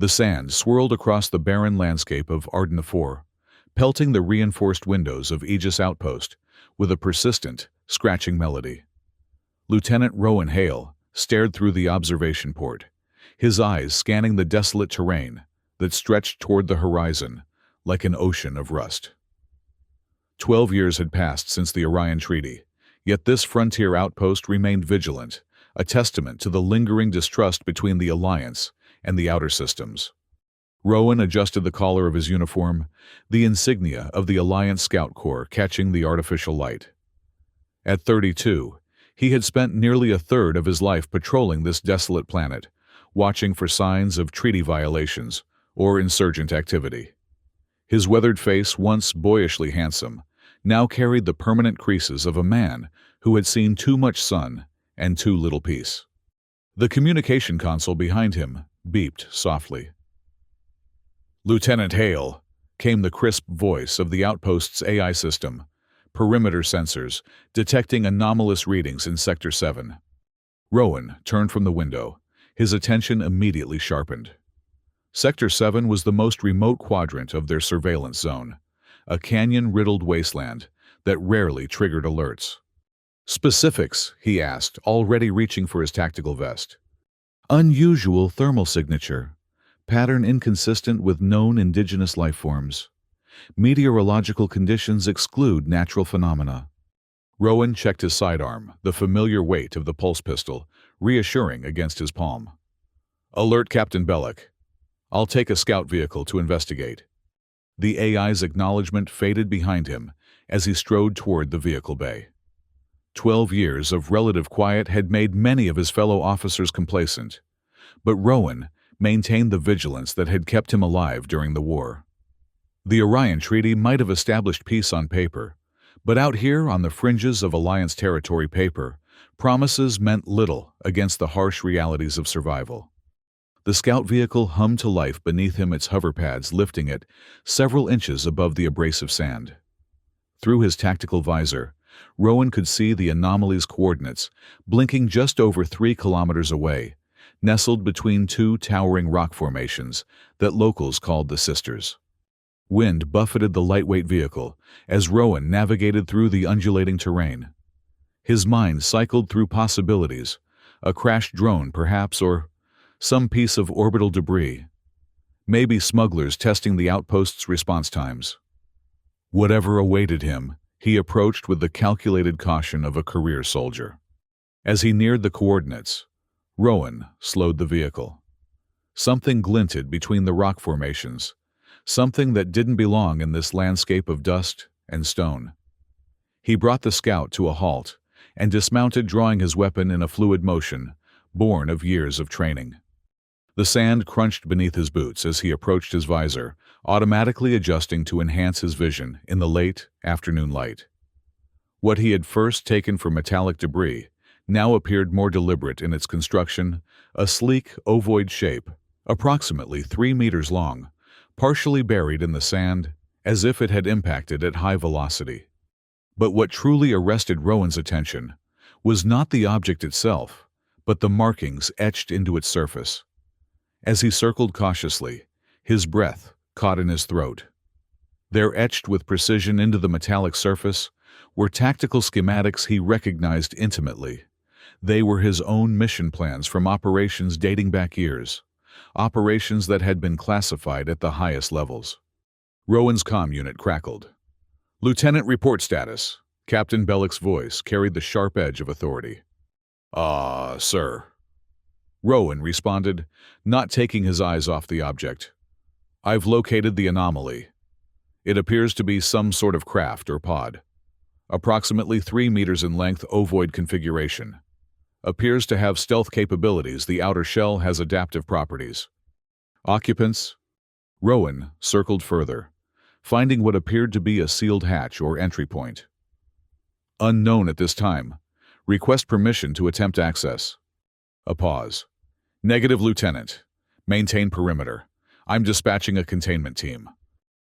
The sand swirled across the barren landscape of Arden IV, pelting the reinforced windows of Aegis Outpost with a persistent, scratching melody. Lieutenant Rowan Hale stared through the observation port, his eyes scanning the desolate terrain that stretched toward the horizon like an ocean of rust. 12 years had passed since the Orion Treaty, yet this frontier outpost remained vigilant, a testament to the lingering distrust between the Alliance and the outer systems. Rowan adjusted the collar of his uniform, the insignia of the Alliance Scout Corps catching the artificial light. At 32, he had spent nearly a third of his life patrolling this desolate planet, watching for signs of treaty violations or insurgent activity. His weathered face, once boyishly handsome, now carried the permanent creases of a man who had seen too much sun and too little peace. The communication console behind him beeped softly. "Lieutenant Hale," came the crisp voice of the outpost's AI system, perimeter sensors detecting anomalous readings in Sector 7. Rowan turned from the window, his attention immediately sharpened. Sector 7 was the most remote quadrant of their surveillance zone, a canyon-riddled wasteland that rarely triggered alerts. "Specifics," he asked, already reaching for his tactical vest. "Unusual thermal signature. Pattern inconsistent with known indigenous life forms. Meteorological conditions exclude natural phenomena." Rowan checked his sidearm, the familiar weight of the pulse pistol, reassuring against his palm. "Alert Captain Bellick. I'll take a scout vehicle to investigate." The AI's acknowledgement faded behind him as he strode toward the vehicle bay. 12 years of relative quiet had made many of his fellow officers complacent, but Rowan maintained the vigilance that had kept him alive during the war. The Orion Treaty might have established peace on paper, but out here on the fringes of Alliance territory promises meant little against the harsh realities of survival. The scout vehicle hummed to life beneath him, its hover pads lifting it several inches above the abrasive sand. Through his tactical visor, Rowan could see the anomaly's coordinates, blinking just over 3 kilometers away, nestled between two towering rock formations that locals called the Sisters. Wind buffeted the lightweight vehicle as Rowan navigated through the undulating terrain. His mind cycled through possibilities, a crashed drone perhaps, or some piece of orbital debris. Maybe smugglers testing the outpost's response times. Whatever awaited him, he approached with the calculated caution of a career soldier. As he neared the coordinates, Rowan slowed the vehicle. Something glinted between the rock formations, something that didn't belong in this landscape of dust and stone. He brought the scout to a halt and dismounted, drawing his weapon in a fluid motion, born of years of training. The sand crunched beneath his boots as he approached his visor, automatically adjusting to enhance his vision in the late afternoon light. What he had first taken for metallic debris now appeared more deliberate in its construction, a sleek, ovoid shape, approximately 3 meters long, partially buried in the sand, as if it had impacted at high velocity. But what truly arrested Rowan's attention was not the object itself, but the markings etched into its surface. As he circled cautiously, his breath caught in his throat. There, etched with precision into the metallic surface, were tactical schematics he recognized intimately. They were his own mission plans from operations dating back years, operations that had been classified at the highest levels. Rowan's comm unit crackled. "Lieutenant, report status." Captain Bellick's voice carried the sharp edge of authority. Sir." Rowan responded, not taking his eyes off the object. "I've located the anomaly. It appears to be some sort of craft or pod. Approximately 3 meters in length, ovoid configuration. Appears to have stealth capabilities. The outer shell has adaptive properties. Occupants?" Rowan circled further, finding what appeared to be a sealed hatch or entry point. "Unknown at this time. Request permission to attempt access." A pause. "Negative, Lieutenant. Maintain perimeter. I'm dispatching a containment team."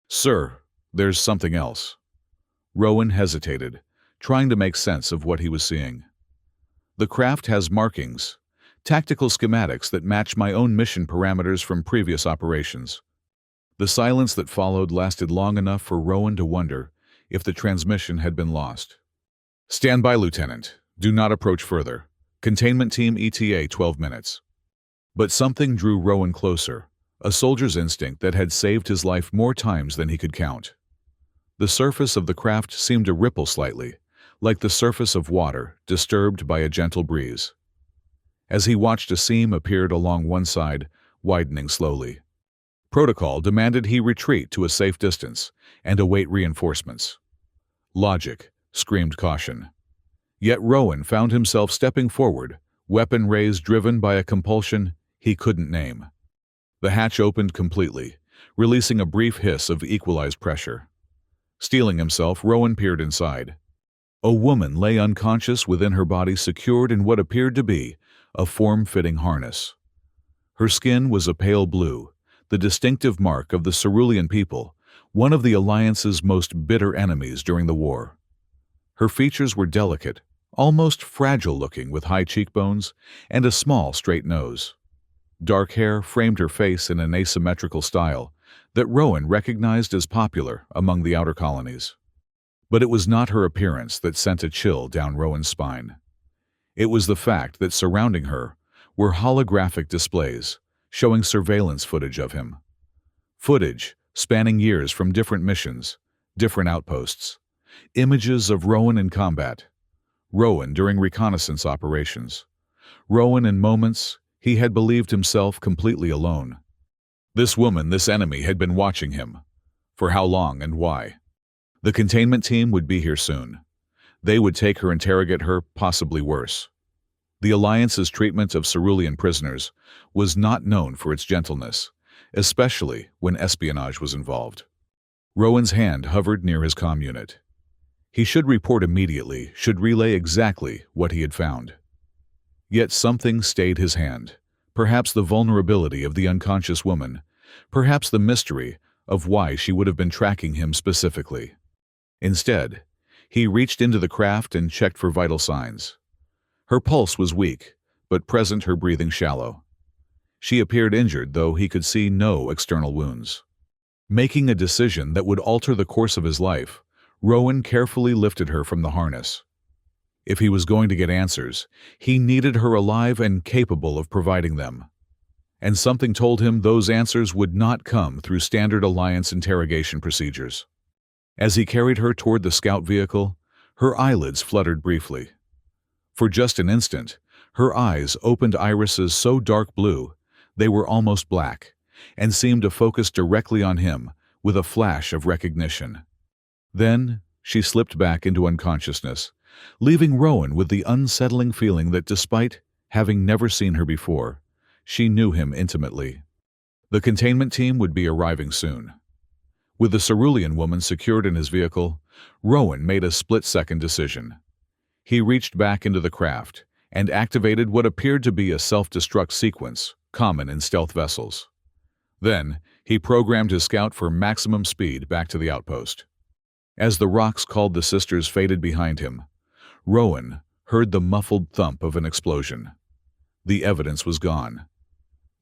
"Sir, there's something else." Rowan hesitated, trying to make sense of what he was seeing. "The craft has markings, Tactical schematics that match my own mission parameters from previous operations. The silence that followed lasted long enough for Rowan to wonder if the transmission had been lost. "Stand by, Lieutenant. Do not approach further. Containment Team ETA 12 minutes. But something drew Rowan closer, a soldier's instinct that had saved his life more times than he could count. The surface of the craft seemed to ripple slightly, like the surface of water disturbed by a gentle breeze. As he watched, a seam appeared along one side, widening slowly. Protocol demanded he retreat to a safe distance and await reinforcements. Logic screamed caution. Yet Rowan found himself stepping forward, weapon raised, driven by a compulsion he couldn't name. The hatch opened completely, releasing a brief hiss of equalized pressure. Steeling himself, Rowan peered inside. A woman lay unconscious within her body, secured in what appeared to be a form-fitting harness. Her skin was a pale blue, the distinctive mark of the Cerulean people, one of the Alliance's most bitter enemies during the war. Her features were delicate, almost fragile-looking, with high cheekbones and a small, straight nose. Dark hair framed her face in an asymmetrical style that Rowan recognized as popular among the outer colonies. But it was not her appearance that sent a chill down Rowan's spine. It was the fact that surrounding her were holographic displays showing surveillance footage of him. Footage spanning years from different missions, different outposts. Images of Rowan in combat, Rowan during reconnaissance operations, Rowan in moments he had believed himself completely alone. This woman, this enemy, had been watching him. For how long and why? The containment team would be here soon. They would take her, interrogate her, possibly worse. The Alliance's treatment of Cerulean prisoners was not known for its gentleness, especially when espionage was involved. Rowan's hand hovered near his comm unit. He should report immediately, should relay exactly what he had found. Yet something stayed his hand. Perhaps the vulnerability of the unconscious woman, perhaps the mystery of why she would have been tracking him specifically. Instead, he reached into the craft and checked for vital signs. Her pulse was weak, but present, her breathing shallow. She appeared injured, though he could see no external wounds. Making a decision that would alter the course of his life, Rowan carefully lifted her from the harness. If he was going to get answers, he needed her alive and capable of providing them. And something told him those answers would not come through standard Alliance interrogation procedures. As he carried her toward the scout vehicle, her eyelids fluttered briefly. For just an instant, her eyes opened, irises so dark blue they were almost black, and seemed to focus directly on him with a flash of recognition. Then she slipped back into unconsciousness, leaving Rowan with the unsettling feeling that despite having never seen her before, she knew him intimately. The containment team would be arriving soon. With the Cerulean woman secured in his vehicle, Rowan made a split-second decision. He reached back into the craft and activated what appeared to be a self-destruct sequence common in stealth vessels. Then, he programmed his scout for maximum speed back to the outpost. As the rocks called the sisters faded behind him, Rowan heard the muffled thump of an explosion. The evidence was gone.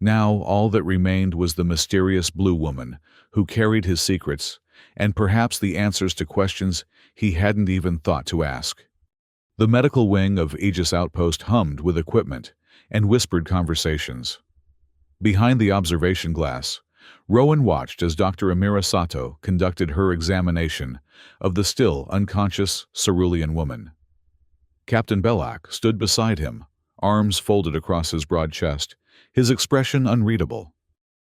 Now all that remained was the mysterious blue woman who carried his secrets and perhaps the answers to questions he hadn't even thought to ask. The medical wing of Aegis Outpost hummed with equipment and whispered conversations. Behind the observation glass, Rowan watched as Dr. Amira Sato conducted her examination of the still unconscious Cerulean woman. Captain Belloc stood beside him, arms folded across his broad chest, his expression unreadable.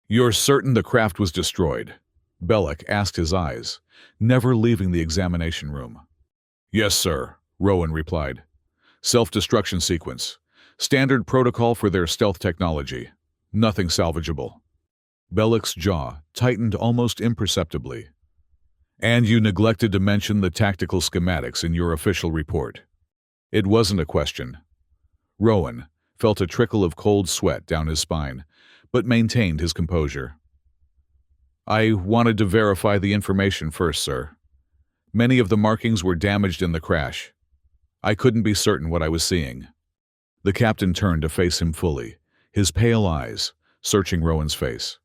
"You're certain the craft was destroyed?" Belloc asked, his eyes never leaving the examination room. "Yes, sir," Rowan replied. "Self-destruction sequence. Standard protocol for their stealth technology. Nothing salvageable." Belloc's jaw tightened almost imperceptibly. "And you neglected to mention the tactical schematics in your official report." It wasn't a question. Rowan felt a trickle of cold sweat down his spine, but maintained his composure. "I wanted to verify the information first, sir. Many of the markings were damaged in the crash. I couldn't be certain what I was seeing." The captain turned to face him fully, his pale eyes searching Rowan's face.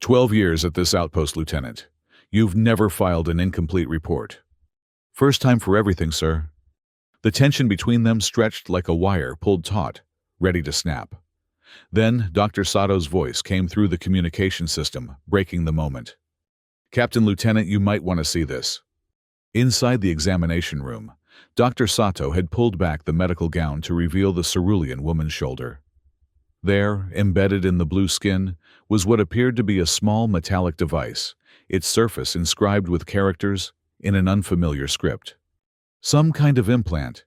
12 years at this outpost, Lieutenant. You've never filed an incomplete report. First time for everything, sir. The tension between them stretched like a wire pulled taut, ready to snap. Then Dr. Sato's voice came through the communication system, breaking the moment. Captain Lieutenant, you might want to see this. Inside the examination room, Dr. Sato had pulled back the medical gown to reveal the cerulean woman's shoulder. There, embedded in the blue skin, was what appeared to be a small metallic device, its surface inscribed with characters in an unfamiliar script. Some kind of implant,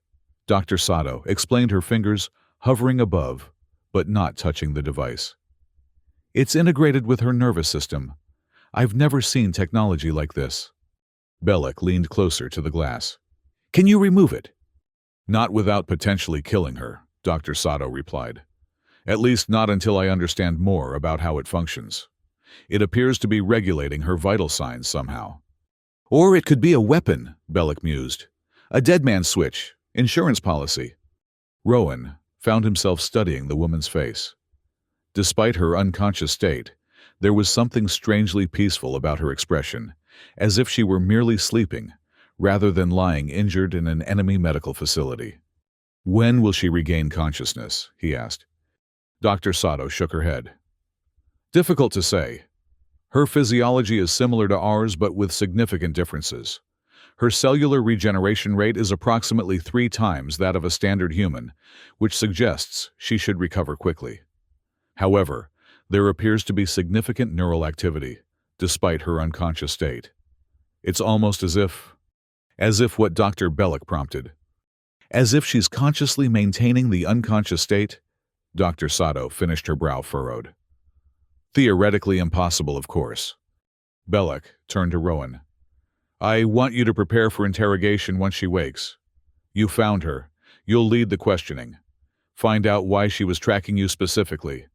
Dr. Sato explained, her fingers hovering above, but not touching the device. It's integrated with her nervous system. I've never seen technology like this. Bellick leaned closer to the glass. Can you remove it? Not without potentially killing her, Dr. Sato replied. At least not until I understand more about how it functions. It appears to be regulating her vital signs somehow. Or it could be a weapon, Bellick mused. A dead man's switch, insurance policy. Rowan found himself studying the woman's face. Despite her unconscious state, there was something strangely peaceful about her expression, as if she were merely sleeping, rather than lying injured in an enemy medical facility. When will she regain consciousness? He asked. Dr. Sato shook her head. Difficult to say. Her physiology is similar to ours, but with significant differences. Her cellular regeneration rate is approximately 3 times that of a standard human, which suggests she should recover quickly. However, there appears to be significant neural activity, despite her unconscious state. It's almost as if what Dr. Bellick prompted. As if she's consciously maintaining the unconscious state, Dr. Sato finished, her brow furrowed. Theoretically impossible, of course. Bellick turned to Rowan. I want you to prepare for interrogation once she wakes. You found her. You'll lead the questioning. Find out why she was tracking you specifically.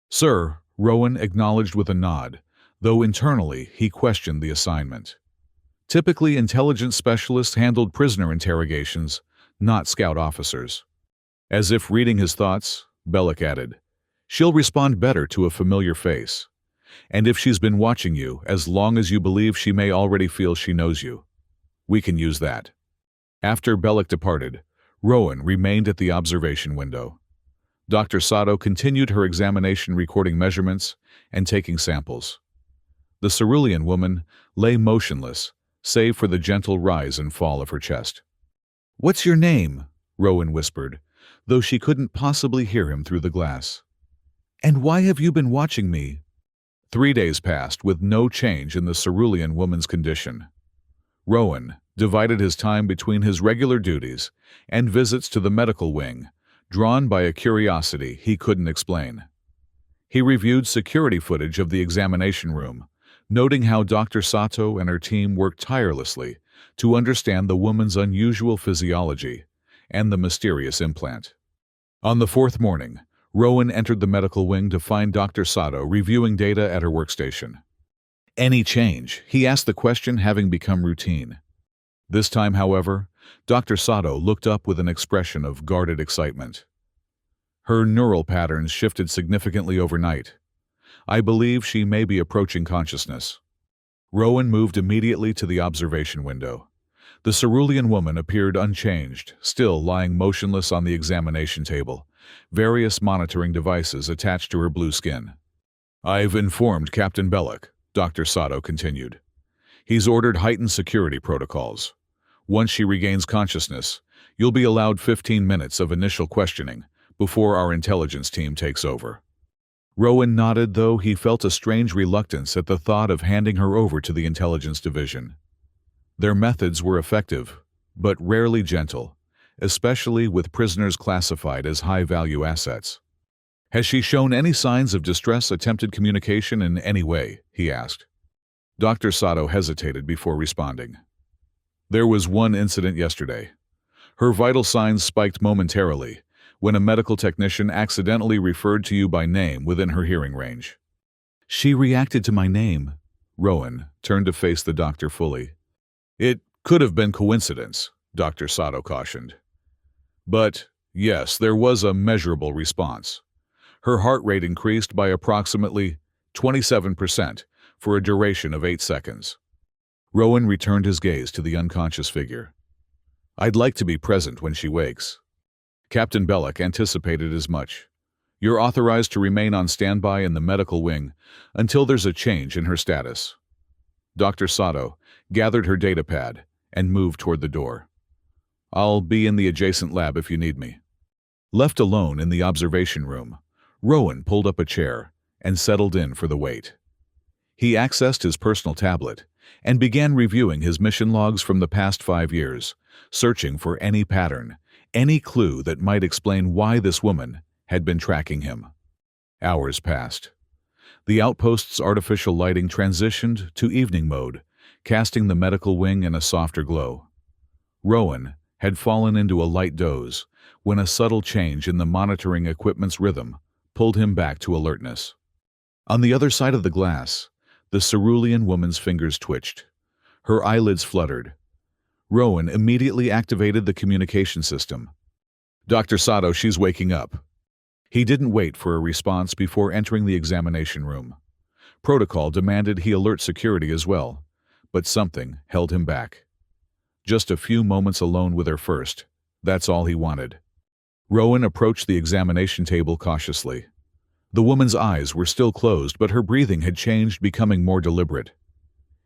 Sir, Rowan acknowledged with a nod, though internally he questioned the assignment. Typically, intelligence specialists handled prisoner interrogations, not scout officers. As if reading his thoughts, Bellick added, she'll respond better to a familiar face. And if she's been watching you as long as you believe, she may already feel she knows you. We can use that. After Bellick departed, Rowan remained at the observation window. Dr. Sato continued her examination, recording measurements and taking samples. The cerulean woman lay motionless, save for the gentle rise and fall of her chest. What's your name? Rowan whispered, though she couldn't possibly hear him through the glass. And why have you been watching me? 3 days passed with no change in the cerulean woman's condition. Rowan divided his time between his regular duties and visits to the medical wing, drawn by a curiosity he couldn't explain. He reviewed security footage of the examination room, noting how Dr. Sato and her team worked tirelessly to understand the woman's unusual physiology and the mysterious implant. On the 4th morning, Rowan entered the medical wing to find Dr. Sato reviewing data at her workstation. Any change? He asked, the question having become routine. This time, however, Dr. Sato looked up with an expression of guarded excitement. Her neural patterns shifted significantly overnight. I believe she may be approaching consciousness. Rowan moved immediately to the observation window. The cerulean woman appeared unchanged, still lying motionless on the examination table, various monitoring devices attached to her blue skin. I've informed Captain Bellick, Dr. Sato continued. He's ordered heightened security protocols. Once she regains consciousness, you'll be allowed 15 minutes of initial questioning before our intelligence team takes over. Rowan nodded, though he felt a strange reluctance at the thought of handing her over to the intelligence division. Their methods were effective, but rarely gentle, especially with prisoners classified as high-value assets. Has she shown any signs of distress, attempted communication in any way? He asked. Dr. Sato hesitated before responding. There was one incident yesterday. Her vital signs spiked momentarily when a medical technician accidentally referred to you by name within her hearing range. She reacted to my name. Rowan turned to face the doctor fully. It could have been coincidence, Dr. Sato cautioned. But Yes, there was a measurable response. Her heart rate increased by approximately 27% for a duration of 8 seconds. Rowan returned his gaze to the unconscious figure. I'd like to be present when she wakes. Captain Belloc anticipated as much. You're authorized to remain on standby in the medical wing until there's a change in her status. Dr. Sato gathered her datapad and moved toward the door. I'll be in the adjacent lab if you need me. Left alone in the observation room, Rowan pulled up a chair and settled in for the wait. He accessed his personal tablet and began reviewing his mission logs from the past 5 years, searching for any pattern, any clue that might explain why this woman had been tracking him. Hours passed. The outpost's artificial lighting transitioned to evening mode, casting the medical wing in a softer glow. Rowan had fallen into a light doze when a subtle change in the monitoring equipment's rhythm pulled him back to alertness. On the other side of the glass, the cerulean woman's fingers twitched. Her eyelids fluttered. Rowan immediately activated the communication system. Dr. Sato, she's waking up. He didn't wait for a response before entering the examination room. Protocol demanded he alert security as well, but something held him back. Just a few moments alone with her first, that's all he wanted. Rowan approached the examination table cautiously. The woman's eyes were still closed, but her breathing had changed, becoming more deliberate.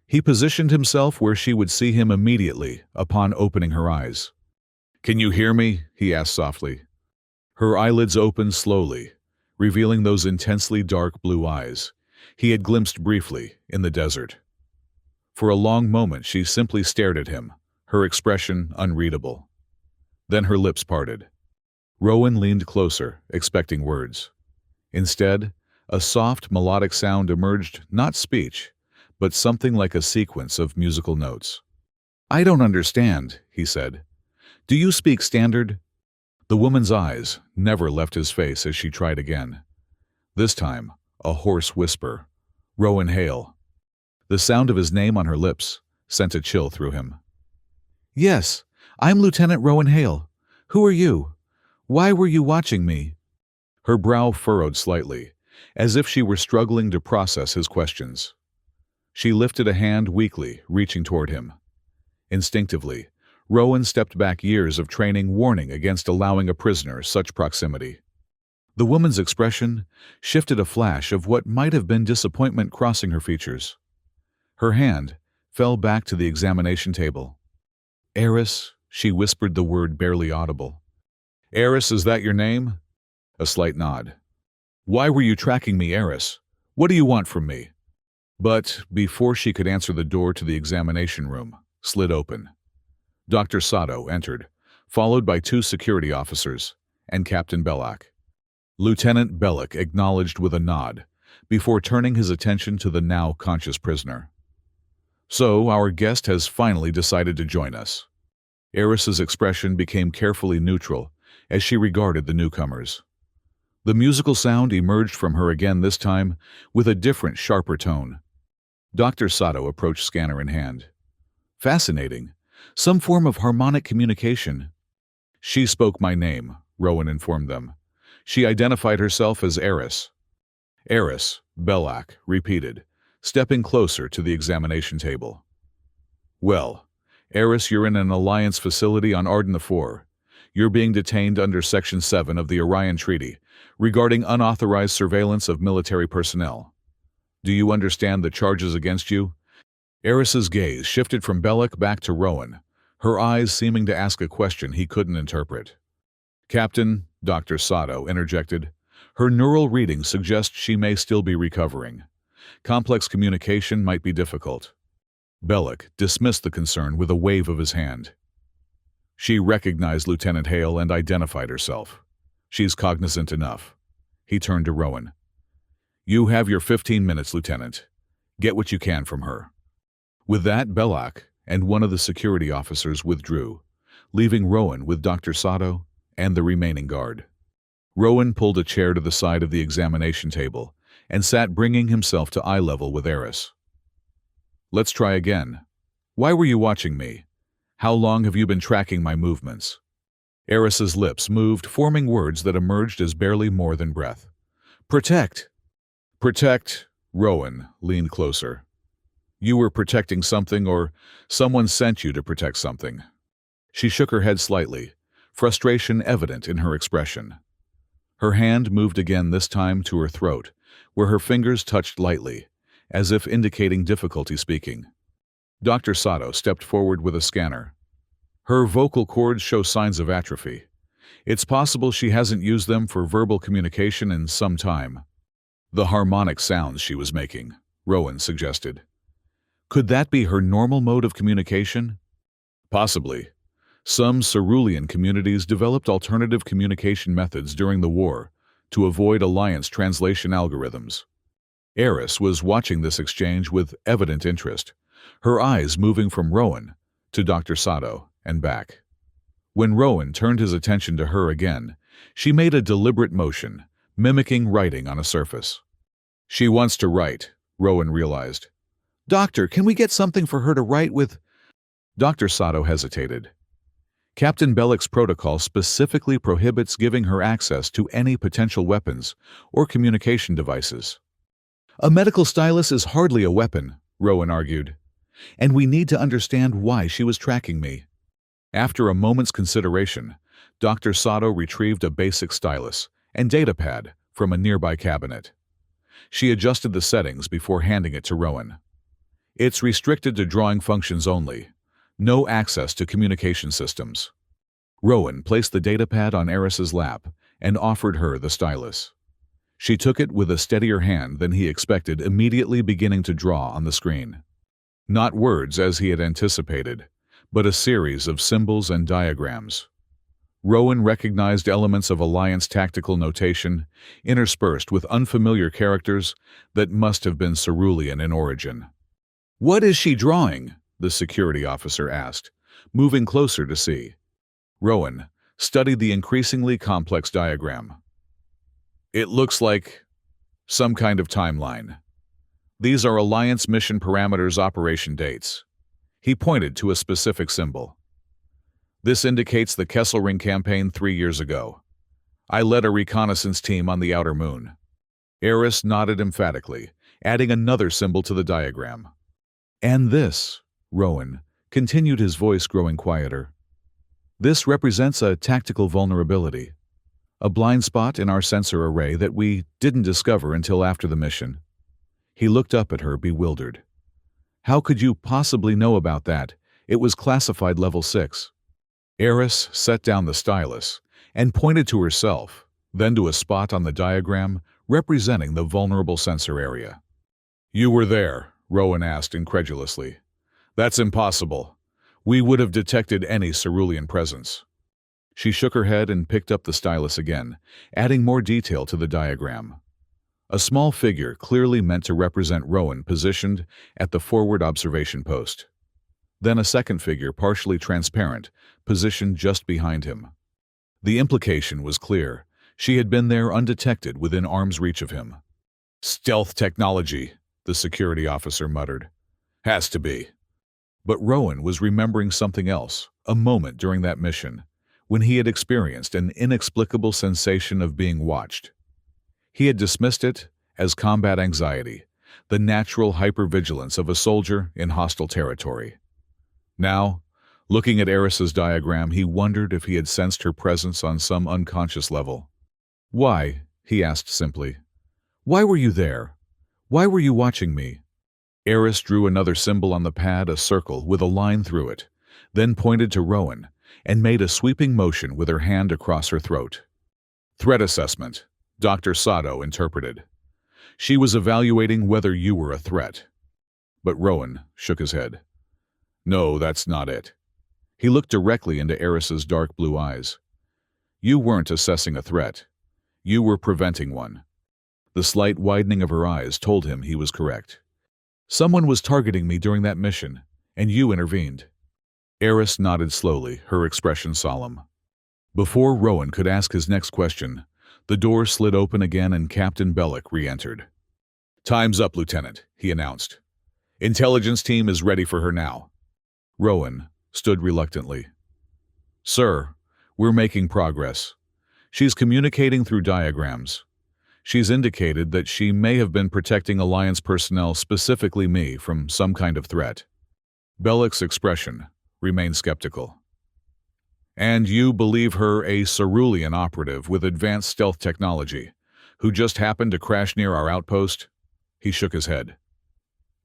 He positioned himself where she would see him immediately upon opening her eyes. "Can you hear me?" he asked softly. Her eyelids opened slowly, revealing those intensely dark blue eyes he had glimpsed briefly in the desert. For a long moment she simply stared at him, her expression unreadable. Then her lips parted. Rowan leaned closer, expecting words. Instead, a soft, melodic sound emerged, not speech, but something like a sequence of musical notes. "I don't understand," he said. "Do you speak standard?" The woman's eyes never left his face as she tried again. This time, a hoarse whisper. "Rowan Hale." The sound of his name on her lips sent a chill through him. "Yes, I'm Lieutenant Rowan Hale. Who are you? Why were you watching me?" Her brow furrowed slightly, as if she were struggling to process his questions. She lifted a hand weakly, reaching toward him. Instinctively, Rowan stepped back, years of training warning against allowing a prisoner such proximity. The woman's expression shifted, a flash of what might have been disappointment crossing her features. Her hand fell back to the examination table. "Eris," she whispered, the word barely audible. "Eris, is that your name?" A slight nod. "Why were you tracking me, Eris? What do you want from me?" But before she could answer, the door to the examination room slid open. Dr. Sato entered, followed by 2 security officers and Captain Belloc. Lieutenant Belloc acknowledged with a nod before turning his attention to the now conscious prisoner. "So, our guest has finally decided to join us." Eris's expression became carefully neutral as she regarded the newcomers. The musical sound emerged from her again, this time with a different, sharper tone. Dr. Sato approached, scanner in hand. "Fascinating. Some form of harmonic communication." "She spoke my name," Rowan informed them. "She identified herself as Eris." "Eris," Belloc repeated, stepping closer to the examination table. "Well, Eris, you're in an Alliance facility on Arden IV. You're being detained under Section 7 of the Orion Treaty regarding unauthorized surveillance of military personnel. Do you understand the charges against you?" Eris's gaze shifted from Belloc back to Rowan, her eyes seeming to ask a question he couldn't interpret. "Captain," Dr. Sato interjected, "her neural readings suggest she may still be recovering. Complex communication might be difficult." Belloc dismissed the concern with a wave of his hand. "She recognized Lieutenant Hale and identified herself. She's cognizant enough." He turned to Rowan. "You have your 15 minutes, Lieutenant. Get what you can from her." With that, Belloc and one of the security officers withdrew, leaving Rowan with Dr. Sato and the remaining guard. Rowan pulled a chair to the side of the examination table and sat, bringing himself to eye level with Eris. "Let's try again. Why were you watching me? How long have you been tracking my movements?" Eris's lips moved, forming words that emerged as barely more than breath. Protect! Protect! Rowan leaned closer. You were protecting something, or someone sent you to protect something. She shook her head slightly, frustration evident in her expression. Her hand moved again, this time to her throat, where her fingers touched lightly, as if indicating difficulty speaking. Dr. Sato stepped forward with a scanner. Her vocal cords show signs of atrophy. It's possible she hasn't used them for verbal communication in some time. The harmonic sounds she was making, Rowan suggested. Could that be her normal mode of communication? Possibly. Some cerulean communities developed alternative communication methods during the war to avoid Alliance translation algorithms. Eris was watching this exchange with evident interest, her eyes moving from Rowan to Dr. Sato and back. When Rowan turned his attention to her again, she made a deliberate motion, mimicking writing on a surface. She wants to write, Rowan realized. Doctor, can we get something for her to write with? Dr. Sato hesitated. Captain Bellick's protocol specifically prohibits giving her access to any potential weapons or communication devices. A medical stylus is hardly a weapon, Rowan argued, and we need to understand why she was tracking me. After a moment's consideration, Dr. Sato retrieved a basic stylus and datapad from a nearby cabinet. She adjusted the settings before handing it to Rowan. It's restricted to drawing functions only. No access to communication systems. Rowan placed the datapad on Eris's lap and offered her the stylus. She took it with a steadier hand than he expected, immediately beginning to draw on the screen. Not words as he had anticipated, but a series of symbols and diagrams. Rowan recognized elements of Alliance tactical notation, interspersed with unfamiliar characters that must have been cerulean in origin. What is she drawing? The security officer asked, moving closer to see. Rowan studied the increasingly complex diagram. It looks like some kind of timeline. These are Alliance mission parameters, operation dates. He pointed to a specific symbol. This indicates the Kesselring campaign 3 years ago. I led a reconnaissance team on the outer moon. Eris nodded emphatically, adding another symbol to the diagram. And this, Rowan continued, his voice growing quieter. This represents a tactical vulnerability, a blind spot in our sensor array that we didn't discover until after the mission. He looked up at her, bewildered. How could you possibly know about that? It was classified level 6. Eris set down the stylus and pointed to herself, then to a spot on the diagram representing the vulnerable sensor area. You were there, Rowan asked incredulously. That's impossible. We would have detected any cerulean presence. She shook her head and picked up the stylus again, adding more detail to the diagram. A small figure clearly meant to represent Rowan positioned at the forward observation post. Then a second figure, partially transparent, positioned just behind him. The implication was clear. She had been there undetected within arm's reach of him. Stealth technology, the security officer muttered. Has to be. But Rowan was remembering something else, a moment during that mission, when he had experienced an inexplicable sensation of being watched. He had dismissed it as combat anxiety, the natural hypervigilance of a soldier in hostile territory. Now, looking at Eris's diagram, he wondered if he had sensed her presence on some unconscious level. Why? He asked simply. Why were you there? Why were you watching me? Eris drew another symbol on the pad, a circle with a line through it, then pointed to Rowan and made a sweeping motion with her hand across her throat. Threat assessment, Dr. Sato interpreted. She was evaluating whether you were a threat. But Rowan shook his head. No, that's not it. He looked directly into Eris's dark blue eyes. You weren't assessing a threat. You were preventing one. The slight widening of her eyes told him he was correct. Someone was targeting me during that mission, and you intervened. Eris nodded slowly, her expression solemn. Before Rowan could ask his next question, the door slid open again and Captain Bellick re-entered. Time's up, Lieutenant, he announced. Intelligence team is ready for her now. Rowan stood reluctantly. Sir, We're making progress. She's communicating through diagrams. She's indicated that she may have been protecting Alliance personnel, specifically me, from some kind of threat. Bellick's expression remained skeptical. And you believe her a Cerulean operative with advanced stealth technology, who just happened to crash near our outpost? He shook his head.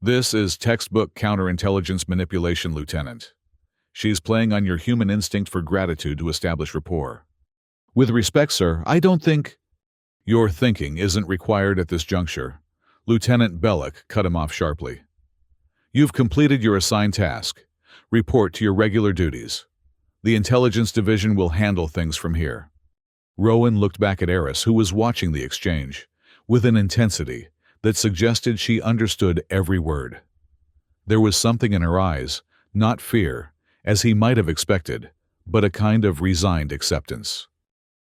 This is textbook counterintelligence manipulation, Lieutenant. She's playing on your human instinct for gratitude to establish rapport. With respect, sir, I don't think... Your thinking isn't required at this juncture. Lieutenant Bellick cut him off sharply. You've completed your assigned task. Report to your regular duties. The intelligence division will handle things from here. Rowan looked back at Eris, who was watching the exchange, with an intensity that suggested she understood every word. There was something in her eyes, not fear, as he might have expected, but a kind of resigned acceptance.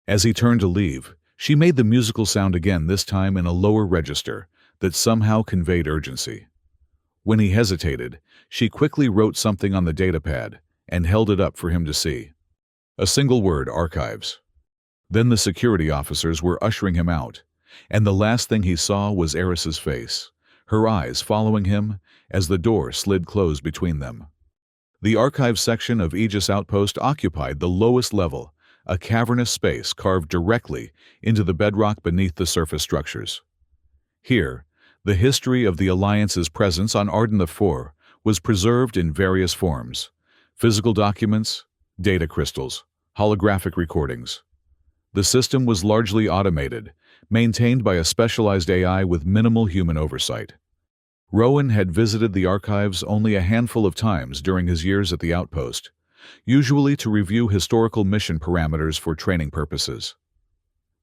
As he turned to leave, she made the musical sound again, this time in a lower register that somehow conveyed urgency. When he hesitated, she quickly wrote something on the datapad and held it up for him to see. A single word: archives. Then the security officers were ushering him out, and the last thing he saw was Eris's face, her eyes following him as the door slid closed between them. The archives section of Aegis Outpost occupied the lowest level, a cavernous space carved directly into the bedrock beneath the surface structures. Here, the history of the Alliance's presence on Arden IV was preserved in various forms: physical documents, data crystals, holographic recordings. The system was largely automated, maintained by a specialized AI with minimal human oversight. Rowan had visited the archives only a handful of times during his years at the outpost, usually to review historical mission parameters for training purposes.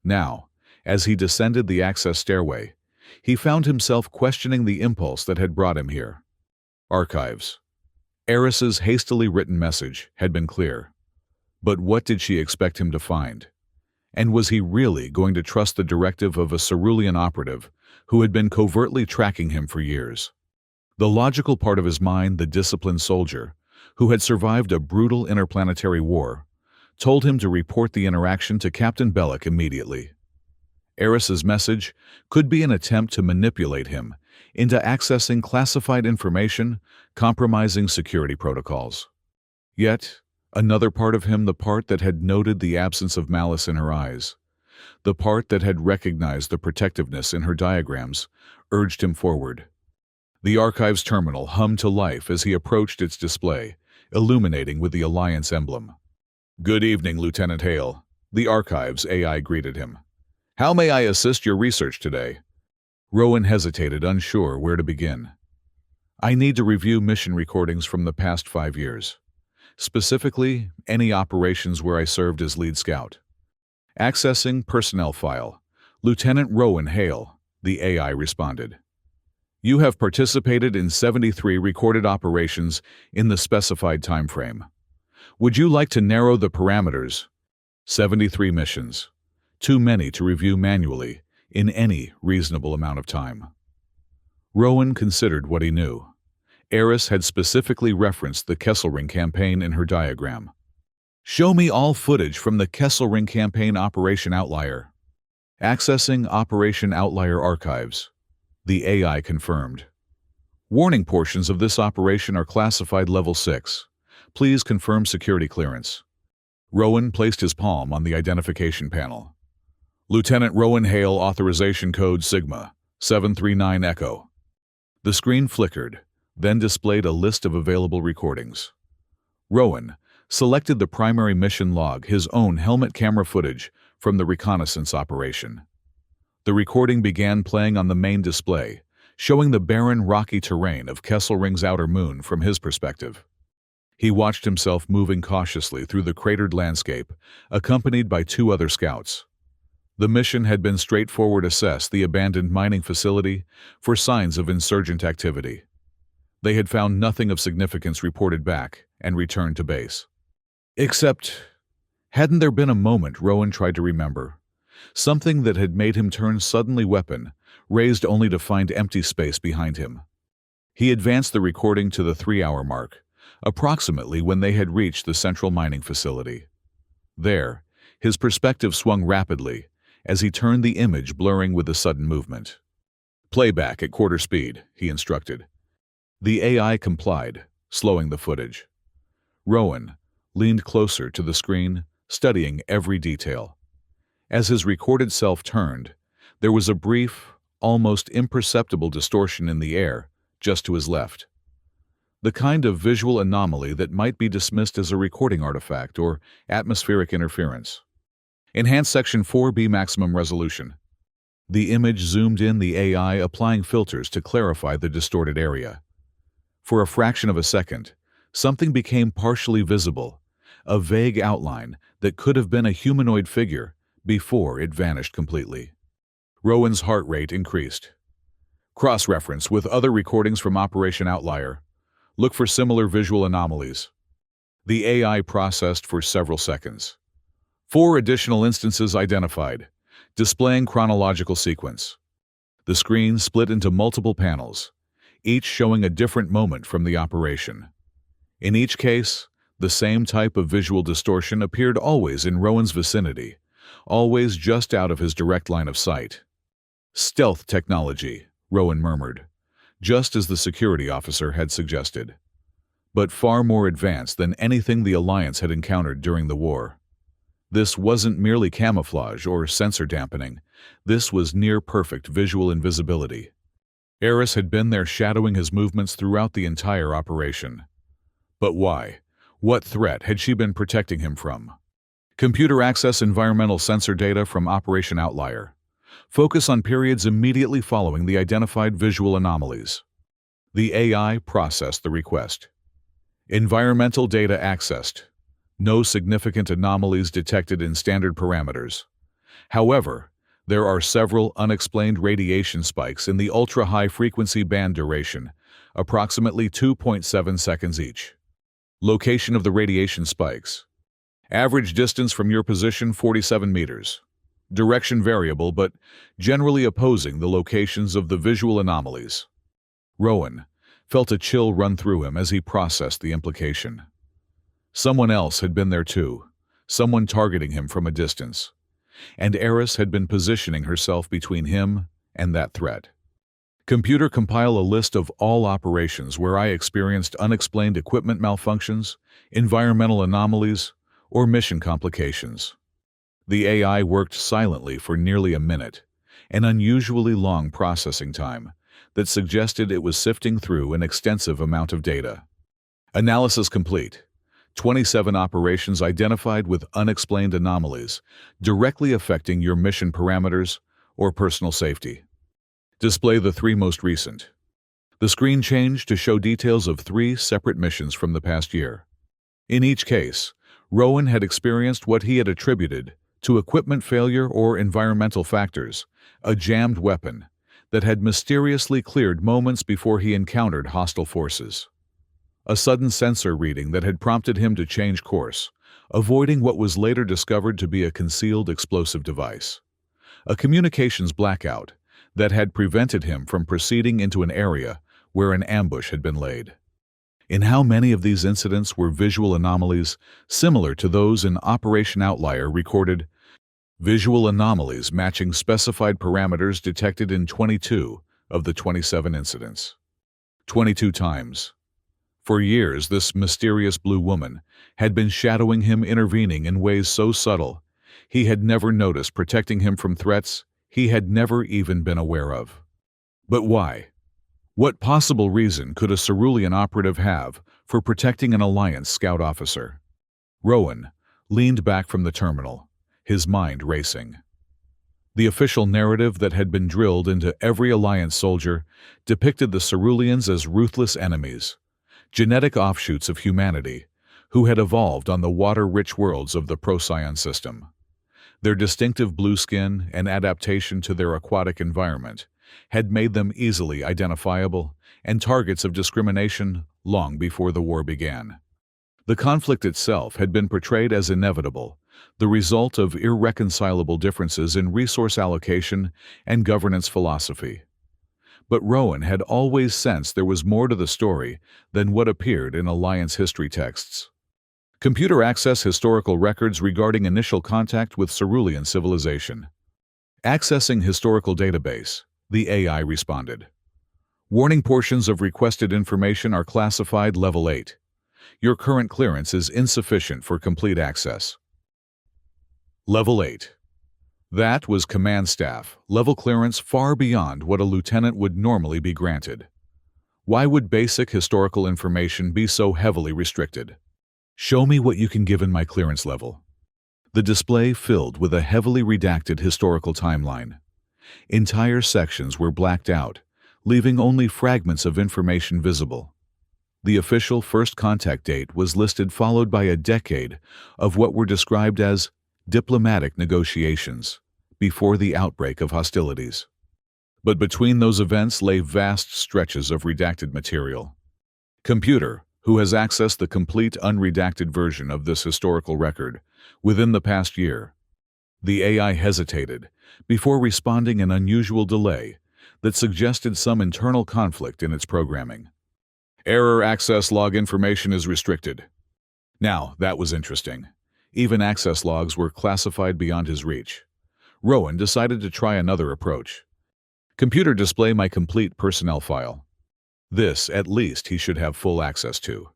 Now, as he descended the access stairway, he found himself questioning the impulse that had brought him here. Archives. Eris's hastily written message had been clear. But what did she expect him to find? And was he really going to trust the directive of a Cerulean operative who had been covertly tracking him for years? The logical part of his mind, the disciplined soldier, who had survived a brutal interplanetary war, told him to report the interaction to Captain Bellick immediately. Eris's message could be an attempt to manipulate him into accessing classified information, compromising security protocols. Yet, another part of him, the part that had noted the absence of malice in her eyes, the part that had recognized the protectiveness in her diagrams, urged him forward. The archives terminal hummed to life as he approached its display, illuminating with the Alliance emblem. "Good evening, Lieutenant Hale." The archives AI greeted him. "How may I assist your research today?" Rowan hesitated, unsure where to begin. "I need to review mission recordings from the past 5 years. Specifically, any operations where I served as lead scout." "Accessing personnel file. Lieutenant Rowan Hale," the AI responded. "You have participated in 73 recorded operations in the specified time frame. Would you like to narrow the parameters?" 73 missions. Too many to review manually in any reasonable amount of time. Rowan considered what he knew. Eris had specifically referenced the Kesselring campaign in her diagram. "Show me all footage from the Kesselring campaign Operation Outlier." "Accessing Operation Outlier archives," the AI confirmed. "Warning: portions of this operation are classified level 6. Please confirm security clearance." Rowan placed his palm on the identification panel. "Lieutenant Rowan Hale, authorization code Sigma 739 Echo." The screen flickered, then displayed a list of available recordings. Rowan selected the primary mission log, his own helmet camera footage from the reconnaissance operation. The recording began playing on the main display, showing the barren, rocky terrain of Kesselring's outer moon from his perspective. He watched himself moving cautiously through the cratered landscape, accompanied by 2 other scouts. The mission had been straightforward: assess the abandoned mining facility for signs of insurgent activity. They had found nothing of significance, reported back, and returned to base. Except, hadn't there been a moment Rowan tried to remember? Something that had made him turn suddenly weapon, raised only to find empty space behind him. He advanced the recording to the 3-hour mark, approximately when they had reached the central mining facility. There, his perspective swung rapidly as he turned the image, blurring with a sudden movement. "Playback at quarter speed," he instructed. The AI complied, slowing the footage. Rowan leaned closer to the screen, studying every detail. As his recorded self turned, there was a brief, almost imperceptible distortion in the air just to his left. The kind of visual anomaly that might be dismissed as a recording artifact or atmospheric interference. Enhance Section 4B maximum resolution. The image zoomed in, the AI applying filters to clarify the distorted area. For a fraction of a second, something became partially visible, a vague outline that could have been a humanoid figure before it vanished completely. Rowan's heart rate increased. Cross-reference with other recordings from Operation Outlier. Look for similar visual anomalies. The AI processed for several seconds. 4 additional instances identified, displaying chronological sequence. The screen split into multiple panels, each showing a different moment from the operation. In each case, the same type of visual distortion appeared always in Rowan's vicinity, always just out of his direct line of sight. "Stealth technology," Rowan murmured, just as the security officer had suggested. But far more advanced than anything the Alliance had encountered during the war. This wasn't merely camouflage or sensor dampening. This was near-perfect visual invisibility. Eris had been there, shadowing his movements throughout the entire operation. But why? What threat had she been protecting him from? Computer access environmental sensor data from Operation Outlier. Focus on periods immediately following the identified visual anomalies. The AI processed the request. Environmental data accessed. No significant anomalies detected in standard parameters. However, there are several unexplained radiation spikes in the ultra-high frequency band duration, approximately 2.7 seconds each. Location of the radiation spikes. Average distance from your position 47 meters. Direction variable but generally opposing the locations of the visual anomalies. Rowan felt a chill run through him as he processed the implication. Someone else had been there too, someone targeting him from a distance. And Eris had been positioning herself between him and that threat. Computer, compile a list of all operations where I experienced unexplained equipment malfunctions, environmental anomalies, or mission complications. The AI worked silently for nearly a minute, an unusually long processing time that suggested it was sifting through an extensive amount of data. Analysis complete. 27 operations identified with unexplained anomalies directly affecting your mission parameters or personal safety. Display the 3 most recent. The screen changed to show details of 3 separate missions from the past year. In each case, Rowan had experienced what he had attributed to equipment failure or environmental factors, a jammed weapon that had mysteriously cleared moments before he encountered hostile forces. A sudden sensor reading that had prompted him to change course, avoiding what was later discovered to be a concealed explosive device. A communications blackout that had prevented him from proceeding into an area where an ambush had been laid. In how many of these incidents were visual anomalies similar to those in Operation Outlier recorded? Visual anomalies matching specified parameters detected in 22 of the 27 incidents. 22 times. For years, this mysterious blue woman had been shadowing him, intervening in ways so subtle he had never noticed, protecting him from threats he had never even been aware of. But why? What possible reason could a Cerulean operative have for protecting an Alliance scout officer? Rowan leaned back from the terminal, his mind racing. The official narrative that had been drilled into every Alliance soldier depicted the Ceruleans as ruthless enemies, genetic offshoots of humanity who had evolved on the water-rich worlds of the Procyon system. Their distinctive blue skin and adaptation to their aquatic environment had made them easily identifiable and targets of discrimination long before the war began. The conflict itself had been portrayed as inevitable, the result of irreconcilable differences in resource allocation and governance philosophy. But Rowan had always sensed there was more to the story than what appeared in Alliance history texts. Computer access historical records regarding initial contact with Cerulean civilization. Accessing historical database, the AI responded. Warning: portions of requested information are classified level 8. Your current clearance is insufficient for complete access. Level 8. That was command staff level clearance far beyond what a lieutenant would normally be granted. Why would basic historical information be so heavily restricted? Show me what you can give in my clearance level. The display filled with a heavily redacted historical timeline. Entire sections were blacked out, leaving only fragments of information visible. The official first contact date was listed, followed by a decade of what were described as diplomatic negotiations before the outbreak of hostilities. But between those events lay vast stretches of redacted material. Computer, who has accessed the complete unredacted version of this historical record within the past year. The AI hesitated before responding, an unusual delay that suggested some internal conflict in its programming. Error: access log information is restricted. Now, that was interesting. Even access logs were classified beyond his reach. Rowan decided to try another approach. Computer, display my complete personnel file. This, at least, he should have full access to.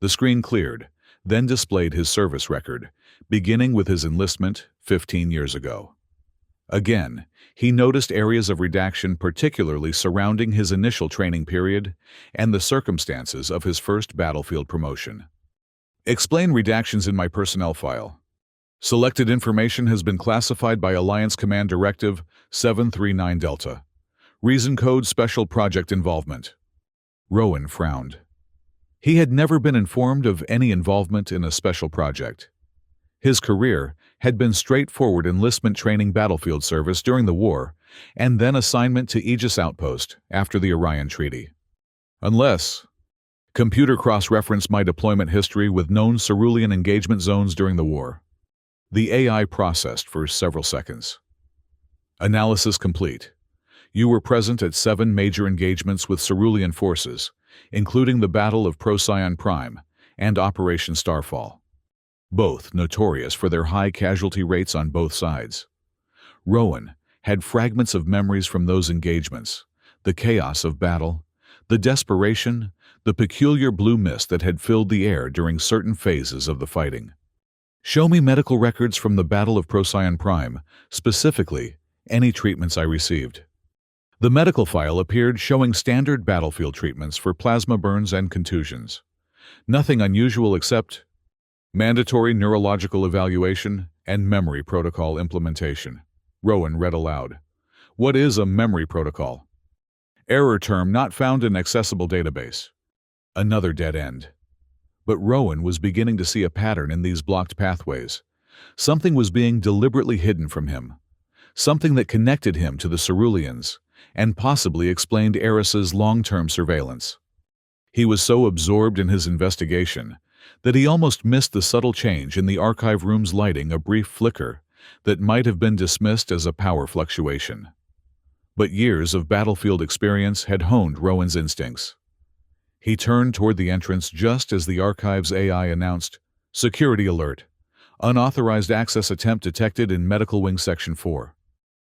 The screen cleared, then displayed his service record, beginning with his enlistment 15 years ago. Again, he noticed areas of redaction, particularly surrounding his initial training period and the circumstances of his first battlefield promotion. Explain redactions in my personnel file. Selected information has been classified by Alliance Command Directive 739 Delta. Reason code: special project involvement. Rowan frowned. He had never been informed of any involvement in a special project. His career had been straightforward: enlistment, training, battlefield service during the war, and then assignment to Aegis Outpost after the Orion Treaty. Unless... Computer, cross-reference my deployment history with known Cerulean engagement zones during the war. The AI processed for several seconds. Analysis complete. You were present at 7 major engagements with Cerulean forces, including the Battle of Procyon Prime and Operation Starfall. Both notorious for their high casualty rates on both sides. Rowan had fragments of memories from those engagements: the chaos of battle, the desperation, the peculiar blue mist that had filled the air during certain phases of the fighting. Show me medical records from the Battle of Procyon Prime, specifically any treatments I received. The medical file appeared, showing standard battlefield treatments for plasma burns and contusions. Nothing unusual except mandatory neurological evaluation and memory protocol implementation. Rowan read aloud. What is a memory protocol? Error: term not found in accessible database. Another dead end. But Rowan was beginning to see a pattern in these blocked pathways. Something was being deliberately hidden from him. Something that connected him to the Ceruleans, and possibly explained Eris's long-term surveillance. He was so absorbed in his investigation that he almost missed the subtle change in the archive room's lighting, a brief flicker that might have been dismissed as a power fluctuation. But years of battlefield experience had honed Rowan's instincts. He turned toward the entrance just as the archive's AI announced, "Security alert. Unauthorized access attempt detected in Medical Wing Section 4."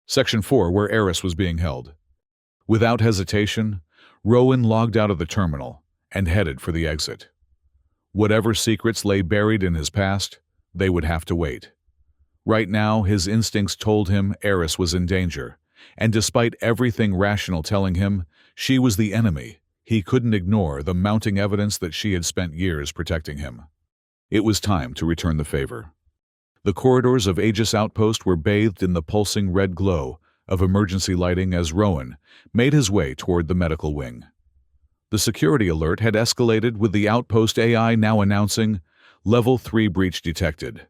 Section 4, where Eris was being held. Without hesitation, Rowan logged out of the terminal and headed for the exit. Whatever secrets lay buried in his past, they would have to wait. Right now, his instincts told him Eris was in danger, and despite everything rational telling him she was the enemy, he couldn't ignore the mounting evidence that she had spent years protecting him. It was time to return the favor. The corridors of Aegis Outpost were bathed in the pulsing red glow of emergency lighting as Rowan made his way toward the medical wing. The security alert had escalated, with the Outpost AI now announcing, Level 3 breach detected.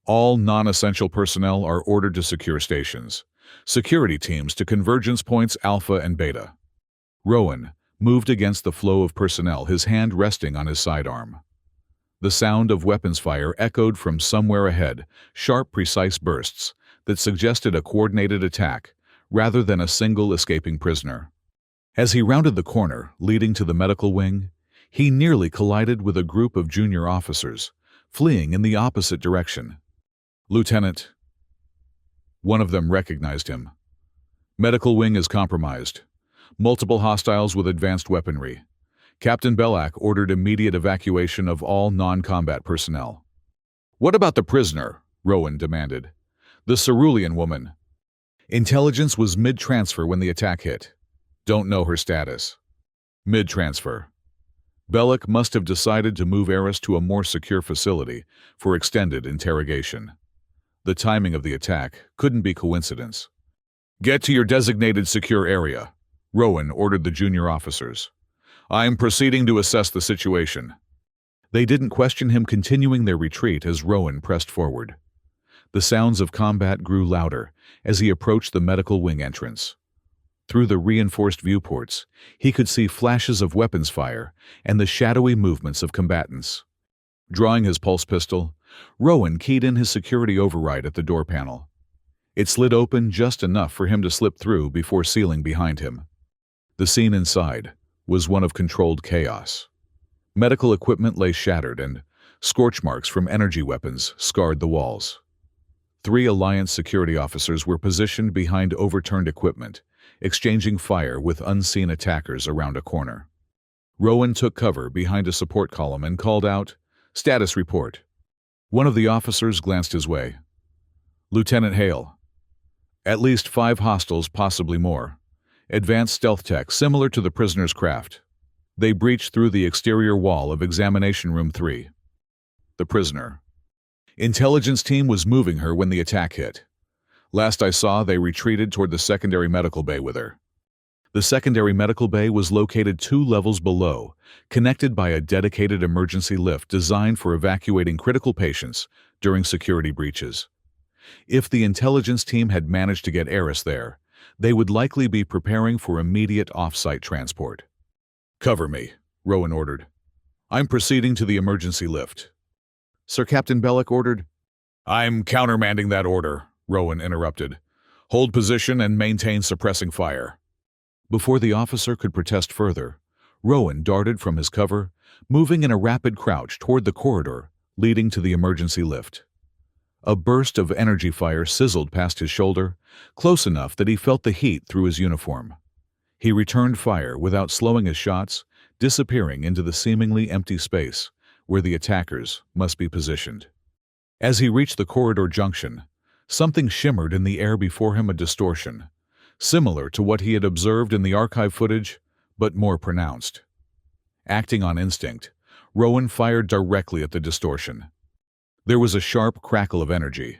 All non-essential personnel are ordered to secure stations. Security teams to convergence points Alpha and Beta. Rowan moved against the flow of personnel, his hand resting on his sidearm. The sound of weapons fire echoed from somewhere ahead, sharp, precise bursts that suggested a coordinated attack rather than a single escaping prisoner. As he rounded the corner leading to the medical wing, he nearly collided with a group of junior officers, fleeing in the opposite direction. "Lieutenant." One of them recognized him. "Medical wing is compromised. Multiple hostiles with advanced weaponry. Captain Belak ordered immediate evacuation of all non-combat personnel." "What about the prisoner?" Rowan demanded. "The Cerulean woman." "Intelligence was mid-transfer when the attack hit. Don't know her status." "Mid-transfer." Belak must have decided to move Eris to a more secure facility for extended interrogation. The timing of the attack couldn't be coincidence. "Get to your designated secure area," Rowan ordered the junior officers. "I'm proceeding to assess the situation." They didn't question him, continuing their retreat as Rowan pressed forward. The sounds of combat grew louder as he approached the medical wing entrance. Through the reinforced viewports, he could see flashes of weapons fire and the shadowy movements of combatants. Drawing his pulse pistol, Rowan keyed in his security override at the door panel. It slid open just enough for him to slip through before sealing behind him. The scene inside was one of controlled chaos. Medical equipment lay shattered and scorch marks from energy weapons scarred the walls. 3 Alliance security officers were positioned behind overturned equipment, exchanging fire with unseen attackers around a corner. Rowan took cover behind a support column and called out, "Status report." One of the officers glanced his way. "Lieutenant Hale. At least 5 hostiles, possibly more. Advanced stealth tech similar to the prisoner's craft. They breached through the exterior wall of Examination Room 3. The prisoner. Intelligence team was moving her when the attack hit. Last I saw, they retreated toward the secondary medical bay with her." The secondary medical bay was located 2 levels below, connected by a dedicated emergency lift designed for evacuating critical patients during security breaches. If the intelligence team had managed to get Eris there, they would likely be preparing for immediate off-site transport. "Cover me," Rowan ordered. "I'm proceeding to the emergency lift." "Sir," Captain Belak ordered. "I'm countermanding that order," Rowan interrupted. "Hold position and maintain suppressing fire." Before the officer could protest further, Rowan darted from his cover, moving in a rapid crouch toward the corridor leading to the emergency lift. A burst of energy fire sizzled past his shoulder, close enough that he felt the heat through his uniform. He returned fire without slowing his shots, disappearing into the seemingly empty space where the attackers must be positioned. As he reached the corridor junction, something shimmered in the air before him, a distortion, similar to what he had observed in the archive footage, but more pronounced. Acting on instinct, Rowan fired directly at the distortion. There was a sharp crackle of energy,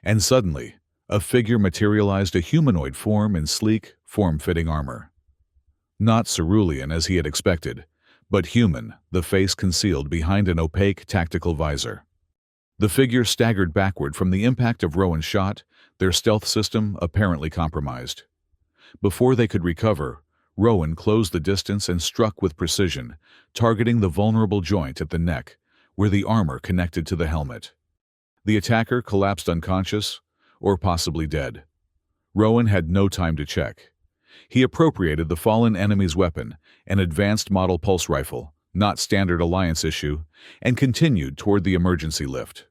and suddenly, a figure materialized, a humanoid form in sleek, form-fitting armor. Not cerulean as he had expected, but human, the face concealed behind an opaque tactical visor. The figure staggered backward from the impact of Rowan's shot, their stealth system apparently compromised. Before they could recover, Rowan closed the distance and struck with precision, targeting the vulnerable joint at the neck, where the armor connected to the helmet. The attacker collapsed unconscious, or possibly dead. Rowan had no time to check. He appropriated the fallen enemy's weapon, an advanced model pulse rifle, not standard Alliance issue, and continued toward the emergency lift.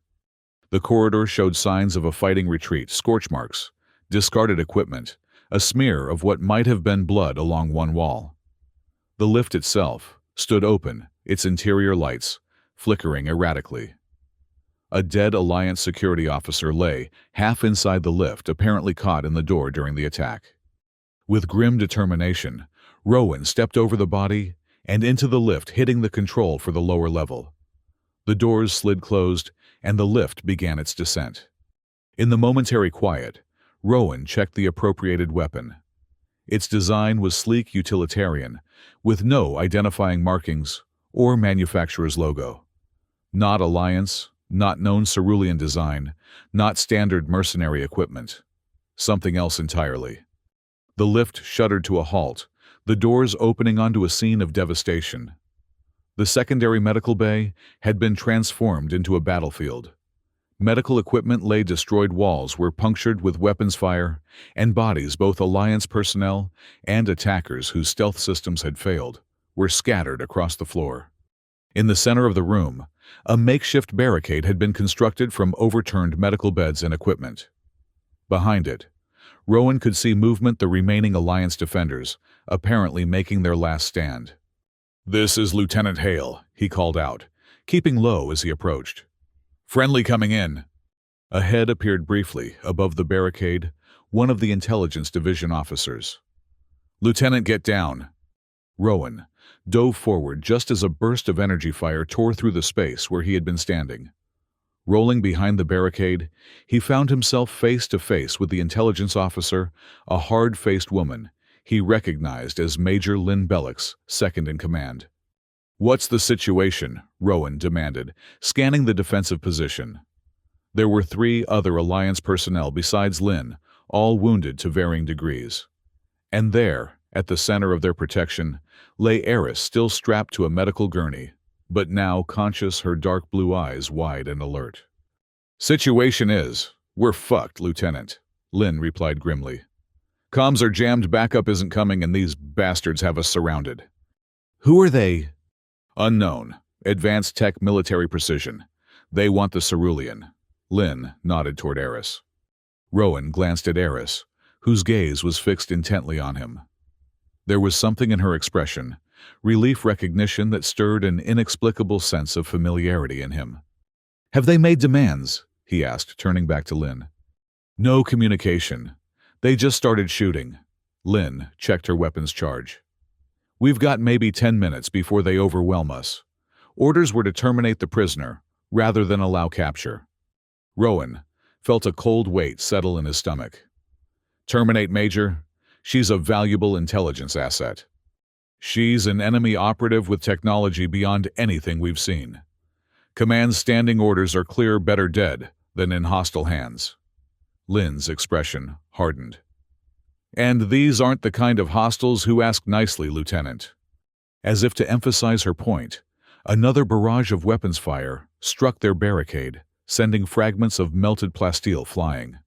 The corridor showed signs of a fighting retreat, scorch marks, discarded equipment, a smear of what might have been blood along one wall. The lift itself stood open, its interior lights flickering erratically. A dead Alliance security officer lay half inside the lift, apparently caught in the door during the attack. With grim determination, Rowan stepped over the body and into the lift, hitting the control for the lower level. The doors slid closed, and the lift began its descent. In the momentary quiet, Rowan checked the appropriated weapon. Its design was sleek, utilitarian, with no identifying markings or manufacturer's logo. Not Alliance, not known cerulean design, not standard mercenary equipment. Something else entirely. The lift shuddered to a halt, the doors opening onto a scene of devastation. The secondary medical bay had been transformed into a battlefield. Medical equipment lay, destroyed walls were punctured with weapons fire, and bodies, both Alliance personnel and attackers whose stealth systems had failed, were scattered across the floor. In the center of the room, A makeshift barricade had been constructed from overturned medical beds and equipment. Behind it, Rowan could see movement the remaining Alliance defenders, apparently making their last stand. "This is Lieutenant Hale," he called out, keeping low as he approached. "Friendly coming in." A head appeared briefly above the barricade, one of the Intelligence Division officers. "Lieutenant, get down." Rowan dove forward just as a burst of energy fire tore through the space where he had been standing. Rolling behind the barricade, he found himself face to face with the intelligence officer, a hard-faced woman he recognized as Major Lynn Bellix, second in command. "What's the situation?" Rowan demanded, scanning the defensive position. There were 3 other Alliance personnel besides Lynn, all wounded to varying degrees. And there, at the center of their protection, lay Eris, still strapped to a medical gurney, but now conscious, her dark blue eyes wide and alert. "Situation is, we're fucked, Lieutenant," Lynn replied grimly. "Comms are jammed, backup isn't coming, and these bastards have us surrounded." "Who are they?" "Unknown. Advanced tech, military precision. They want the cerulean." Lynn nodded toward Eris. Rowan glanced at Eris, whose gaze was fixed intently on him. There was something in her expression, relief, recognition, that stirred an inexplicable sense of familiarity in him. "Have they made demands?" he asked, turning back to Lynn. "No communication. They just started shooting." Lynn checked her weapons charge. "We've got maybe 10 minutes before they overwhelm us. Orders were to terminate the prisoner, rather than allow capture." Rowan felt a cold weight settle in his stomach. "Terminate, Major? She's a valuable intelligence asset. She's an enemy operative with technology beyond anything we've seen. Command's standing orders are clear, better dead than in hostile hands." Lynn's expression hardened. "And these aren't the kind of hostiles who ask nicely, Lieutenant." As if to emphasize her point, another barrage of weapons fire struck their barricade, sending fragments of melted plasteel flying.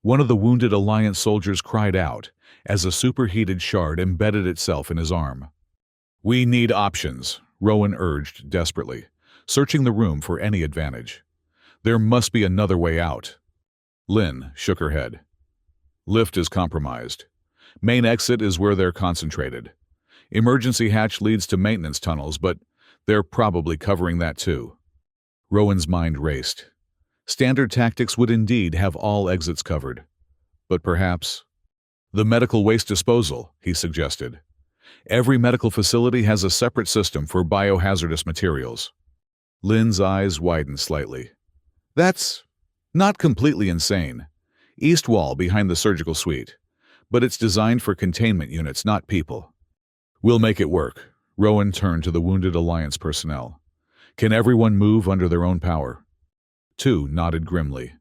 One of the wounded Alliance soldiers cried out as a superheated shard embedded itself in his arm. "We need options," Rowan urged desperately, searching the room for any advantage. "There must be another way out." Lynn shook her head. "Lift is compromised. Main exit is where they're concentrated. Emergency hatch leads to maintenance tunnels, but they're probably covering that too." Rowan's mind raced. Standard tactics would indeed have all exits covered. But perhaps the medical waste disposal, he suggested. Every medical facility has a separate system for biohazardous materials. Lynn's eyes widened slightly. "That's not completely insane. East wall behind the surgical suite. But it's designed for containment units, not people." "We'll make it work." Rowan turned to the wounded Alliance personnel. "Can everyone move under their own power?" 2 nodded grimly.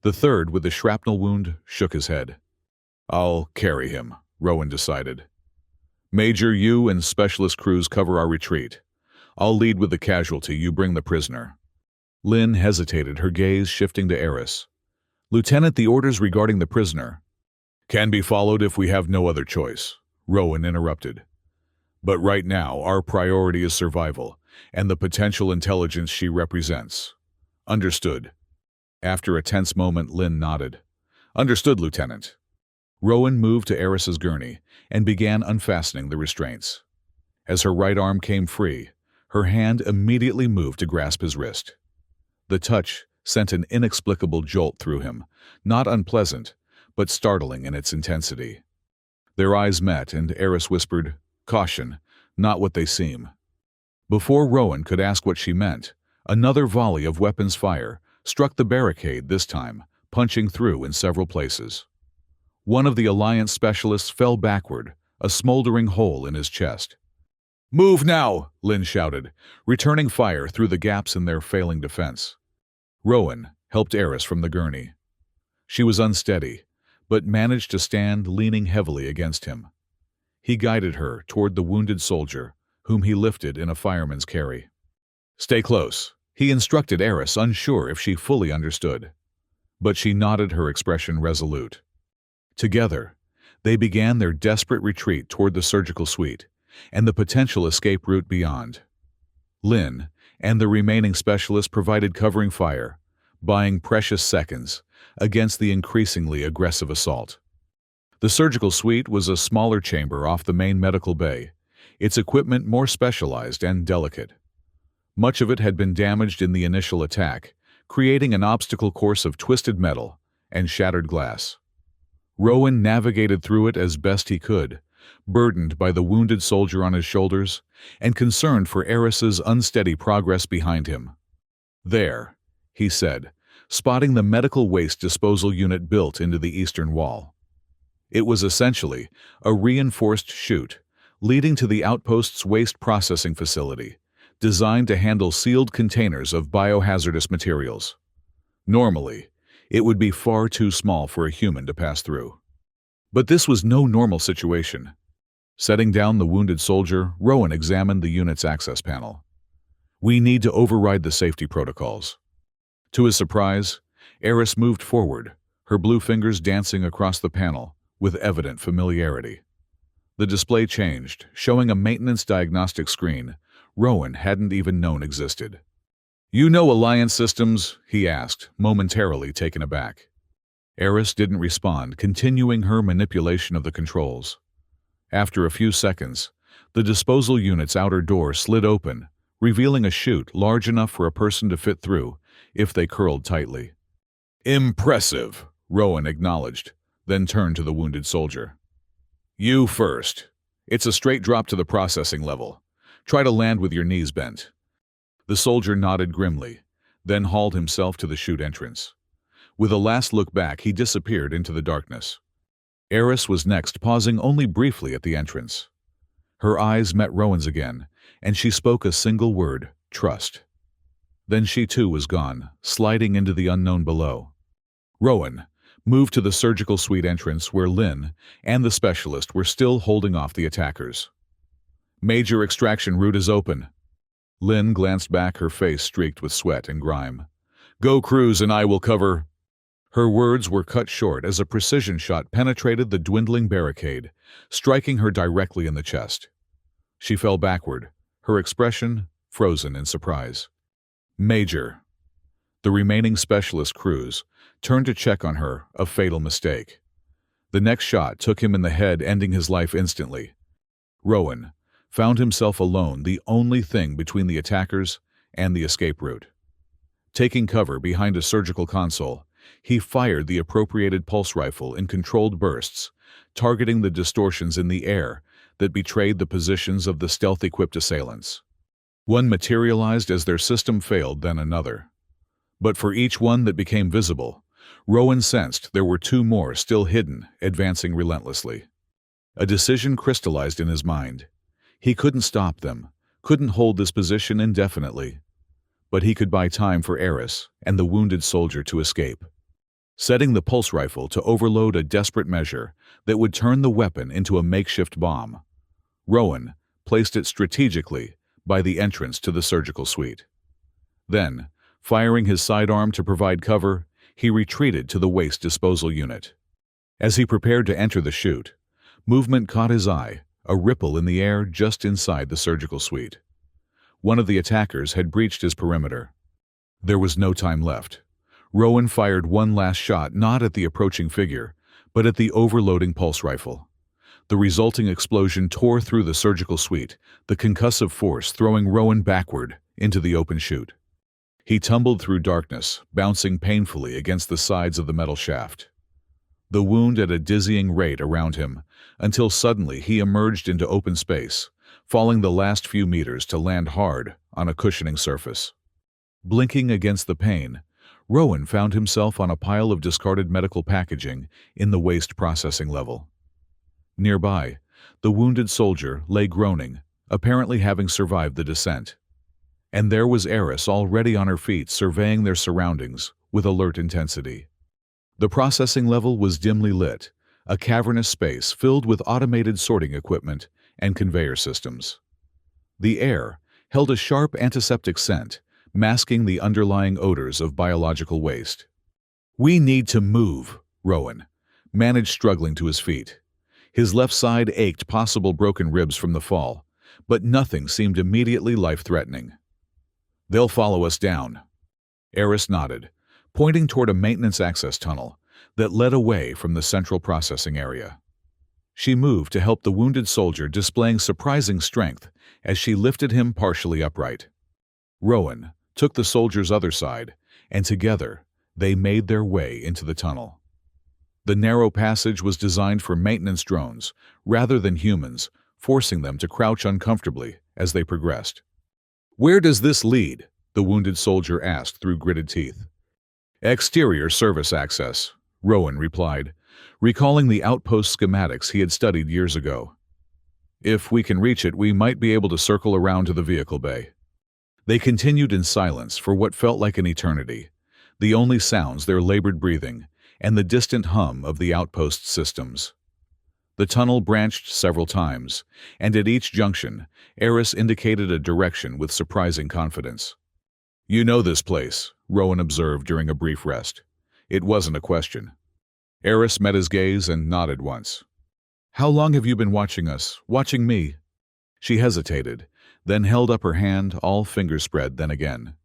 The third, with the shrapnel wound, shook his head. "I'll carry him," Rowan decided. "Major, you and specialist crews cover our retreat. I'll lead with the casualty, you bring the prisoner." Lynn hesitated, her gaze shifting to Eris. "Lieutenant, the orders regarding the prisoner." "Can be followed if we have no other choice," Rowan interrupted. "But right now, our priority is survival, and the potential intelligence she represents." "Understood." After a tense moment, Lynn nodded. "Understood, Lieutenant." Rowan moved to Eris's gurney and began unfastening the restraints. As her right arm came free, her hand immediately moved to grasp his wrist. The touch sent an inexplicable jolt through him, not unpleasant, but startling in its intensity. Their eyes met, and Eris whispered, "Caution, not what they seem." Before Rowan could ask what she meant, another volley of weapons fire struck the barricade, this time punching through in several places. One of the Alliance specialists fell backward, a smoldering hole in his chest. "Move now!" Lynn shouted, returning fire through the gaps in their failing defense. Rowan helped Eris from the gurney. She was unsteady, but managed to stand leaning heavily against him. He guided her toward the wounded soldier, whom he lifted in a fireman's carry. "Stay close," he instructed Eris, unsure if she fully understood. But she nodded, her expression resolute. Together, they began their desperate retreat toward the surgical suite and the potential escape route beyond. Lynn and the remaining specialists provided covering fire, buying precious seconds against the increasingly aggressive assault. The surgical suite was a smaller chamber off the main medical bay, its equipment more specialized and delicate. Much of it had been damaged in the initial attack, creating an obstacle course of twisted metal and shattered glass. Rowan navigated through it as best he could, burdened by the wounded soldier on his shoulders and concerned for Eris's unsteady progress behind him. "There," he said, spotting the medical waste disposal unit built into the eastern wall. It was essentially a reinforced chute leading to the outpost's waste processing facility, designed to handle sealed containers of biohazardous materials. Normally, it would be far too small for a human to pass through. But this was no normal situation. Setting down the wounded soldier, Rowan examined the unit's access panel. "We need to override the safety protocols." To his surprise, Eris moved forward, her blue fingers dancing across the panel with evident familiarity. The display changed, showing a maintenance diagnostic screen Rowan hadn't even known existed. "You know Alliance Systems?" he asked, momentarily taken aback. Eris didn't respond, continuing her manipulation of the controls. After a few seconds, the disposal unit's outer door slid open, revealing a chute large enough for a person to fit through if they curled tightly. "Impressive," Rowan acknowledged, then turned to the wounded soldier. "You first. It's a straight drop to the processing level. Try to land with your knees bent." The soldier nodded grimly, then hauled himself to the chute entrance. With a last look back, he disappeared into the darkness. Eris was next, pausing only briefly at the entrance. Her eyes met Rowan's again, and she spoke a single word: trust. Then she too was gone, sliding into the unknown below. Rowan moved to the surgical suite entrance where Lynn and the specialist were still holding off the attackers. "Major extraction route is open." Lynn glanced back, her face streaked with sweat and grime. "Go Cruz and I will cover—" Her words were cut short as a precision shot penetrated the dwindling barricade, striking her directly in the chest. She fell backward, her expression frozen in surprise. "Major." The remaining specialist, Cruz, turned to check on her, a fatal mistake. The next shot took him in the head, ending his life instantly. Rowan found himself alone, the only thing between the attackers and the escape route. Taking cover behind a surgical console, he fired the appropriated pulse rifle in controlled bursts, targeting the distortions in the air that betrayed the positions of the stealth-equipped assailants. One materialized as their system failed, then another. But for each one that became visible, Rowan sensed there were two more still hidden, advancing relentlessly. A decision crystallized in his mind. He couldn't stop them, couldn't hold this position indefinitely. But he could buy time for Eris and the wounded soldier to escape. Setting the pulse rifle to overload a desperate measure that would turn the weapon into a makeshift bomb, Rowan placed it strategically by the entrance to the surgical suite. Then, firing his sidearm to provide cover, he retreated to the waste disposal unit. As he prepared to enter the chute, movement caught his eye, a ripple in the air just inside the surgical suite. One of the attackers had breached his perimeter. There was no time left. Rowan fired one last shot, not at the approaching figure, but at the overloading pulse rifle. The resulting explosion tore through the surgical suite, the concussive force throwing Rowan backward into the open chute. He tumbled through darkness, bouncing painfully against the sides of the metal shaft. The wound at a dizzying rate around him, until suddenly he emerged into open space, falling the last few meters to land hard on a cushioning surface. Blinking against the pain, Rowan found himself on a pile of discarded medical packaging in the waste processing level. Nearby, the wounded soldier lay groaning, apparently having survived the descent. And there was Eris already on her feet, surveying their surroundings with alert intensity. The processing level was dimly lit, a cavernous space filled with automated sorting equipment and conveyor systems. The air held a sharp antiseptic scent, masking the underlying odors of biological waste. "We need to move," Rowan managed, struggling to his feet. His left side ached, possible broken ribs from the fall, but nothing seemed immediately life-threatening. They'll follow us down. Eris nodded, pointing toward a maintenance access tunnel that led away from the central processing area. She moved to help the wounded soldier, displaying surprising strength as she lifted him partially upright. Rowan took the soldier's other side, and together they made their way into the tunnel. The narrow passage was designed for maintenance drones rather than humans, forcing them to crouch uncomfortably as they progressed. "Where does this lead?" the wounded soldier asked through gritted teeth. "Exterior service access," Rowan replied, recalling the outpost schematics he had studied years ago. "If we can reach it, we might be able to circle around to the vehicle bay." They continued in silence for what felt like an eternity, the only sounds their labored breathing and the distant hum of the outpost systems. The tunnel branched several times, and at each junction, Eris indicated a direction with surprising confidence. "You know this place," Rowan observed during a brief rest. It wasn't a question. Eris met his gaze and nodded once. "How long have you been watching us? Watching me?" She hesitated, then held up her hand, all fingers spread, then again.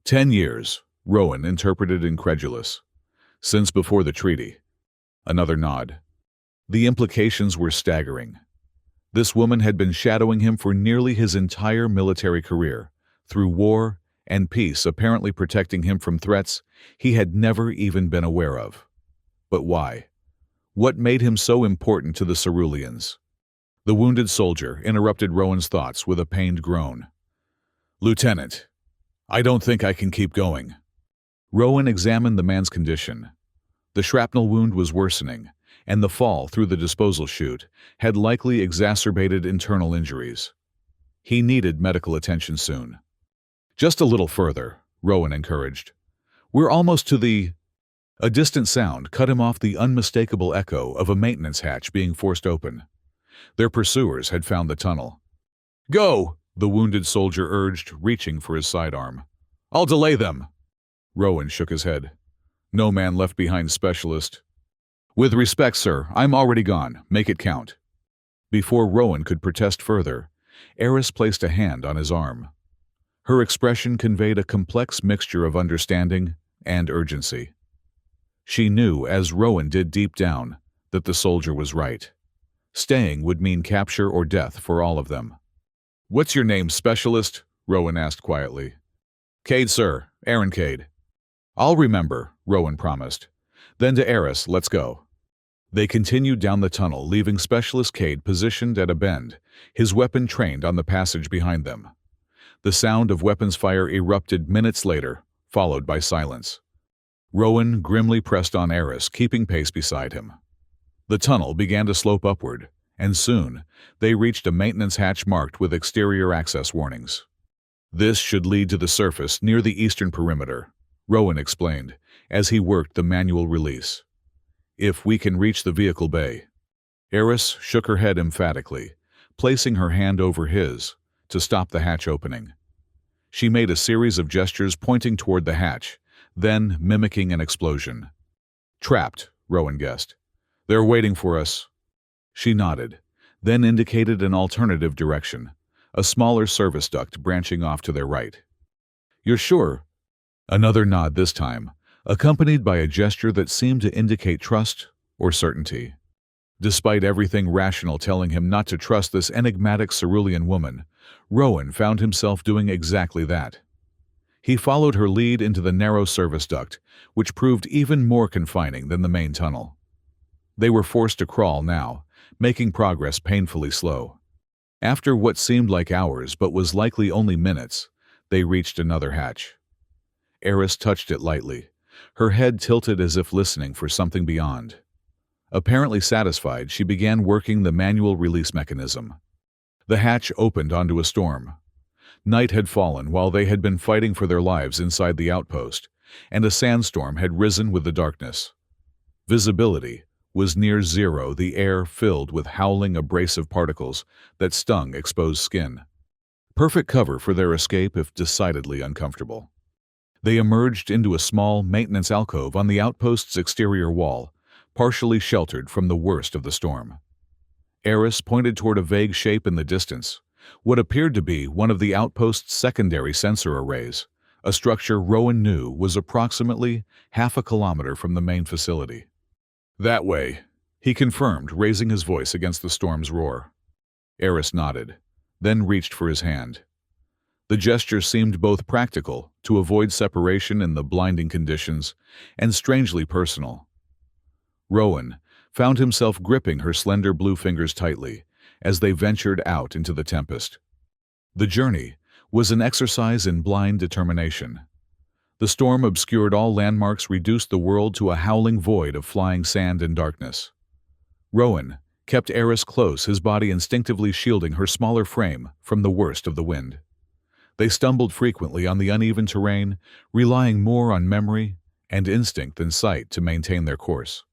10 years, Rowan interpreted, incredulous. "Since before the treaty." Another nod. The implications were staggering. This woman had been shadowing him for nearly his entire military career, through war and peace, apparently protecting him from threats he had never even been aware of. But why? What made him so important to the Ceruleans? The wounded soldier interrupted Rowan's thoughts with a pained groan. "Lieutenant, I don't think I can keep going." Rowan examined the man's condition. The shrapnel wound was worsening, and the fall through the disposal chute had likely exacerbated internal injuries. He needed medical attention soon. "Just a little further," Rowan encouraged. "We're almost to the—" A distant sound cut him off, the unmistakable echo of a maintenance hatch being forced open. Their pursuers had found the tunnel. "Go!" the wounded soldier urged, reaching for his sidearm. "I'll delay them." Rowan shook his head. "No man left behind, specialist." "With respect, sir, I'm already gone. Make it count." Before Rowan could protest further, Eris placed a hand on his arm. Her expression conveyed a complex mixture of understanding and urgency. She knew, as Rowan did deep down, that the soldier was right. Staying would mean capture or death for all of them. "What's your name, specialist?" Rowan asked quietly. "Cade, sir. Aaron Cade." "I'll remember," Rowan promised. Then to Eris, "Let's go." They continued down the tunnel, leaving Specialist Cade positioned at a bend, his weapon trained on the passage behind them. The sound of weapons fire erupted minutes later, followed by silence. Rowan grimly pressed on Eris, keeping pace beside him. The tunnel began to slope upward, and soon they reached a maintenance hatch marked with exterior access warnings. "This should lead to the surface near the eastern perimeter," Rowan explained, as he worked the manual release. "If we can reach the vehicle bay." Eris shook her head emphatically, placing her hand over his to stop the hatch opening. She made a series of gestures pointing toward the hatch, then mimicking an explosion. "Trapped," Rowan guessed. "They're waiting for us." She nodded, then indicated an alternative direction, a smaller service duct branching off to their right. "You're sure?" Another nod this time, accompanied by a gesture that seemed to indicate trust or certainty. Despite everything rational telling him not to trust this enigmatic Cerulean woman, Rowan found himself doing exactly that. He followed her lead into the narrow service duct, which proved even more confining than the main tunnel. They were forced to crawl now, making progress painfully slow. After what seemed like hours but was likely only minutes, they reached another hatch. Eris touched it lightly, her head tilted as if listening for something beyond. Apparently satisfied, she began working the manual release mechanism. The hatch opened onto a storm. Night had fallen while they had been fighting for their lives inside the outpost, and a sandstorm had risen with the darkness. Visibility was near zero, the air filled with howling, abrasive particles that stung exposed skin. Perfect cover for their escape, if decidedly uncomfortable. They emerged into a small maintenance alcove on the outpost's exterior wall, partially sheltered from the worst of the storm. Eris pointed toward a vague shape in the distance, what appeared to be one of the outpost's secondary sensor arrays, a structure Rowan knew was approximately half a kilometer from the main facility. That way, he confirmed, raising his voice against the storm's roar. Eris nodded, then reached for his hand. The gesture seemed both practical, to avoid separation in the blinding conditions, and strangely personal. Rowan found himself gripping her slender blue fingers tightly as they ventured out into the tempest. The journey was an exercise in blind determination. The storm obscured all landmarks, reduced the world to a howling void of flying sand and darkness. Rowan kept Eris close, his body instinctively shielding her smaller frame from the worst of the wind. They stumbled frequently on the uneven terrain, relying more on memory and instinct than sight to maintain their course.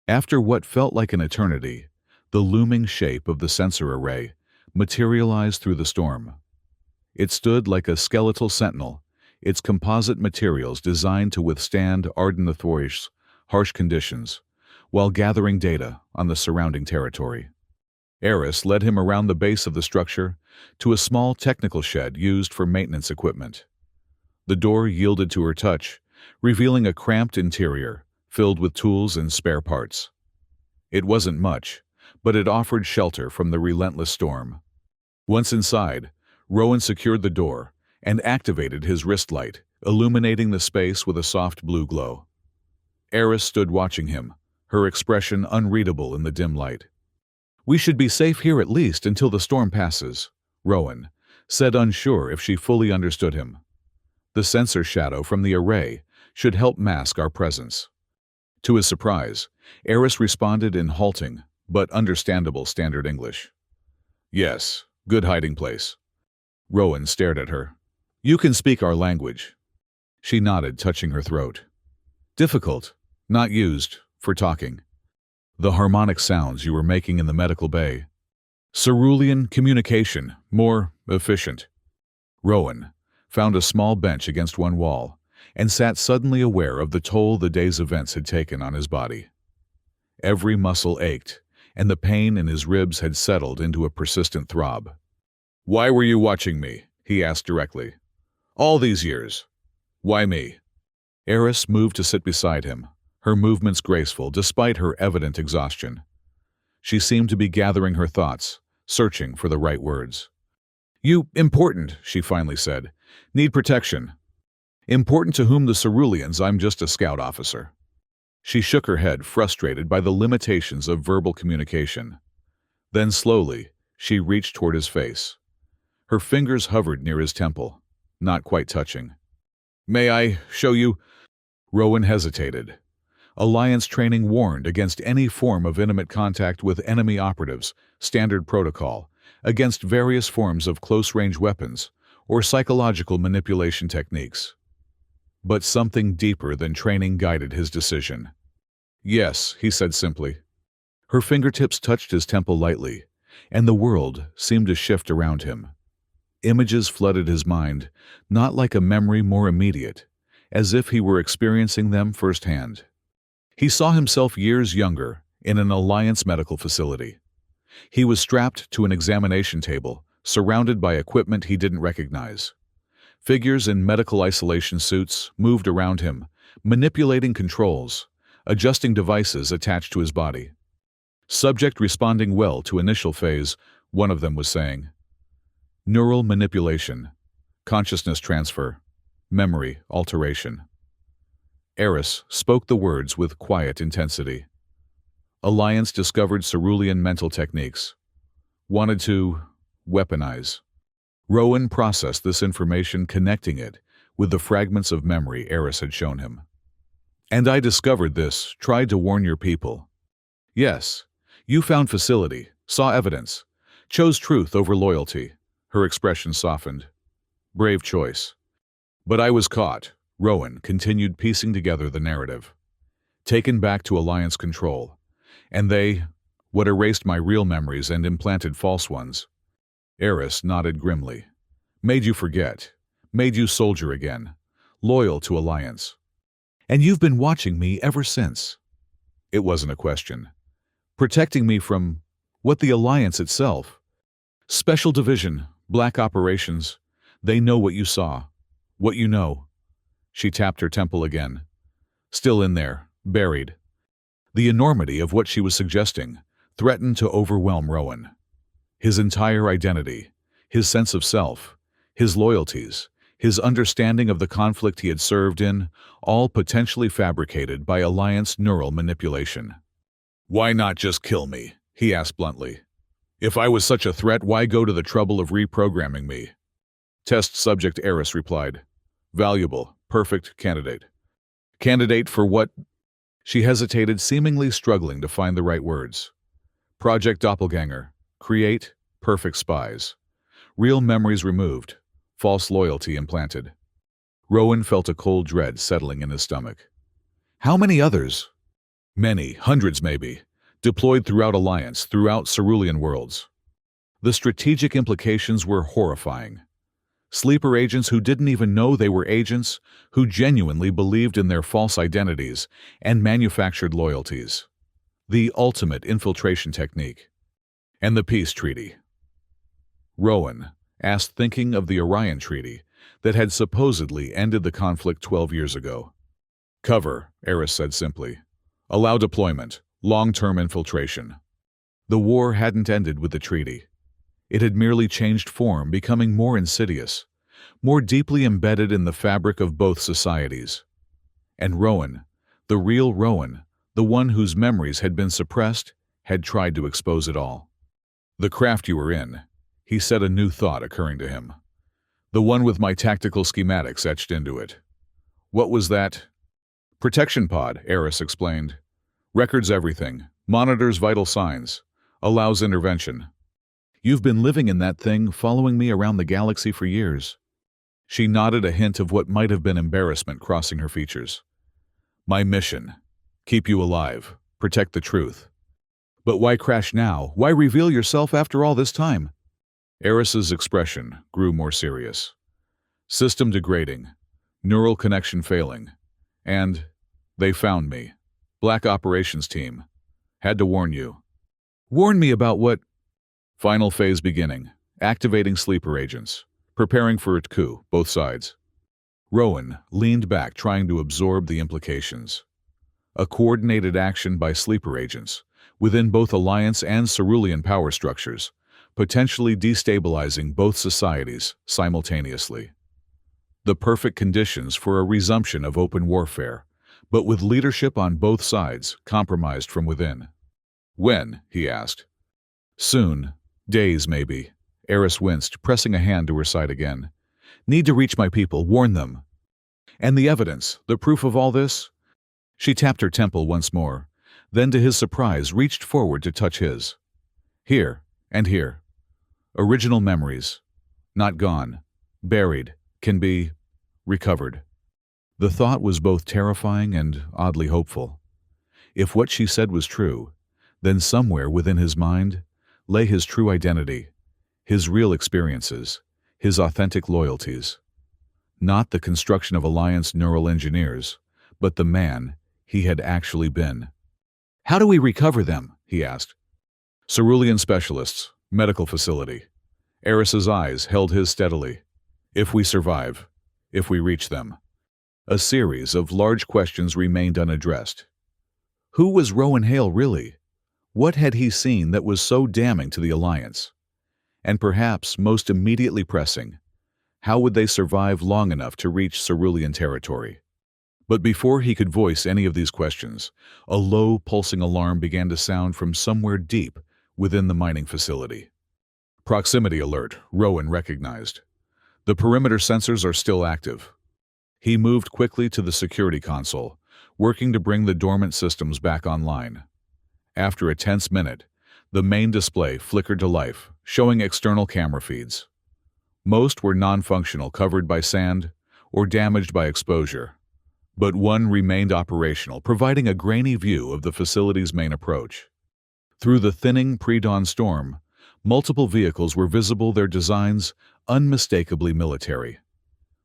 After what felt like an eternity, the looming shape of the sensor array materialized through the storm. It stood like a skeletal sentinel, its composite materials designed to withstand Arden-the-Thorisch's harsh conditions, while gathering data on the surrounding territory. Eris led him around the base of the structure to a small technical shed used for maintenance equipment. The door yielded to her touch, revealing a cramped interior filled with tools and spare parts. It wasn't much, but it offered shelter from the relentless storm. Once inside, Rowan secured the door and activated his wrist light, illuminating the space with a soft blue glow. Eris stood watching him, her expression unreadable in the dim light. "We should be safe here at least until the storm passes," Rowan said, unsure if she fully understood him. "The sensor shadow from the array should help mask our presence." To his surprise, Eris responded in halting but understandable standard English. "Yes, good hiding place." Rowan stared at her. "You can speak our language." She nodded, touching her throat. "Difficult, not used for talking. The harmonic sounds you were making in the medical bay. Cerulean communication, more efficient." Rowan found a small bench against one wall and sat, suddenly aware of the toll the day's events had taken on his body. Every muscle ached, and the pain in his ribs had settled into a persistent throb. "Why were you watching me?" he asked directly. "All these years. Why me?" Eris moved to sit beside him, her movements graceful despite her evident exhaustion. She seemed to be gathering her thoughts, searching for the right words. "You important," she finally said. "Need protection." "Important to whom? The Ceruleans. I'm just a scout officer." She shook her head, frustrated by the limitations of verbal communication. Then slowly, she reached toward his face. Her fingers hovered near his temple, not quite touching. "May I show you?" Rowan hesitated. Alliance training warned against any form of intimate contact with enemy operatives, standard protocol, against various forms of close-range weapons, or psychological manipulation techniques. But something deeper than training guided his decision. "Yes," he said simply. Her fingertips touched his temple lightly, and the world seemed to shift around him. Images flooded his mind, not like a memory, more immediate, as if he were experiencing them firsthand. He saw himself years younger, in an Alliance medical facility. He was strapped to an examination table, surrounded by equipment he didn't recognize. Figures in medical isolation suits moved around him, manipulating controls, adjusting devices attached to his body. "Subject responding well to initial phase," one of them was saying. "Neural manipulation, consciousness transfer, memory alteration." Eris spoke the words with quiet intensity. Alliance discovered Cerulean mental techniques. Wanted to weaponize. Rowan processed this information, connecting it with the fragments of memory Eris had shown him. "And I discovered this, tried to warn your people." "Yes, you found facility, saw evidence, chose truth over loyalty." Her expression softened. "Brave choice. But I was caught." Rowan continued, piecing together the narrative. "Taken back to Alliance control. And they, what erased my real memories and implanted false ones." Eris nodded grimly. "Made you forget. Made you soldier again. Loyal to Alliance. And you've been watching me ever since." It wasn't a question. "Protecting me from what? The Alliance itself." Special Division, Black Operations. They know what you saw. What you know. She tapped her temple again. Still in there, buried. The enormity of what she was suggesting threatened to overwhelm Rowan. His entire identity, his sense of self, his loyalties, his understanding of the conflict he had served in, all potentially fabricated by Alliance neural manipulation. "Why not just kill me?" he asked bluntly. "If I was such a threat, why go to the trouble of reprogramming me?" Test subject Eris replied. "Valuable, perfect candidate." "Candidate for what?" She hesitated, seemingly struggling to find the right words. "Project Doppelganger. Create perfect spies. Real memories removed. False loyalty implanted." Rowan felt a cold dread settling in his stomach. How many others? Many, hundreds maybe, deployed throughout Alliance, throughout Cerulean worlds. The strategic implications were horrifying. Sleeper agents who didn't even know they were agents, who genuinely believed in their false identities and manufactured loyalties. The ultimate infiltration technique. And the peace treaty. Rowan asked, thinking of the Orion Treaty that had supposedly ended the conflict 12 years ago. "Cover," Eris said simply. "Allow deployment, long-term infiltration." The war hadn't ended with the treaty. It had merely changed form, becoming more insidious, more deeply embedded in the fabric of both societies. And Rowan, the real Rowan, the one whose memories had been suppressed, had tried to expose it all. "The craft you were in," he said, a new thought occurring to him. "The one with my tactical schematics etched into it. What was that?" "Protection pod," Eris explained. "Records everything, monitors vital signs, allows intervention. You've been living in that thing, following me around the galaxy for years." She nodded, a hint of what might have been embarrassment crossing her features. "My mission. Keep you alive. Protect the truth." "But why crash now? Why reveal yourself after all this time?" Eris's expression grew more serious. "System degrading. Neural connection failing. And they found me. Black Operations Team. Had to warn you." "Warn me about what?" "Final phase beginning. Activating sleeper agents. Preparing for a coup, both sides." Rowan leaned back, trying to absorb the implications. A coordinated action by sleeper agents, within both Alliance and Cerulean power structures, potentially destabilizing both societies simultaneously. The perfect conditions for a resumption of open warfare, but with leadership on both sides compromised from within. "When?" he asked. "Soon. Days, maybe." Eris winced, pressing a hand to her side again. "Need to reach my people, warn them." "And the evidence, the proof of all this?" She tapped her temple once more, then to his surprise reached forward to touch his. "Here, and here. Original memories. Not gone. Buried. Can be recovered." The thought was both terrifying and oddly hopeful. If what she said was true, then somewhere within his mind lay his true identity, his real experiences, his authentic loyalties. Not the construction of Alliance neural engineers, but the man he had actually been. "How do we recover them?" he asked. "Cerulean specialists, medical facility." Eris's eyes held his steadily. "If we survive, if we reach them." A series of large questions remained unaddressed. Who was Rowan Hale really? What had he seen that was so damning to the Alliance? And perhaps most immediately pressing, how would they survive long enough to reach Cerulean territory? But before he could voice any of these questions, a low, pulsing alarm began to sound from somewhere deep within the mining facility. "Proximity alert," Rowan recognized. "The perimeter sensors are still active." He moved quickly to the security console, working to bring the dormant systems back online. After a tense minute, the main display flickered to life, showing external camera feeds. Most were non-functional, covered by sand, or damaged by exposure. But one remained operational, providing a grainy view of the facility's main approach. Through the thinning pre-dawn storm, multiple vehicles were visible, their designs unmistakably military.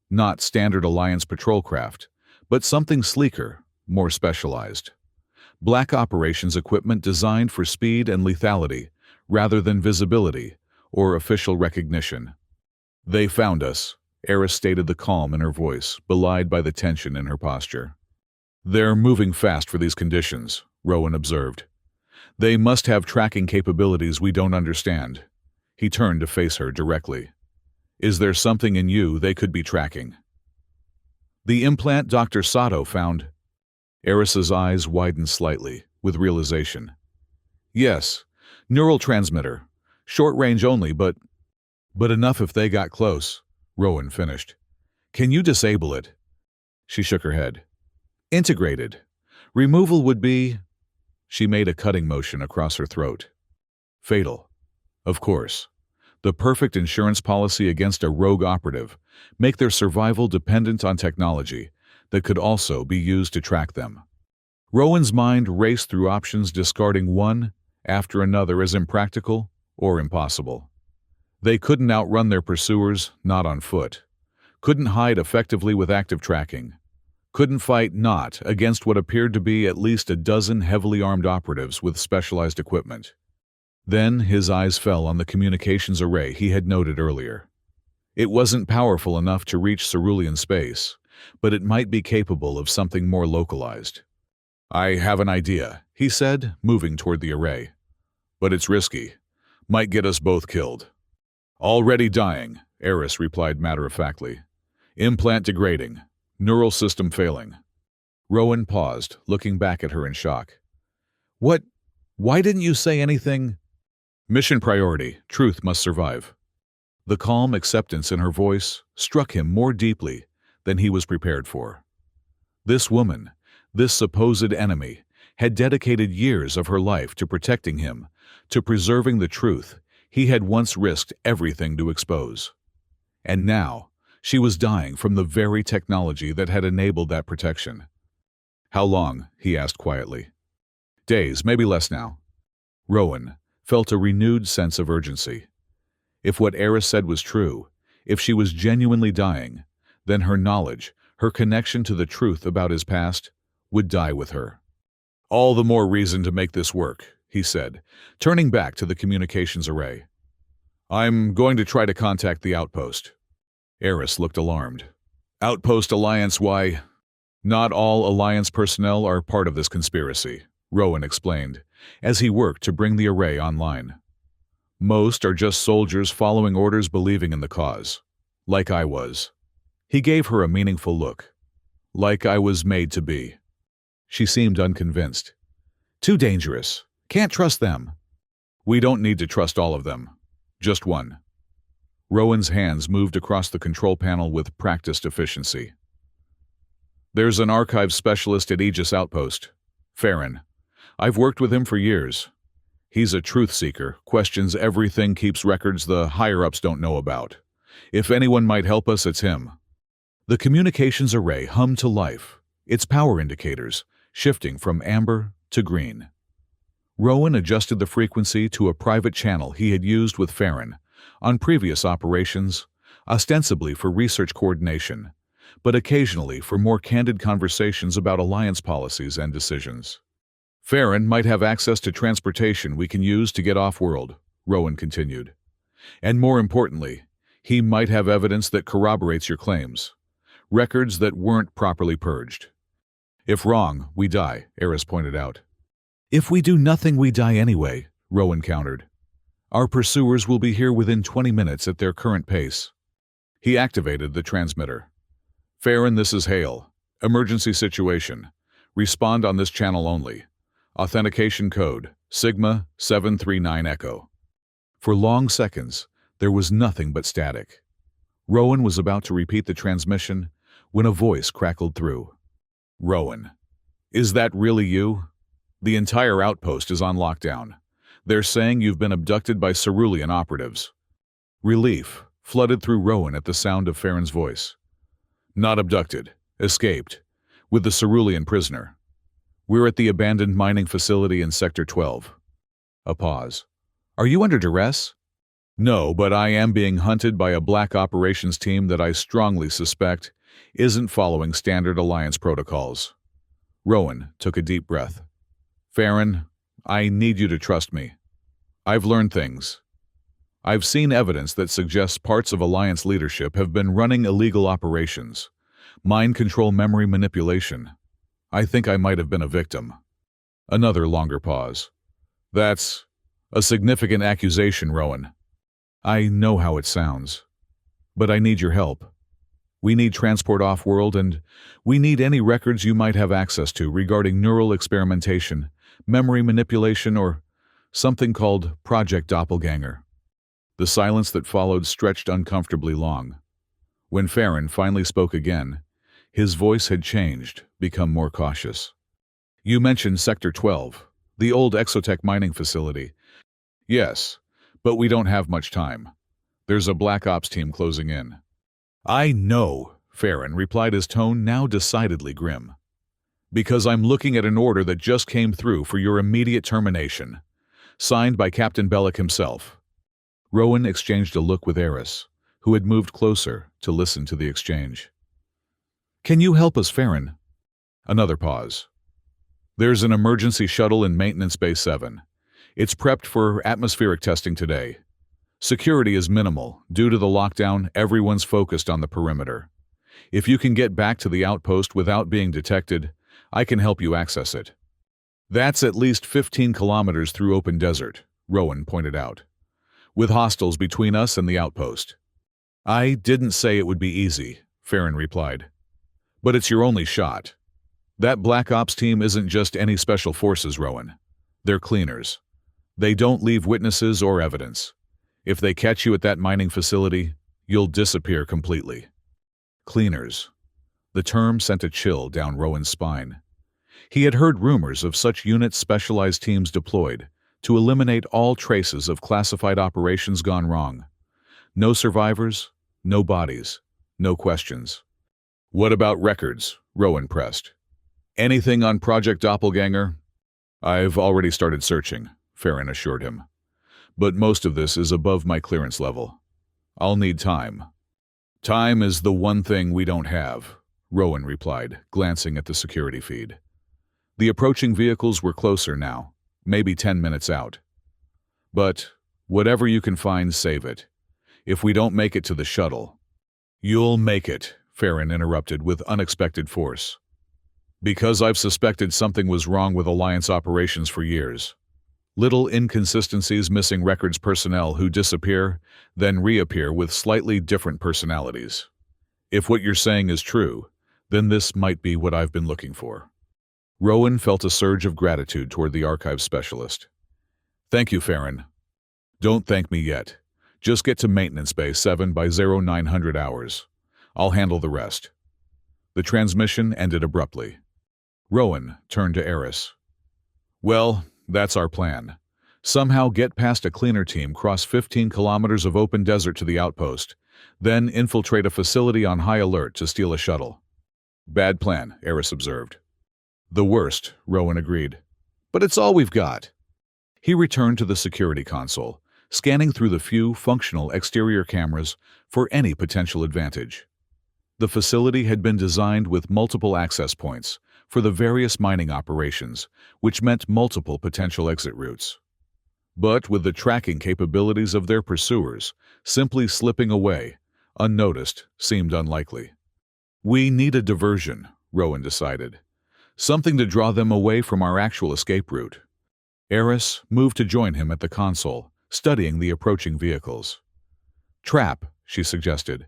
Not standard Alliance patrol craft, but something sleeker, more specialized. Black Operations equipment designed for speed and lethality, rather than visibility, or official recognition. They found us, Eris stated, the calm in her voice, belied by the tension in her posture. They're moving fast for these conditions, Rowan observed. They must have tracking capabilities we don't understand. He turned to face her directly. Is there something in you they could be tracking? The implant Dr. Sato found. Eris's eyes widened slightly, with realization. Yes, neural transmitter. Short range only, but enough if they got close, Rowan finished. Can you disable it? She shook her head. Integrated. Removal would be... She made a cutting motion across her throat. Fatal. Of course. The perfect insurance policy against a rogue operative, make their survival dependent on technology that could also be used to track them. Rowan's mind raced through options, discarding one after another as impractical or impossible. They couldn't outrun their pursuers, not on foot. Couldn't hide effectively with active tracking. Couldn't fight not against what appeared to be at least a dozen heavily armed operatives with specialized equipment. Then his eyes fell on the communications array he had noted earlier. It wasn't powerful enough to reach cerulean space, but it might be capable of something more localized. I have an idea, he said, moving toward the array. But it's risky. Might get us both killed. Already dying, Eris replied matter-of-factly. Implant degrading. Neural system failing. Rowan paused, looking back at her in shock. What? Why didn't you say anything? Mission priority. Truth must survive. The calm acceptance in her voice struck him more deeply than he was prepared for. This woman, this supposed enemy, had dedicated years of her life to protecting him, to preserving the truth he had once risked everything to expose. And now, she was dying from the very technology that had enabled that protection. How long? He asked quietly. Days, maybe less now. Rowan felt a renewed sense of urgency. If what Eris said was true, if she was genuinely dying, then her knowledge, her connection to the truth about his past, would die with her. All the more reason to make this work, he said, turning back to the communications array. I'm going to try to contact the outpost. Eris looked alarmed. Outpost Alliance, why? Not all Alliance personnel are part of this conspiracy, Rowan explained, as he worked to bring the array online. Most are just soldiers following orders, believing in the cause. Like I was. He gave her a meaningful look. Like I was made to be. She seemed unconvinced. Too dangerous. Can't trust them. We don't need to trust all of them. Just one. Rowan's hands moved across the control panel with practiced efficiency. There's an archives specialist at Aegis Outpost. Farron. I've worked with him for years. He's a truth seeker, questions everything, keeps records the higher-ups don't know about. If anyone might help us, it's him. The communications array hummed to life, its power indicators shifting from amber to green. Rowan adjusted the frequency to a private channel he had used with Farron on previous operations, ostensibly for research coordination, but occasionally for more candid conversations about Alliance policies and decisions. Farron might have access to transportation we can use to get off-world, Rowan continued. And more importantly, he might have evidence that corroborates your claims. Records that weren't properly purged. If wrong, we die, Eris pointed out. If we do nothing, we die anyway, Rowan countered. Our pursuers will be here within 20 minutes at their current pace. He activated the transmitter. Farron, this is Hale. Emergency situation. Respond on this channel only. Authentication code, Sigma 739 Echo. For long seconds, there was nothing but static. Rowan was about to repeat the transmission when a voice crackled through. Rowan, is that really you? The entire outpost is on lockdown. They're saying you've been abducted by cerulean operatives. Relief flooded through Rowan at the sound of Farron's voice. Not abducted. Escaped. With the cerulean prisoner. We're at the abandoned mining facility in Sector 12. A pause. Are you under duress? No, but I am being hunted by a black operations team that I strongly suspect isn't following standard Alliance protocols. Rowan took a deep breath. Farron, I need you to trust me. I've learned things. I've seen evidence that suggests parts of Alliance leadership have been running illegal operations. Mind control, memory manipulation. I think I might have been a victim. Another longer pause. That's a significant accusation, Rowan. I know how it sounds. But I need your help. We need transport off-world, and we need any records you might have access to regarding neural experimentation, memory manipulation, or something called Project Doppelganger. The silence that followed stretched uncomfortably long. When Farron finally spoke again, his voice had changed, become more cautious. You mentioned Sector 12, the old exotech mining facility. Yes, but we don't have much time. There's a Black Ops team closing in. I know, Farron replied, his tone now decidedly grim. Because I'm looking at an order that just came through for your immediate termination, signed by Captain Bellick himself. Rowan exchanged a look with Eris, who had moved closer to listen to the exchange. Can you help us, Farron? Another pause. There's an emergency shuttle in Maintenance Bay 7. It's prepped for atmospheric testing today. Security is minimal. Due to the lockdown, everyone's focused on the perimeter. If you can get back to the outpost without being detected, I can help you access it. That's at least 15 kilometers through open desert, Rowan pointed out, with hostiles between us and the outpost. I didn't say it would be easy, Farron replied. But it's your only shot. That Black Ops team isn't just any special forces, Rowan. They're cleaners. They don't leave witnesses or evidence. If they catch you at that mining facility, you'll disappear completely. Cleaners. The term sent a chill down Rowan's spine. He had heard rumors of such units, specialized teams deployed to eliminate all traces of classified operations gone wrong. No survivors, no bodies, no questions. What about records? Rowan pressed. Anything on Project Doppelganger? I've already started searching, Farron assured him. But most of this is above my clearance level. I'll need time. Time is the one thing we don't have, Rowan replied, glancing at the security feed. The approaching vehicles were closer now, maybe 10 minutes out. But whatever you can find, save it. If we don't make it to the shuttle. You'll make it, Farron interrupted with unexpected force. Because I've suspected something was wrong with Alliance operations for years. Little inconsistencies, missing records, personnel who disappear, then reappear with slightly different personalities. If what you're saying is true, then this might be what I've been looking for. Rowan felt a surge of gratitude toward the archives specialist. Thank you, Farron. Don't thank me yet. Just get to Maintenance Bay 7 by 0900 hours. I'll handle the rest. The transmission ended abruptly. Rowan turned to Eris. Well, that's our plan. Somehow get past a cleaner team, cross 15 kilometers of open desert to the outpost, then infiltrate a facility on high alert to steal a shuttle. Bad plan, Eris observed. The worst, Rowan agreed. But it's all we've got. He returned to the security console, scanning through the few functional exterior cameras for any potential advantage. The facility had been designed with multiple access points for the various mining operations, which meant multiple potential exit routes. But with the tracking capabilities of their pursuers, simply slipping away, unnoticed, seemed unlikely. We need a diversion, Rowan decided. Something to draw them away from our actual escape route. Eris moved to join him at the console, studying the approaching vehicles. Trap, she suggested.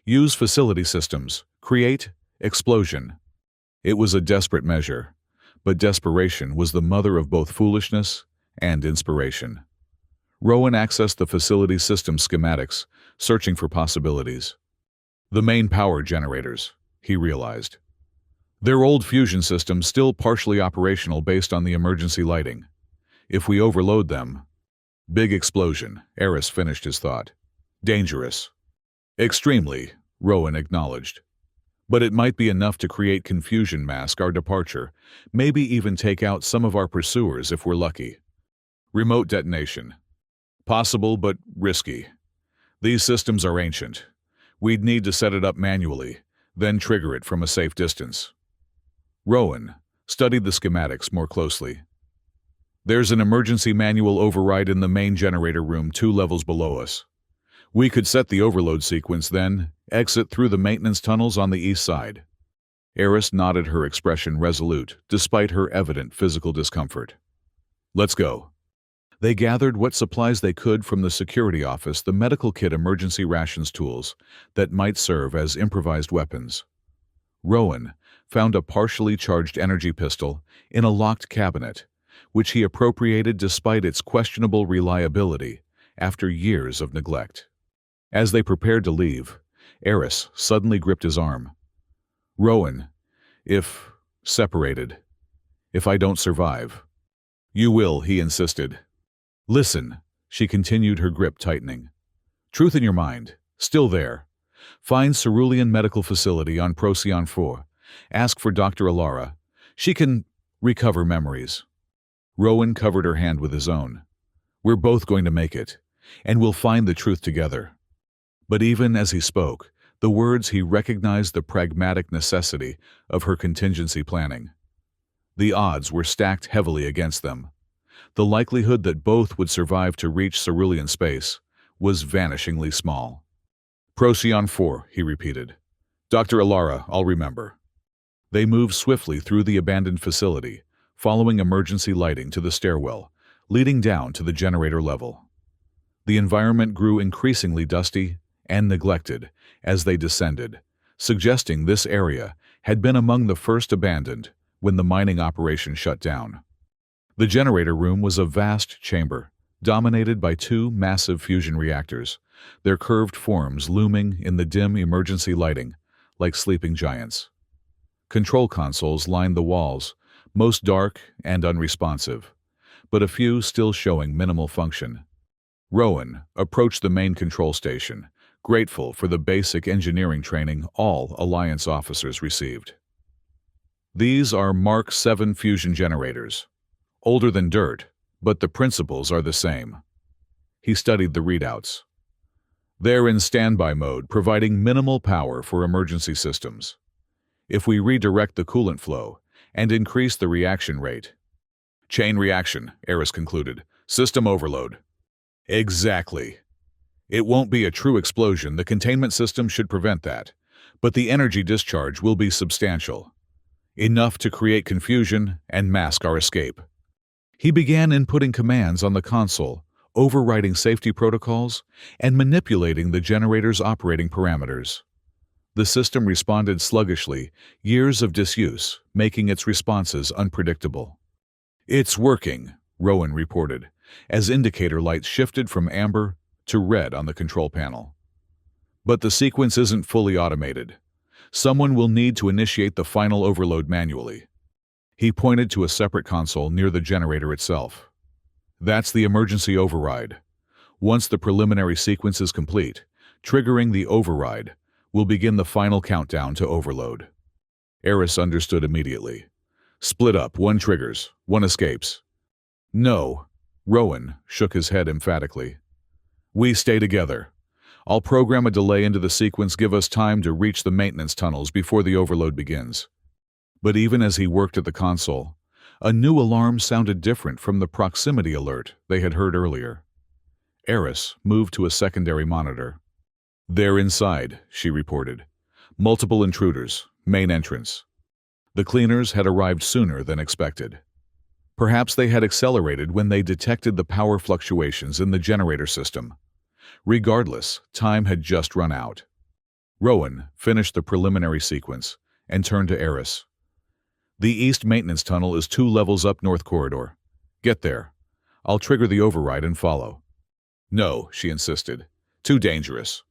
Use facility systems. Create explosion. It was a desperate measure, but desperation was the mother of both foolishness and inspiration. Rowan accessed the facility system schematics, searching for possibilities. The main power generators, he realized. Their old fusion systems still partially operational based on the emergency lighting. If we overload them... Big explosion, Eris finished his thought. Dangerous. Extremely, Rowan acknowledged. But it might be enough to create confusion, mask our departure, maybe even take out some of our pursuers if we're lucky. Remote detonation. Possible, but risky. These systems are ancient. We'd need to set it up manually, then trigger it from a safe distance. Rowan studied the schematics more closely. There's an emergency manual override in the main generator room 2 levels below us. We could set the overload sequence, then exit through the maintenance tunnels on the east side. Eris nodded, her expression resolute, despite her evident physical discomfort. Let's go. They gathered what supplies they could from the security office, the medical kit, emergency rations, tools that might serve as improvised weapons. Rowan found a partially charged energy pistol in a locked cabinet, which he appropriated despite its questionable reliability after years of neglect. As they prepared to leave, Eris suddenly gripped his arm. Rowan, if separated, if I don't survive. You will, he insisted. Listen, she continued, her grip tightening. Truth in your mind, still there. Find Cerulean Medical Facility on Procyon 4. Ask for Dr. Alara. She can recover memories. Rowan covered her hand with his own. We're both going to make it, and we'll find the truth together. But even as he spoke, the words, he recognized the pragmatic necessity of her contingency planning. The odds were stacked heavily against them. The likelihood that both would survive to reach Cerulean space was vanishingly small. Procyon 4, he repeated. Dr. Alara, I'll remember. They moved swiftly through the abandoned facility, following emergency lighting to the stairwell, leading down to the generator level. The environment grew increasingly dusty and neglected as they descended, suggesting this area had been among the first abandoned when the mining operation shut down. The generator room was a vast chamber, dominated by 2 massive fusion reactors, their curved forms looming in the dim emergency lighting like sleeping giants. Control consoles lined the walls, most dark and unresponsive, but a few still showing minimal function. Rowan approached the main control station, grateful for the basic engineering training all Alliance officers received. These are Mark 7 fusion generators. Older than dirt, but the principles are the same. He studied the readouts. They're in standby mode, providing minimal power for emergency systems. If we redirect the coolant flow and increase the reaction rate. Chain reaction, Eris concluded. System overload. Exactly. It won't be a true explosion, the containment system should prevent that, but the energy discharge will be substantial. Enough to create confusion and mask our escape. He began inputting commands on the console, overriding safety protocols, and manipulating the generator's operating parameters. The system responded sluggishly, years of disuse making its responses unpredictable. It's working, Rowan reported, as indicator lights shifted from amber to red on the control panel. But the sequence isn't fully automated. Someone will need to initiate the final overload manually. He pointed to a separate console near the generator itself. That's the emergency override. Once the preliminary sequence is complete, triggering the override will begin the final countdown to overload. Eris understood immediately. Split up, 1 triggers, 1 escapes. No, Rowan shook his head emphatically. We stay together. I'll program a delay into the sequence, give us time to reach the maintenance tunnels before the overload begins. But even as he worked at the console, a new alarm sounded different from the proximity alert they had heard earlier. Eris moved to a secondary monitor. They're inside, she reported. Multiple intruders, main entrance. The cleaners had arrived sooner than expected. Perhaps they had accelerated when they detected the power fluctuations in the generator system. Regardless, time had just run out. Rowan finished the preliminary sequence and turned to Eris. The east maintenance tunnel is 2 levels up north corridor. Get there. I'll trigger the override and follow. No, she insisted. Too dangerous.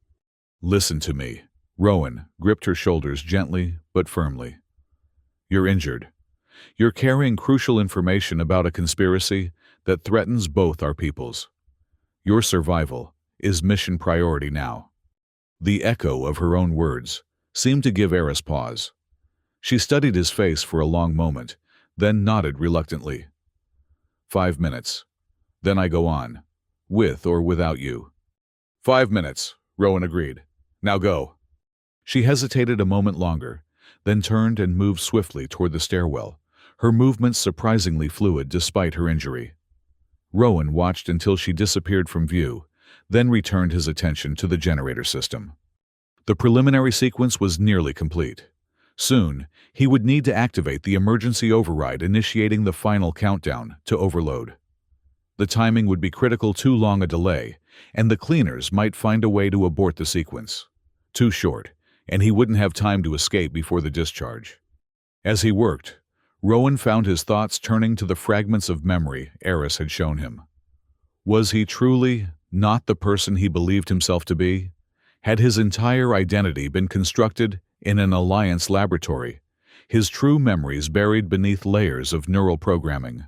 Listen to me. Rowan gripped her shoulders gently but firmly. You're injured. You're carrying crucial information about a conspiracy that threatens both our peoples. Your survival is mission priority now. The echo of her own words seemed to give Eris pause. She studied his face for a long moment, then nodded reluctantly. 5 minutes. Then I go on, with or without you. 5 minutes, Rowan agreed. Now go. She hesitated a moment longer, then turned and moved swiftly toward the stairwell, her movements surprisingly fluid despite her injury. Rowan watched until she disappeared from view, then returned his attention to the generator system. The preliminary sequence was nearly complete. Soon, he would need to activate the emergency override, initiating the final countdown to overload. The timing would be critical. Too long a delay, and the cleaners might find a way to abort the sequence. Too short, and he wouldn't have time to escape before the discharge. As he worked, Rowan found his thoughts turning to the fragments of memory Eris had shown him. Was he truly not the person he believed himself to be? Had his entire identity been constructed in an Alliance laboratory, his true memories buried beneath layers of neural programming?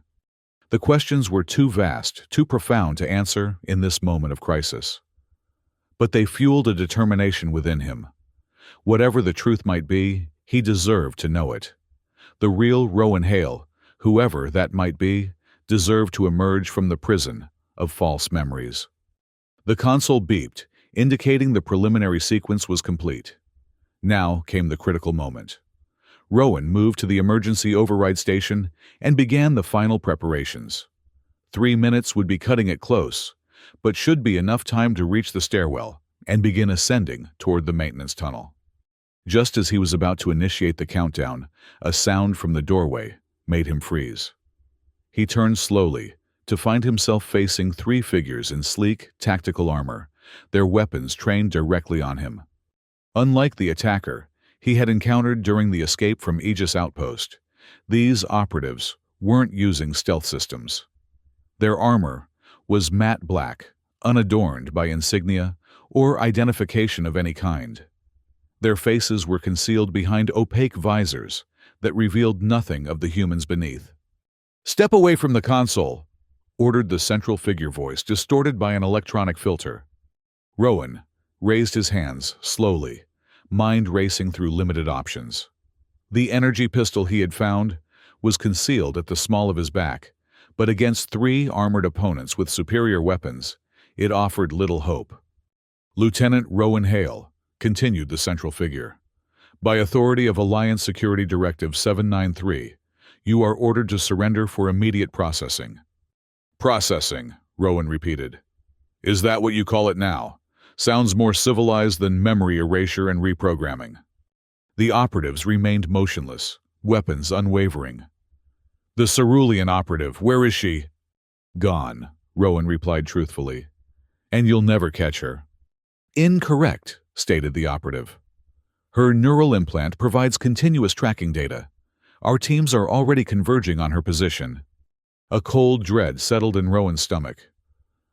The questions were too vast, too profound to answer in this moment of crisis. But they fueled a determination within him. Whatever the truth might be, he deserved to know it. The real Rowan Hale, whoever that might be, deserved to emerge from the prison of false memories. The console beeped, indicating the preliminary sequence was complete. Now came the critical moment. Rowan moved to the emergency override station and began the final preparations. 3 minutes would be cutting it close, but should be enough time to reach the stairwell and begin ascending toward the maintenance tunnel. Just as he was about to initiate the countdown, a sound from the doorway made him freeze. He turned slowly to find himself facing 3 figures in sleek, tactical armor, their weapons trained directly on him. Unlike the attacker he had encountered during the escape from Aegis Outpost, these operatives weren't using stealth systems. Their armor was matte black, unadorned by insignia or identification of any kind. Their faces were concealed behind opaque visors that revealed nothing of the humans beneath. "Step away from the console," ordered the central figure voice, distorted by an electronic filter. Rowan raised his hands slowly, mind racing through limited options. The energy pistol he had found was concealed at the small of his back, but against 3 armored opponents with superior weapons, it offered little hope. "Lieutenant Rowan Hale," continued the central figure, "by authority of Alliance Security Directive 793, you are ordered to surrender for immediate processing." "Processing," Rowan repeated. "Is that what you call it now? Sounds more civilized than memory erasure and reprogramming." The operatives remained motionless, weapons unwavering. "The Cerulean operative, where is she?" "Gone," Rowan replied truthfully. "And you'll never catch her." "Incorrect," stated the operative. "Her neural implant provides continuous tracking data. Our teams are already converging on her position." A cold dread settled in Rowan's stomach.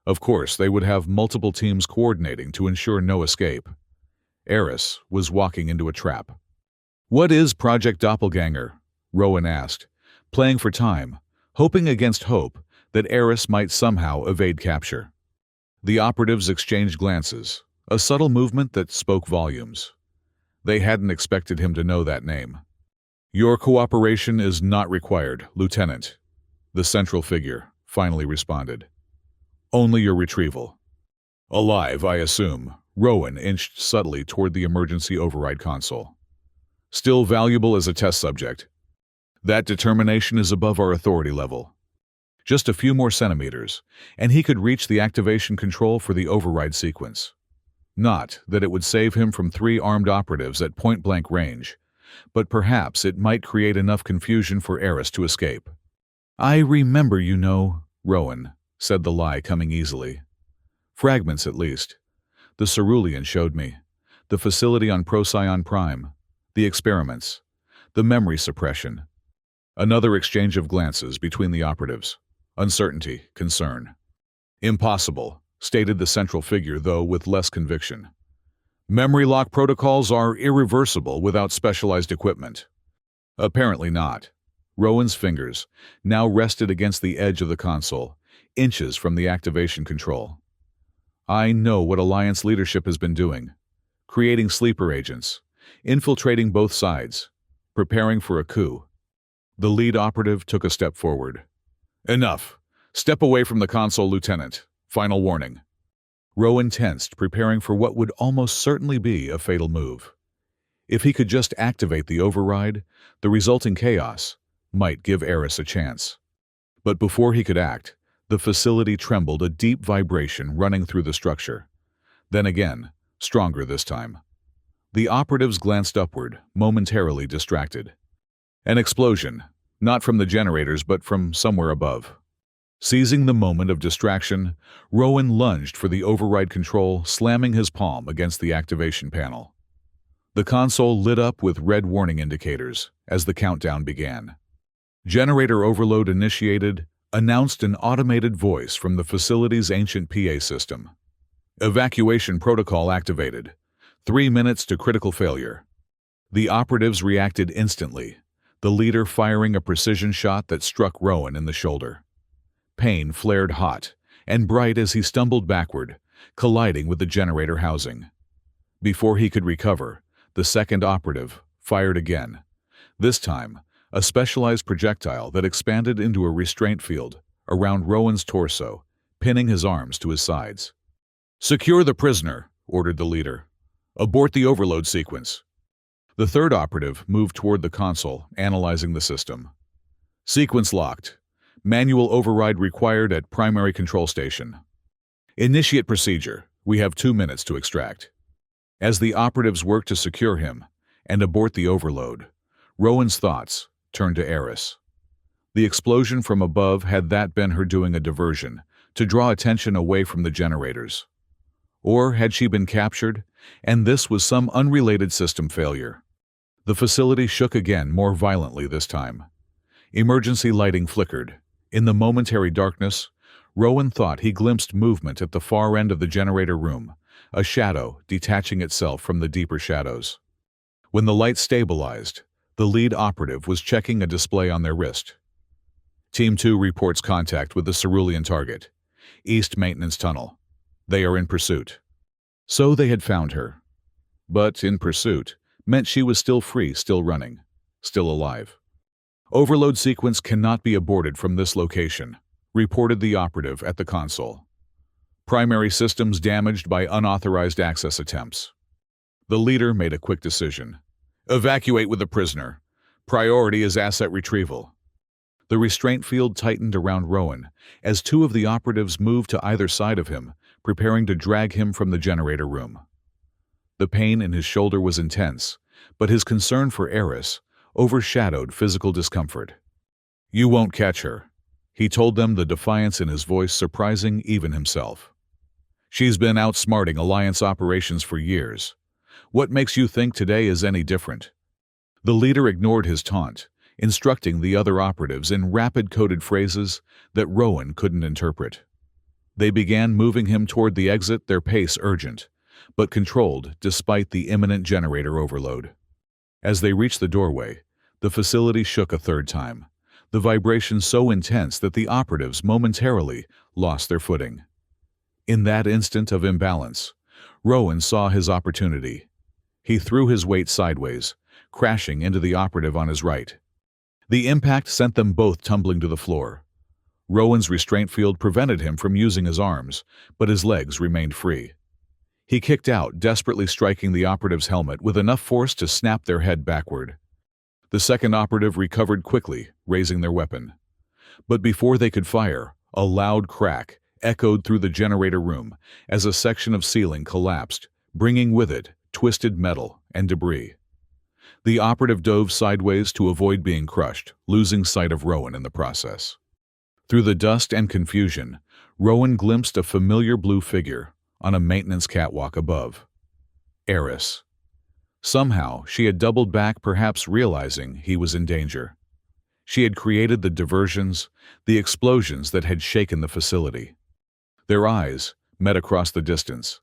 Of course, they would have multiple teams coordinating to ensure no escape. Eris was walking into a trap. "What is Project Doppelganger?" Rowan asked, playing for time, hoping against hope that Eris might somehow evade capture. The operatives exchanged glances, a subtle movement that spoke volumes. They hadn't expected him to know that name. "Your cooperation is not required, Lieutenant," the central figure finally responded. "Only your retrieval." "Alive, I assume." Rowan inched subtly toward the emergency override console. "Still valuable as a test subject." "That determination is above our authority level." Just a few more centimeters, and he could reach the activation control for the override sequence. Not that it would save him from 3 armed operatives at point-blank range, but perhaps it might create enough confusion for Eris to escape. "I remember, Rowan," said the lie coming easily. "Fragments, at least. The Cerulean showed me. The facility on Procyon Prime. The experiments. The memory suppression." Another exchange of glances between the operatives. Uncertainty, concern. "Impossible," stated the central figure, though with less conviction. "Memory lock protocols are irreversible without specialized equipment." "Apparently not." Rowan's fingers now rested against the edge of the console, inches from the activation control. "I know what Alliance leadership has been doing. Creating sleeper agents, infiltrating both sides, preparing for a coup." The lead operative took a step forward. "Enough. Step away from the console, Lieutenant. Final warning." Rowan tensed, preparing for what would almost certainly be a fatal move. If he could just activate the override, the resulting chaos might give Eris a chance. But before he could act, The facility trembled, a deep vibration running through the structure. Then again, stronger this time. The operatives glanced upward, momentarily distracted. An explosion, not from the generators but from somewhere above. Seizing the moment of distraction, Rowan lunged for the override control, slamming his palm against the activation panel. The console lit up with red warning indicators as the countdown began. Generator overload initiated, announced an automated voice from the facility's ancient PA system. Evacuation protocol activated. 3 minutes to critical failure. The operatives reacted instantly, the leader firing a precision shot that struck Rowan in the shoulder. Pain flared hot and bright as he stumbled backward, colliding with the generator housing. Before he could recover, the second operative fired again. This time, a specialized projectile that expanded into a restraint field around Rowan's torso, pinning his arms to his sides. "Secure the prisoner," ordered the leader. "Abort the overload sequence." The third operative moved toward the console, analyzing the system. "Sequence locked. Manual override required at primary control station. Initiate procedure. We have 2 minutes to extract." As the operatives worked to secure him and abort the overload, Rowan's thoughts turned to Eris. The explosion from above, had that been her doing a diversion to draw attention away from the generators? Or had she been captured, and this was some unrelated system failure? The facility shook again, more violently this time. Emergency lighting flickered. In the momentary darkness, Rowan thought he glimpsed movement at the far end of the generator room, a shadow detaching itself from the deeper shadows. When the light stabilized, the lead operative was checking a display on their wrist. Team 2 reports contact with the cerulean target, East Maintenance Tunnel. They are in pursuit. So they had found her. But in pursuit meant she was still free, still running, still alive. "Overload sequence cannot be aborted from this location," reported the operative at the console. "Primary systems damaged by unauthorized access attempts." The leader made a quick decision. "Evacuate with the prisoner. Priority is asset retrieval." The restraint field tightened around Rowan as 2 of the operatives moved to either side of him, preparing to drag him from the generator room. The pain in his shoulder was intense, but his concern for Eris overshadowed physical discomfort. "You won't catch her," he told them, the defiance in his voice surprising even himself. "She's been outsmarting Alliance operations for years. What makes you think today is any different?" The leader ignored his taunt, instructing the other operatives in rapid coded phrases that Rowan couldn't interpret. They began moving him toward the exit, their pace urgent, but controlled despite the imminent generator overload. As they reached the doorway, the facility shook a third time, the vibration so intense that the operatives momentarily lost their footing. In that instant of imbalance, Rowan saw his opportunity. He threw his weight sideways, crashing into the operative on his right. The impact sent them both tumbling to the floor. Rowan's restraint field prevented him from using his arms, but his legs remained free. He kicked out, desperately striking the operative's helmet with enough force to snap their head backward. The second operative recovered quickly, raising their weapon. But before they could fire, a loud crack echoed through the generator room as a section of ceiling collapsed, bringing with it twisted metal and debris. The operative dove sideways to avoid being crushed, losing sight of Rowan in the process. Through the dust and confusion, Rowan glimpsed a familiar blue figure on a maintenance catwalk above. Eris. Somehow, she had doubled back, perhaps realizing he was in danger. She had created the diversions, the explosions that had shaken the facility. Their eyes met across the distance.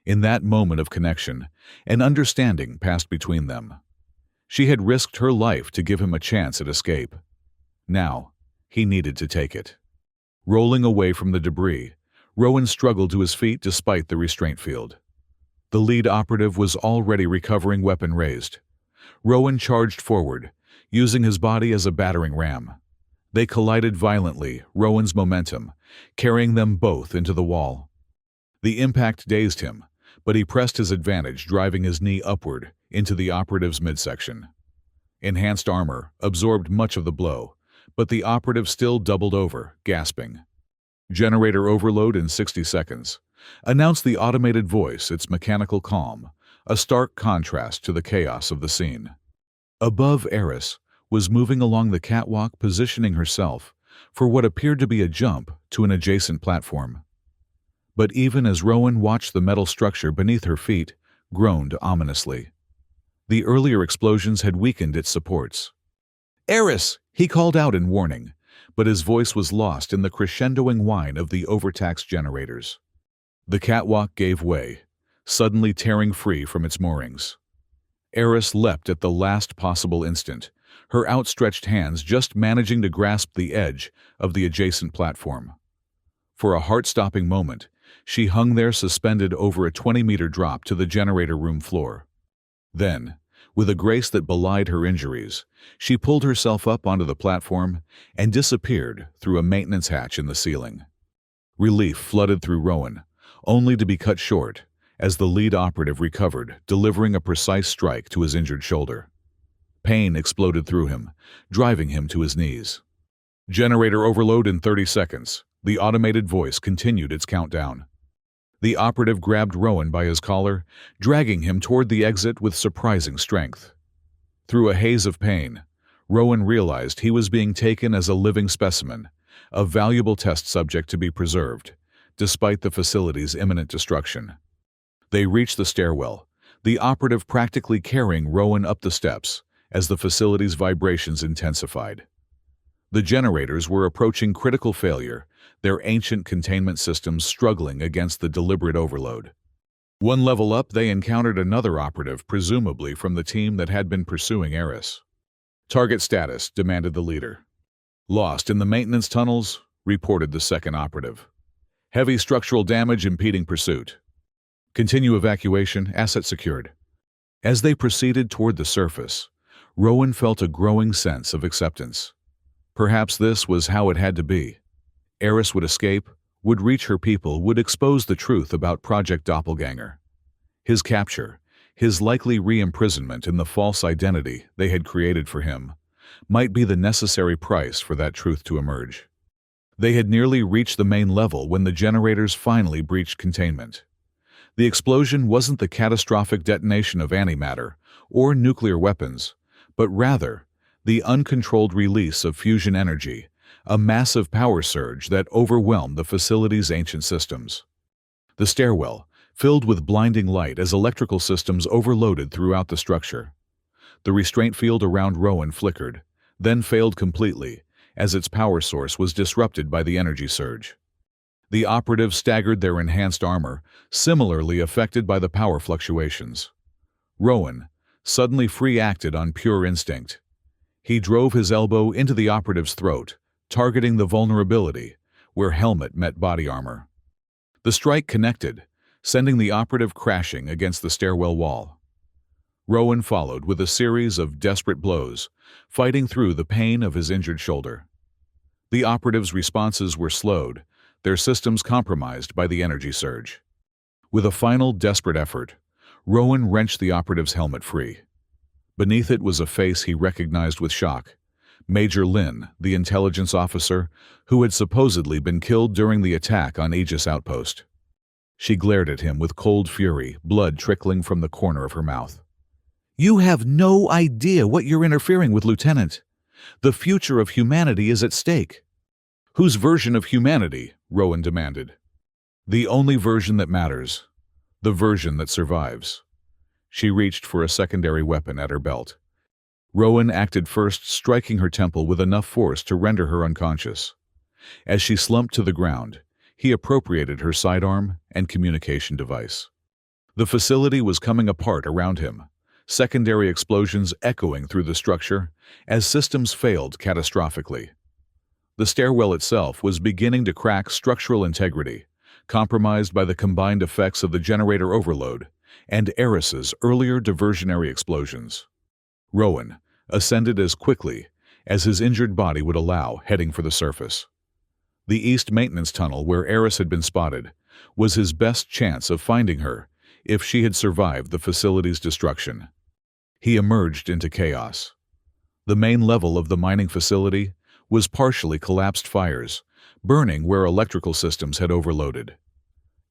In that moment of connection, an understanding passed between them. She had risked her life to give him a chance at escape. Now, he needed to take it. Rolling away from the debris, Rowan struggled to his feet despite the restraint field. The lead operative was already recovering, weapon raised. Rowan charged forward, using his body as a battering ram. They collided violently, Rowan's momentum carrying them both into the wall. The impact dazed him, but he pressed his advantage, driving his knee upward into the operative's midsection. Enhanced armor absorbed much of the blow, but the operative still doubled over, gasping. Generator overload in 60 seconds. Announced the automated voice, its mechanical calm, a stark contrast to the chaos of the scene. Above, Eris was moving along the catwalk, positioning herself for what appeared to be a jump to an adjacent platform. But even as Rowan watched the metal structure beneath her feet, groaned ominously. The earlier explosions had weakened its supports. "Eris!" he called out in warning, but his voice was lost in the crescendoing whine of the overtaxed generators. The catwalk gave way, suddenly tearing free from its moorings. Eris leapt at the last possible instant, her outstretched hands just managing to grasp the edge of the adjacent platform. For a heart-stopping moment, she hung there suspended over a 20-meter drop to the generator room floor. Then, with a grace that belied her injuries, she pulled herself up onto the platform and disappeared through a maintenance hatch in the ceiling. Relief flooded through Rowan, only to be cut short as the lead operative recovered, delivering a precise strike to his injured shoulder. Pain exploded through him, driving him to his knees. Generator overload in 30 seconds. The automated voice continued its countdown. The operative grabbed Rowan by his collar, dragging him toward the exit with surprising strength. Through a haze of pain, Rowan realized he was being taken as a living specimen, a valuable test subject to be preserved, despite the facility's imminent destruction. They reached the stairwell, the operative practically carrying Rowan up the steps as the facility's vibrations intensified. The generators were approaching critical failure, their ancient containment systems struggling against the deliberate overload. One level up, they encountered another operative, presumably from the team that had been pursuing Eris. "Target status," demanded the leader. "Lost in the maintenance tunnels," reported the second operative. "Heavy structural damage impeding pursuit. Continue evacuation, asset secured." As they proceeded toward the surface, Rowan felt a growing sense of acceptance. Perhaps this was how it had to be. Eris would escape, would reach her people, would expose the truth about Project Doppelganger. His capture, his likely re-imprisonment in the false identity they had created for him, might be the necessary price for that truth to emerge. They had nearly reached the main level when the generators finally breached containment. The explosion wasn't the catastrophic detonation of antimatter or nuclear weapons, but rather the uncontrolled release of fusion energy, a massive power surge that overwhelmed the facility's ancient systems. The stairwell filled with blinding light as electrical systems overloaded throughout the structure. The restraint field around Rowan flickered, then failed completely as its power source was disrupted by the energy surge. The operatives staggered, their enhanced armor similarly affected by the power fluctuations. Rowan, suddenly free, acted on pure instinct. He drove his elbow into the operative's throat, targeting the vulnerability where helmet met body armor. The strike connected, sending the operative crashing against the stairwell wall. Rowan followed with a series of desperate blows, fighting through the pain of his injured shoulder. The operatives' responses were slowed, their systems compromised by the energy surge. With a final desperate effort, Rowan wrenched the operative's helmet free. Beneath it was a face he recognized with shock. Major Lin, the intelligence officer who had supposedly been killed during the attack on Aegis Outpost. She glared at him with cold fury, blood trickling from the corner of her mouth. "You have no idea what you're interfering with, Lieutenant. The future of humanity is at stake." "Whose version of humanity?" Rowan demanded. "The only version that matters. The version that survives." She reached for a secondary weapon at her belt. Rowan acted first, striking her temple with enough force to render her unconscious. As she slumped to the ground, he appropriated her sidearm and communication device. The facility was coming apart around him, secondary explosions echoing through the structure as systems failed catastrophically. The stairwell itself was beginning to crack structural integrity, compromised by the combined effects of the generator overload and Eris's earlier diversionary explosions. Rowan ascended as quickly as his injured body would allow, heading for the surface. The east maintenance tunnel where Eris had been spotted was his best chance of finding her if she had survived the facility's destruction. He emerged into chaos. The main level of the mining facility was partially collapsed fires, burning where electrical systems had overloaded.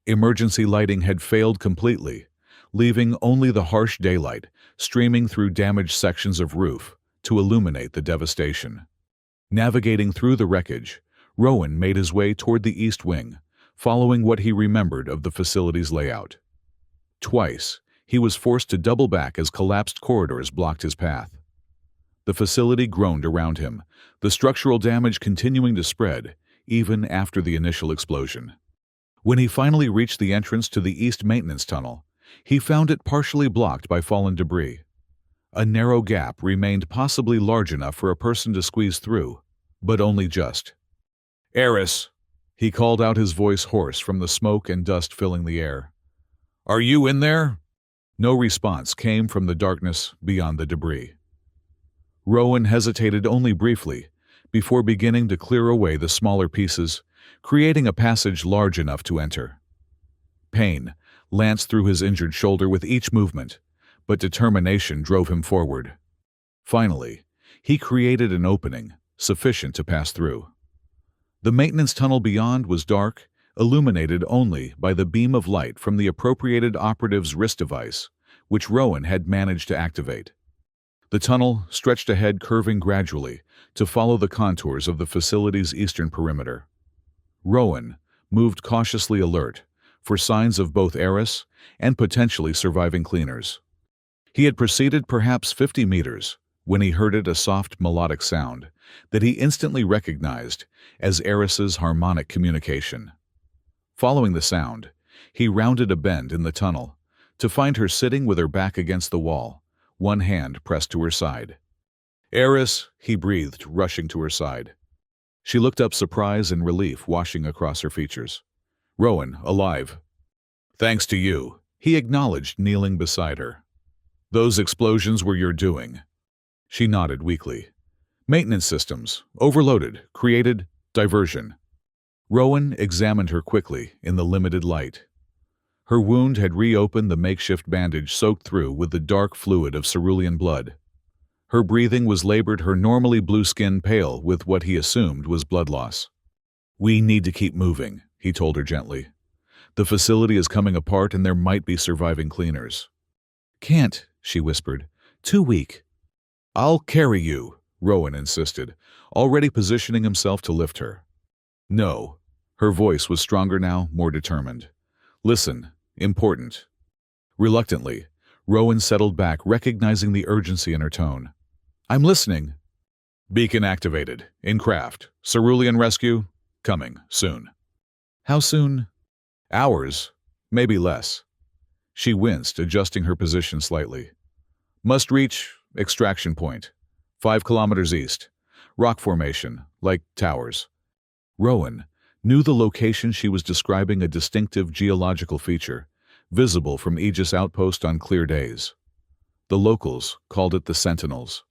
Emergency lighting had failed completely, leaving only the harsh daylight streaming through damaged sections of roof to illuminate the devastation. Navigating through the wreckage, Rowan made his way toward the east wing, following what he remembered of the facility's layout. Twice, he was forced to double back as collapsed corridors blocked his path. The facility groaned around him, the structural damage continuing to spread even after the initial explosion. When he finally reached the entrance to the east maintenance tunnel, he found it partially blocked by fallen debris. A narrow gap remained, possibly large enough for a person to squeeze through, but only just. "Eris," he called out, his voice hoarse from the smoke and dust filling the air. "Are you in there?" No response came from the darkness beyond the debris. Rowan hesitated only briefly before beginning to clear away the smaller pieces, creating a passage large enough to enter. Pain lanced through his injured shoulder with each movement, but determination drove him forward. Finally, he created an opening sufficient to pass through. The maintenance tunnel beyond was dark, illuminated only by the beam of light from the appropriated operative's wrist device, which Rowan had managed to activate. The tunnel stretched ahead, curving gradually to follow the contours of the facility's eastern perimeter. Rowan moved cautiously, alert for signs of both Eris and potentially surviving cleaners. He had proceeded perhaps 50 meters when he heard a soft melodic sound that he instantly recognized as Eris's harmonic communication. Following the sound, he rounded a bend in the tunnel to find her sitting with her back against the wall, one hand pressed to her side. "Eris," he breathed, rushing to her side. She looked up, surprise and relief washing across her features. "Rowan, alive." "Thanks to you," he acknowledged, kneeling beside her. "Those explosions were your doing." She nodded weakly. "Maintenance systems, overloaded, created diversion." Rowan examined her quickly in the limited light. Her wound had reopened, the makeshift bandage soaked through with the dark fluid of cerulean blood. Her breathing was labored, her normally blue skin pale with what he assumed was blood loss. "We need to keep moving," he told her gently. "The facility is coming apart and there might be surviving cleaners." "Can't," she whispered. "Too weak." "I'll carry you," Rowan insisted, already positioning himself to lift her. "No." Her voice was stronger now, more determined. "Listen, important." Reluctantly, Rowan settled back, recognizing the urgency in her tone. "I'm listening." "Beacon activated. In craft. Cerulean rescue. Coming. Soon." "How soon?" "Hours. Maybe less." She winced, adjusting her position slightly. "Must reach extraction point. 5 kilometers east. Rock formation, like towers." Rowan knew the location she was describing, a distinctive geological feature, visible from Aegis Outpost on clear days. The locals called it the Sentinels.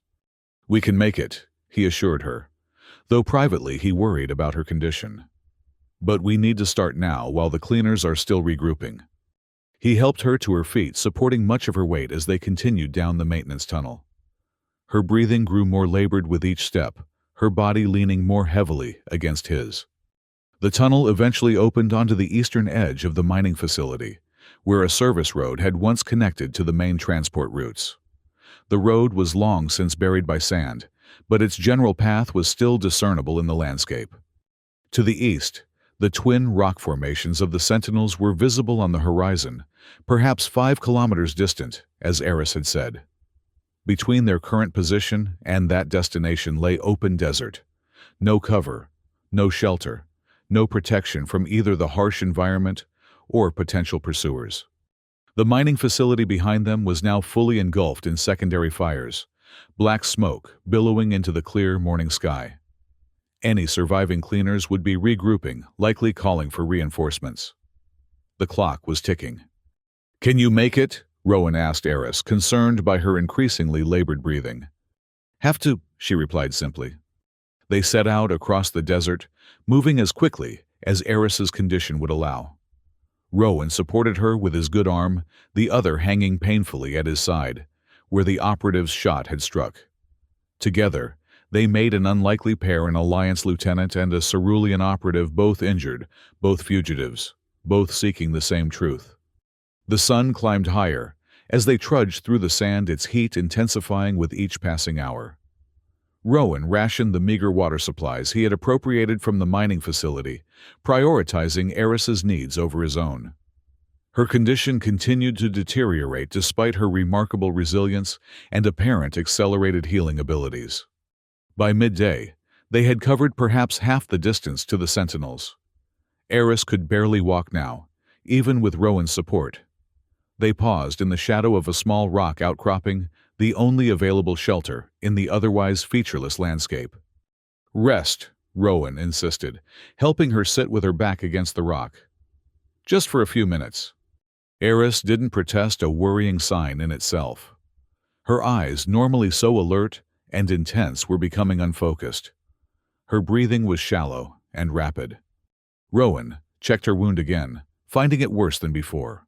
"We can make it," he assured her, though privately he worried about her condition. "But we need to start now while the cleaners are still regrouping." He helped her to her feet, supporting much of her weight as they continued down the maintenance tunnel. Her breathing grew more labored with each step, her body leaning more heavily against his. The tunnel eventually opened onto the eastern edge of the mining facility, where a service road had once connected to the main transport routes. The road was long since buried by sand, but its general path was still discernible in the landscape. To the east, the twin rock formations of the Sentinels were visible on the horizon, perhaps 5 kilometers distant, as Eris had said. Between their current position and that destination lay open desert. No cover, no shelter, no protection from either the harsh environment or potential pursuers. The mining facility behind them was now fully engulfed in secondary fires, black smoke billowing into the clear morning sky. Any surviving cleaners would be regrouping, likely calling for reinforcements. The clock was ticking. "Can you make it?" Rowan asked Eris, concerned by her increasingly labored breathing. "Have to," she replied simply. They set out across the desert, moving as quickly as Eris's condition would allow. Rowan supported her with his good arm, the other hanging painfully at his side, where the operative's shot had struck. Together, They made an unlikely pair, an Alliance lieutenant and a Cerulean operative, both injured, both fugitives, both seeking the same truth. The sun climbed higher, as they trudged through the sand, its heat intensifying with each passing hour. Rowan rationed the meager water supplies he had appropriated from the mining facility, prioritizing Eris's needs over his own. Her condition continued to deteriorate despite her remarkable resilience and apparent accelerated healing abilities. By midday, they had covered perhaps half the distance to the Sentinels. Eris could barely walk now, even with Rowan's support. They paused in the shadow of a small rock outcropping, the only available shelter in the otherwise featureless landscape. "Rest," Rowan insisted, helping her sit with her back against the rock. "Just for a few minutes." Eris didn't protest, a worrying sign in itself. Her eyes, normally so alert and intense, were becoming unfocused. Her breathing was shallow and rapid. Rowan checked her wound again, finding it worse than before.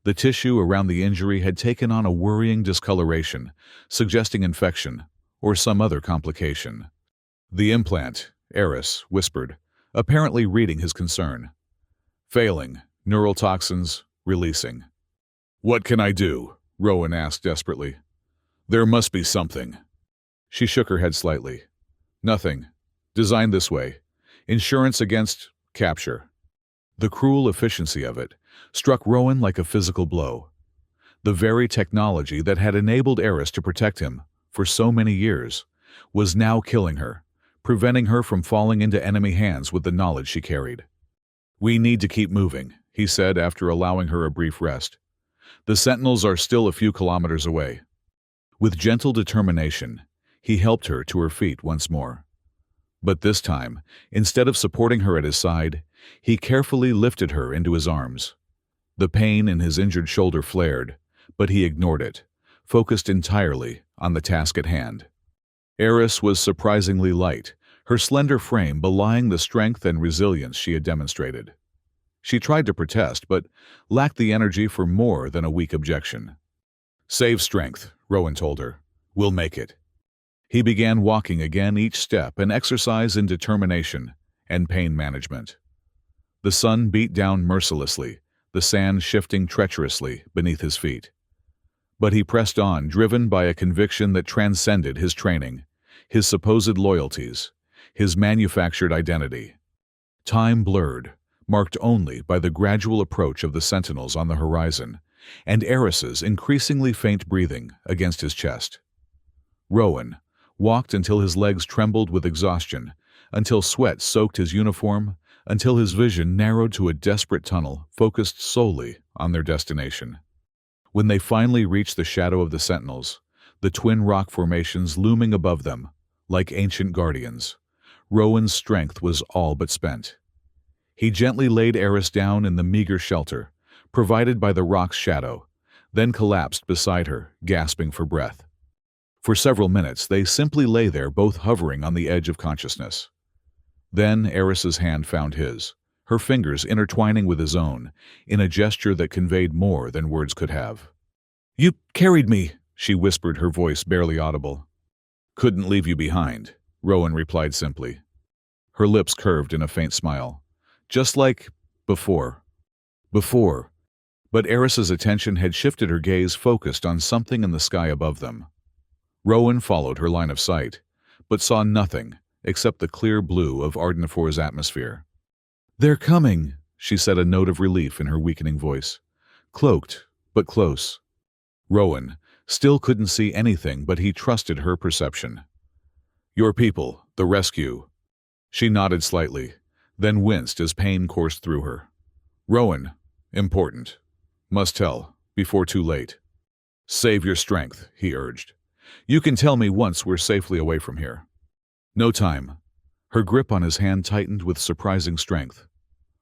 The tissue around the injury had taken on a worrying discoloration, suggesting infection or some other complication. "The implant," Eris whispered, apparently reading his concern. "Failing. Neural toxins releasing." "What can I do?" Rowan asked desperately. "There must be something." She shook her head slightly. "Nothing. Designed this way. Insurance against capture." The cruel efficiency of it struck Rowan like a physical blow. The very technology that had enabled Eris to protect him for so many years was now killing her, preventing her from falling into enemy hands with the knowledge she carried. "We need to keep moving," he said after allowing her a brief rest. "The Sentinels are still a few kilometers away." With gentle determination, he helped her to her feet once more. But this time, instead of supporting her at his side, he carefully lifted her into his arms. The pain in his injured shoulder flared, but he ignored it, focused entirely on the task at hand. Eris was surprisingly light, her slender frame belying the strength and resilience she had demonstrated. She tried to protest, but lacked the energy for more than a weak objection. "Save strength," Rowan told her. "We'll make it." He began walking again, each step an exercise in determination and pain management. The sun beat down mercilessly, the sand shifting treacherously beneath his feet. But he pressed on, driven by a conviction that transcended his training, his supposed loyalties, his manufactured identity. Time blurred, marked only by the gradual approach of the Sentinels on the horizon, and Eris's increasingly faint breathing against his chest. Rowan walked until his legs trembled with exhaustion, until sweat soaked his uniform, until his vision narrowed to a desperate tunnel focused solely on their destination. When they finally reached the shadow of the Sentinels, the twin rock formations looming above them, like ancient guardians, Rowan's strength was all but spent. He gently laid Eris down in the meager shelter, provided by the rock's shadow, then collapsed beside her, gasping for breath. For several minutes they simply lay there, both hovering on the edge of consciousness. Then Eris's hand found his, her fingers intertwining with his own, in a gesture that conveyed more than words could have. "You carried me," she whispered, her voice barely audible. "Couldn't leave you behind," Rowan replied simply. Her lips curved in a faint smile. "Just like before." Before. But Eris's attention had shifted, her gaze focused on something in the sky above them. Rowan followed her line of sight, but saw nothing except the clear blue of Ardennefor's atmosphere. "They're coming," she said, a note of relief in her weakening voice. Cloaked, but close. Rowan still couldn't see anything, but he trusted her perception. "Your people, the rescue." She nodded slightly, then winced as pain coursed through her. "Rowan, important. Must tell, before too late." "Save your strength," he urged. "You can tell me once we're safely away from here." "No time." Her grip on his hand tightened with surprising strength.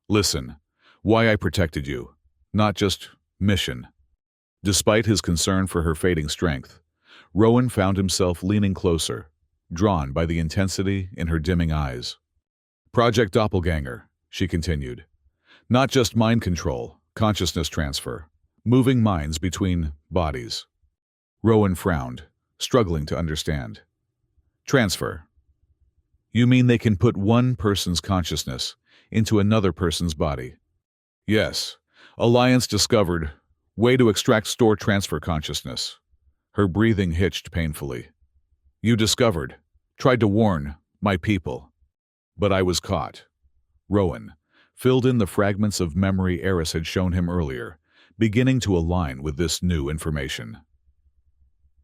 "Listen, why I protected you. Not just mission." Despite his concern for her fading strength, Rowan found himself leaning closer, drawn by the intensity in her dimming eyes. "Project Doppelganger," she continued. "Not just mind control, consciousness transfer, moving minds between bodies." Rowan frowned, struggling to understand. "Transfer," You mean they can put one person's consciousness into another person's body? Yes. Alliance discovered way to extract store transfer consciousness. Her breathing hitched painfully. You discovered. Tried to warn my people. But I was caught. Rowan filled in the fragments of memory Eris had shown him earlier, beginning to align with this new information.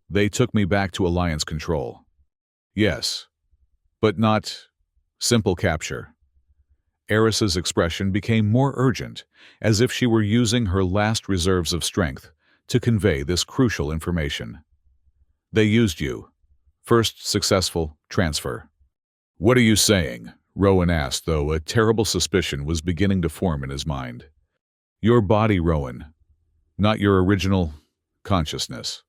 They took me back to Alliance control. Yes, but not simple capture. Eris's expression became more urgent, as if she were using her last reserves of strength to convey this crucial information. They used you. First successful transfer. What are you saying? Rowan asked, though a terrible suspicion was beginning to form in his mind. Your body, Rowan, not your original consciousness.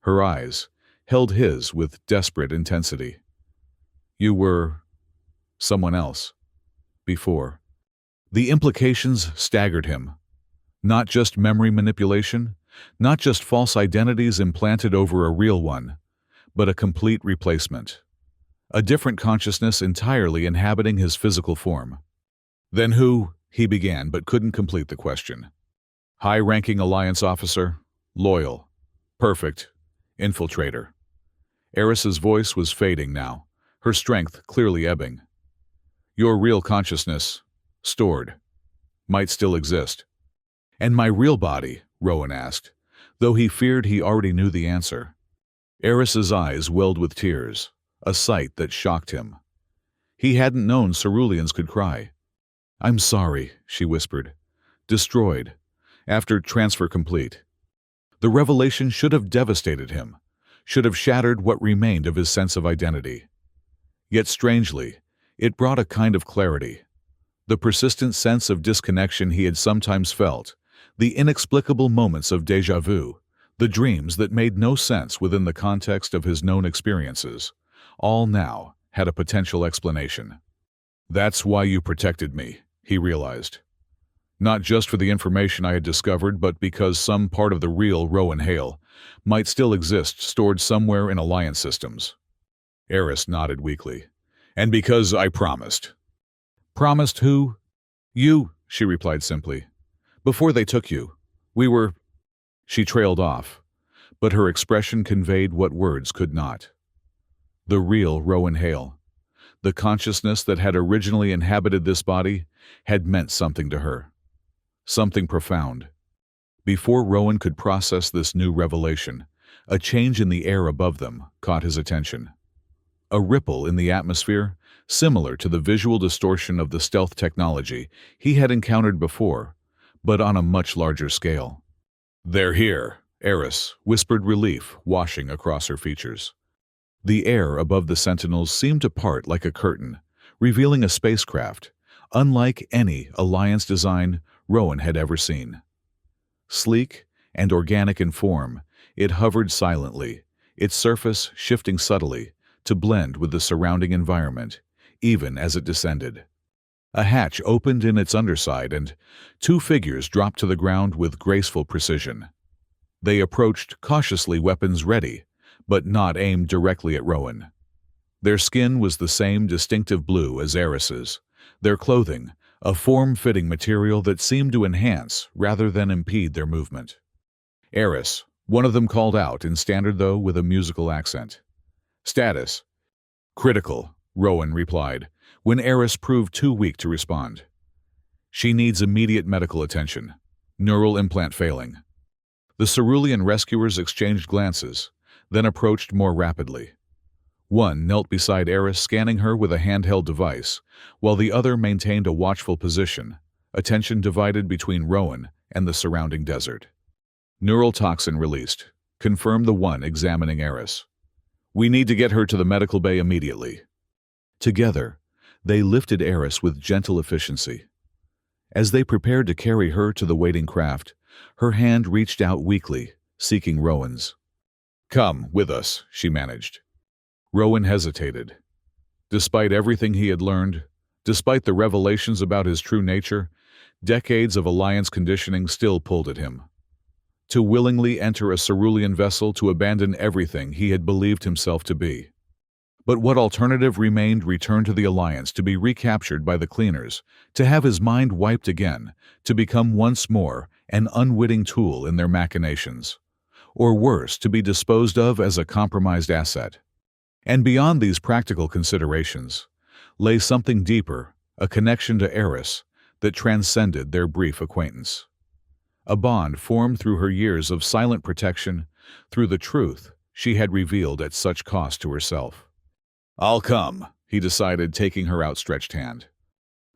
Her eyes held his with desperate intensity. You were someone else. Before. The implications staggered him. Not just memory manipulation, not just false identities implanted over a real one, but a complete replacement. A different consciousness entirely inhabiting his physical form. Then who? He began, but couldn't complete the question. High-ranking Alliance officer, loyal, perfect, infiltrator. Eris's voice was fading now, her strength clearly ebbing. Your real consciousness, stored, might still exist. And my real body? Rowan asked, though he feared he already knew the answer. Eris's eyes welled with tears, a sight that shocked him. He hadn't known ceruleans could cry. I'm sorry, she whispered. Destroyed, after transfer complete. The revelation should have devastated him, should have shattered what remained of his sense of identity. Yet strangely, it brought a kind of clarity. The persistent sense of disconnection he had sometimes felt, the inexplicable moments of déjà vu, the dreams that made no sense within the context of his known experiences, all now had a potential explanation. That's why you protected me, he realized. Not just for the information I had discovered, but because some part of the real Rowan Hale might still exist stored somewhere in Alliance systems. Eris nodded weakly. And because I promised. Promised who? You, she replied simply. Before they took you, we were... She trailed off, but her expression conveyed what words could not. The real Rowan Hale, the consciousness that had originally inhabited this body, had meant something to her. Something profound. Before Rowan could process this new revelation, a change in the air above them caught his attention. A ripple in the atmosphere, similar to the visual distortion of the stealth technology he had encountered before, but on a much larger scale. They're here, Eris whispered, relief washing across her features. The air above the sentinels seemed to part like a curtain, revealing a spacecraft, unlike any Alliance design Rowan had ever seen. Sleek and organic in form, it hovered silently, its surface shifting subtly to blend with the surrounding environment, even as it descended. A hatch opened in its underside, and two figures dropped to the ground with graceful precision. They approached cautiously, weapons ready, but not aimed directly at Rowan. Their skin was the same distinctive blue as Eris's, their clothing a form-fitting material that seemed to enhance rather than impede their movement. Eris, one of them called out, in standard though with a musical accent. Status. Critical, Rowan replied, when Eris proved too weak to respond. She needs immediate medical attention. Neural implant failing. The cerulean rescuers exchanged glances, then approached more rapidly. One knelt beside Eris, scanning her with a handheld device, while the other maintained a watchful position, attention divided between Rowan and the surrounding desert. Neural toxin released, confirmed the one examining Eris. We need to get her to the medical bay immediately. Together, they lifted Eris with gentle efficiency. As they prepared to carry her to the waiting craft, her hand reached out weakly, seeking Rowan's. Come with us, she managed. Rowan hesitated. Despite everything he had learned, despite the revelations about his true nature, decades of Alliance conditioning still pulled at him. To willingly enter a cerulean vessel, to abandon everything he had believed himself to be. But what alternative remained returned to the Alliance to be recaptured by the cleaners, to have his mind wiped again, to become once more an unwitting tool in their machinations. Or worse, to be disposed of as a compromised asset. And beyond these practical considerations lay something deeper, a connection to Eris that transcended their brief acquaintance. A bond formed through her years of silent protection, through the truth she had revealed at such cost to herself. "I'll come," he decided, taking her outstretched hand.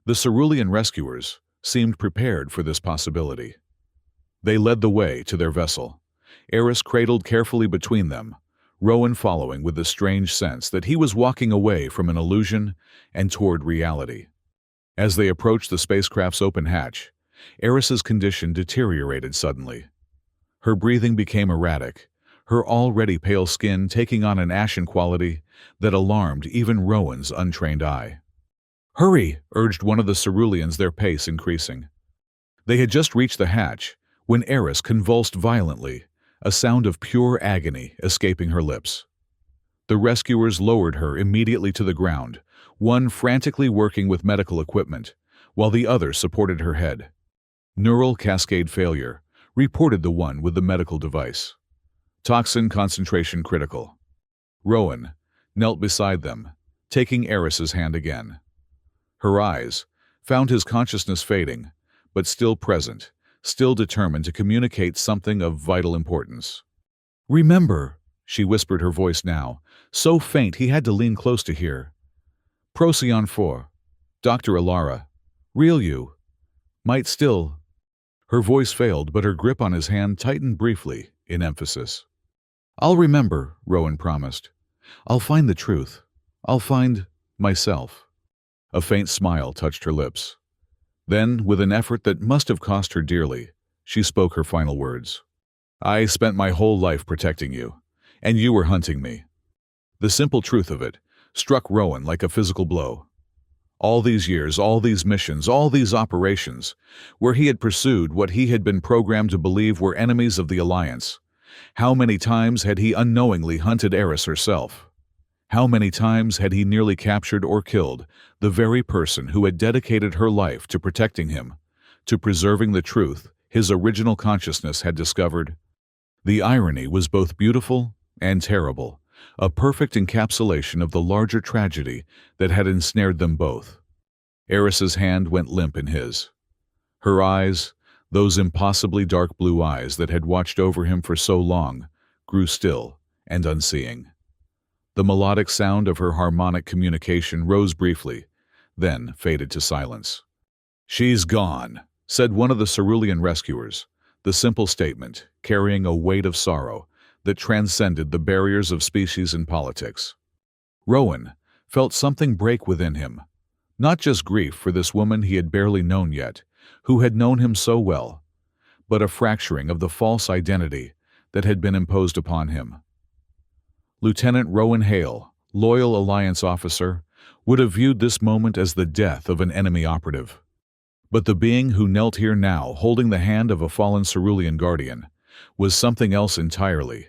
The Cerulean rescuers seemed prepared for this possibility. They led the way to their vessel, Eris cradled carefully between them, Rowan following with the strange sense that he was walking away from an illusion and toward reality. As they approached the spacecraft's open hatch, Eris's condition deteriorated suddenly. Her breathing became erratic, her already pale skin taking on an ashen quality that alarmed even Rowan's untrained eye. "Hurry!" urged one of the Ceruleans, their pace increasing. They had just reached the hatch when Eris convulsed violently, a sound of pure agony escaping her lips. The rescuers lowered her immediately to the ground, one frantically working with medical equipment, while the other supported her head. "Neural cascade failure," reported the one with the medical device. "Toxin concentration critical." Rowan knelt beside them, taking Eris's hand again. Her eyes found his consciousness fading, but still present, still determined to communicate something of vital importance. "Remember," she whispered, her voice now so faint he had to lean close to hear. "Procyon 4, Dr. Alara, real you, might still—" Her voice failed, but her grip on his hand tightened briefly, in emphasis. "I'll remember," Rowan promised. "I'll find the truth. I'll find myself." A faint smile touched her lips. Then, with an effort that must have cost her dearly, she spoke her final words. "I spent my whole life protecting you, and you were hunting me." The simple truth of it struck Rowan like a physical blow. All these years, all these missions, all these operations, where he had pursued what he had been programmed to believe were enemies of the Alliance, how many times had he unknowingly hunted Eris herself? How many times had he nearly captured or killed the very person who had dedicated her life to protecting him, to preserving the truth his original consciousness had discovered? The irony was both beautiful and terrible, a perfect encapsulation of the larger tragedy that had ensnared them both. Eris's hand went limp in his. Her eyes, those impossibly dark blue eyes that had watched over him for so long, grew still and unseeing. The melodic sound of her harmonic communication rose briefly, then faded to silence. "She's gone," said one of the Cerulean rescuers, the simple statement carrying a weight of sorrow that transcended the barriers of species and politics. Rowan felt something break within him, not just grief for this woman he had barely known yet, who had known him so well, but a fracturing of the false identity that had been imposed upon him. Lieutenant Rowan Hale, loyal Alliance officer, would have viewed this moment as the death of an enemy operative. But the being who knelt here now, holding the hand of a fallen Cerulean guardian, was something else entirely,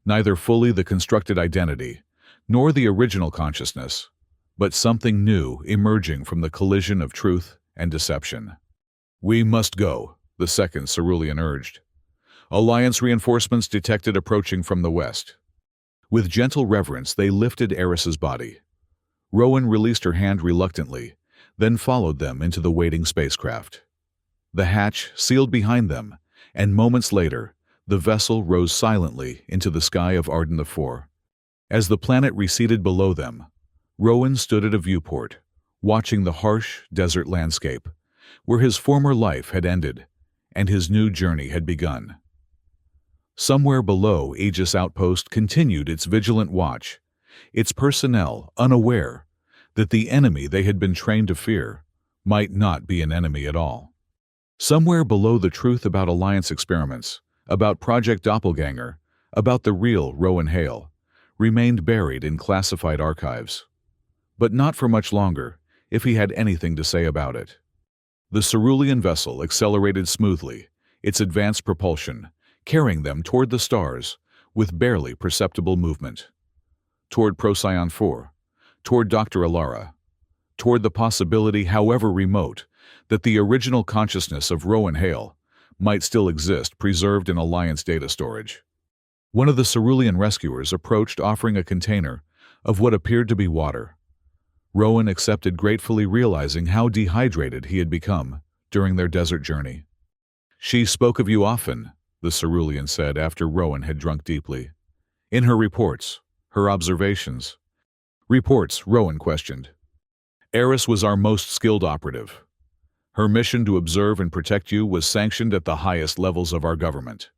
neither fully the constructed identity, nor the original consciousness, but something new emerging from the collision of truth and deception. "We must go," the second Cerulean urged. "Alliance reinforcements detected approaching from the west." With gentle reverence they lifted Eris's body. Rowan released her hand reluctantly, then followed them into the waiting spacecraft. The hatch sealed behind them, and moments later, the vessel rose silently into the sky of Arden IV. As the planet receded below them, Rowan stood at a viewport, watching the harsh desert landscape, where his former life had ended and his new journey had begun. Somewhere below, Aegis Outpost continued its vigilant watch, its personnel unaware that the enemy they had been trained to fear might not be an enemy at all. Somewhere below, the truth about Alliance experiments, about Project Doppelganger, about the real Rowan Hale, remained buried in classified archives. But not for much longer, if he had anything to say about it. The Cerulean vessel accelerated smoothly, its advanced propulsion carrying them toward the stars with barely perceptible movement. Toward Procyon 4, toward Dr. Alara, toward the possibility, however remote, that the original consciousness of Rowan Hale might still exist preserved in Alliance data storage. One of the Cerulean rescuers approached offering a container of what appeared to be water. Rowan accepted gratefully, realizing how dehydrated he had become during their desert journey. "She spoke of you often," the Cerulean said after Rowan had drunk deeply. "In her reports, her observations." "Reports?" Rowan questioned. "Eris was our most skilled operative. Her mission to observe and protect you was sanctioned at the highest levels of our government."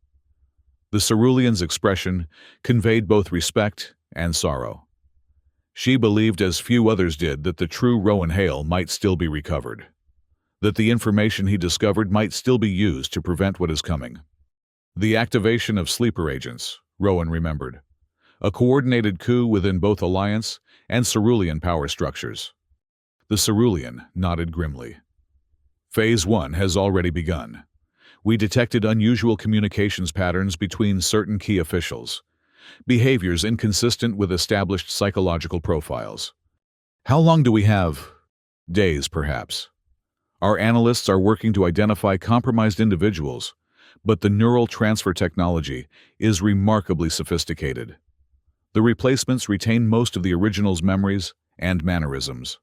The Cerulean's expression conveyed both respect and sorrow. She believed, as few others did, that the true Rowan Hale might still be recovered, that the information he discovered might still be used to prevent what is coming. The activation of sleeper agents, Rowan remembered. A coordinated coup within both Alliance and Cerulean power structures. The Cerulean nodded grimly. "Phase 1 has already begun. We detected unusual communications patterns between certain key officials, behaviors inconsistent with established psychological profiles." "How long do we have?" "Days, perhaps. Our analysts are working to identify compromised individuals, but the neural transfer technology is remarkably sophisticated. The replacements retain most of the original's memories and mannerisms."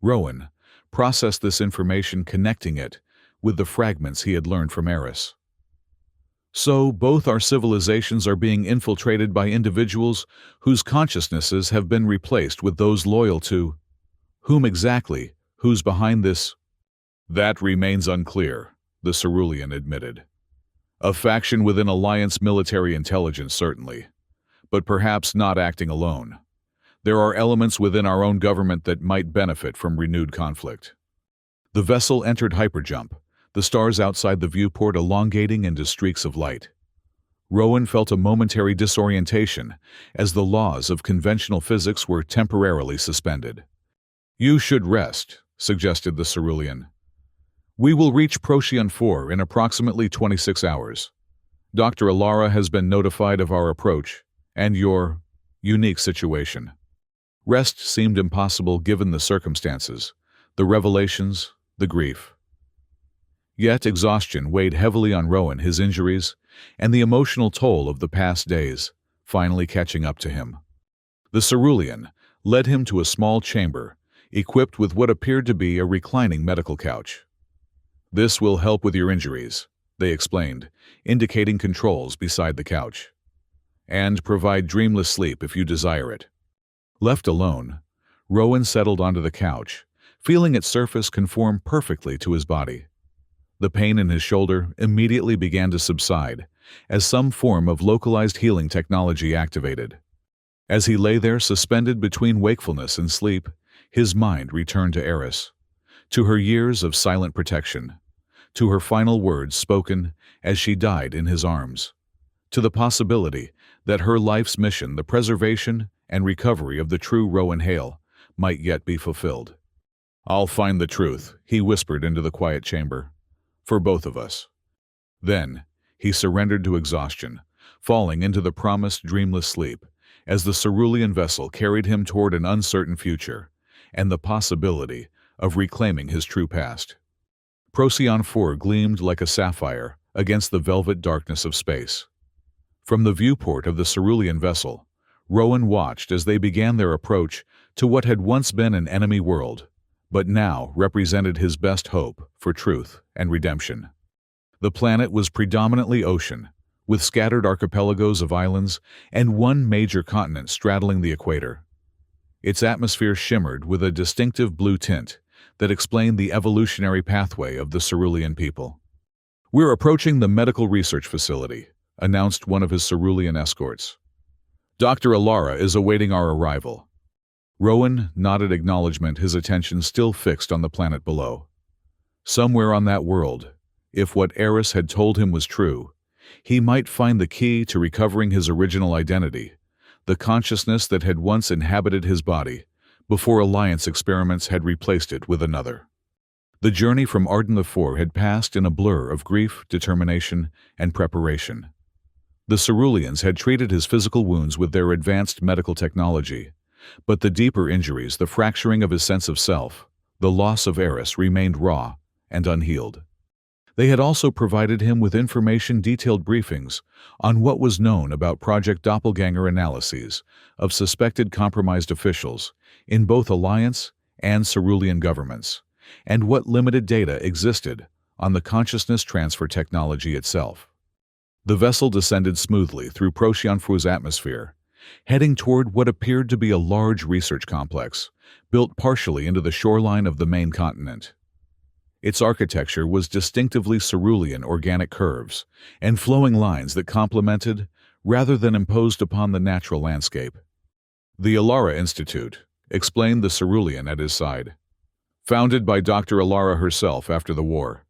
Rowan processed this information, connecting it with the fragments he had learned from Eris. "So both our civilizations are being infiltrated by individuals whose consciousnesses have been replaced with those loyal to whom exactly? Who's behind this?" "That remains unclear," the Cerulean admitted. "A faction within Alliance military intelligence, certainly, but perhaps not acting alone. There are elements within our own government that might benefit from renewed conflict." The vessel entered hyperjump, the stars outside the viewport elongating into streaks of light. Rowan felt a momentary disorientation as the laws of conventional physics were temporarily suspended. "You should rest," suggested the Cerulean. "We will reach Procyon 4 in approximately 26 hours. Dr. Alara has been notified of our approach and your unique situation." Rest seemed impossible given the circumstances, the revelations, the grief. Yet exhaustion weighed heavily on Rowan, his injuries, and the emotional toll of the past days, finally catching up to him. The Cerulean led him to a small chamber, equipped with what appeared to be a reclining medical couch. "This will help with your injuries," they explained, indicating controls beside the couch. "And provide dreamless sleep if you desire it." Left alone, Rowan settled onto the couch, feeling its surface conform perfectly to his body. The pain in his shoulder immediately began to subside, as some form of localized healing technology activated. As he lay there suspended between wakefulness and sleep, his mind returned to Eris, to her years of silent protection, to her final words spoken as she died in his arms, to the possibility that her life's mission, the preservation and recovery of the true Rowan Hale, might yet be fulfilled. "I'll find the truth," he whispered into the quiet chamber. "For both of us." Then he surrendered to exhaustion, falling into the promised dreamless sleep as the Cerulean vessel carried him toward an uncertain future and the possibility of reclaiming his true past. Procyon 4 gleamed like a sapphire against the velvet darkness of space. From the viewport of the Cerulean vessel, Rowan watched as they began their approach to what had once been an enemy world, but now represented his best hope for truth and redemption. The planet was predominantly ocean, with scattered archipelagos of islands and one major continent straddling the equator. Its atmosphere shimmered with a distinctive blue tint that explained the evolutionary pathway of the Cerulean people. "We're approaching the medical research facility," announced one of his Cerulean escorts. "Dr. Alara is awaiting our arrival." Rowan nodded acknowledgement, his attention still fixed on the planet below. Somewhere on that world, if what Eris had told him was true, he might find the key to recovering his original identity, the consciousness that had once inhabited his body, before Alliance experiments had replaced it with another. The journey from Arden IV had passed in a blur of grief, determination, and preparation. The Ceruleans had treated his physical wounds with their advanced medical technology, But the deeper injuries, the fracturing of his sense of self, the loss of Eris remained raw and unhealed. They had also provided him with information-detailed briefings on what was known about Project Doppelganger analyses of suspected compromised officials in both Alliance and Cerulean governments, and what limited data existed on the consciousness transfer technology itself. The vessel descended smoothly through Procyon-Fu's atmosphere, heading toward what appeared to be a large research complex, built partially into the shoreline of the main continent. Its architecture was distinctively Cerulean organic curves and flowing lines that complemented, rather than imposed upon, the natural landscape. The Alara Institute, explained the Cerulean at his side. Founded by Dr. Alara herself after the war,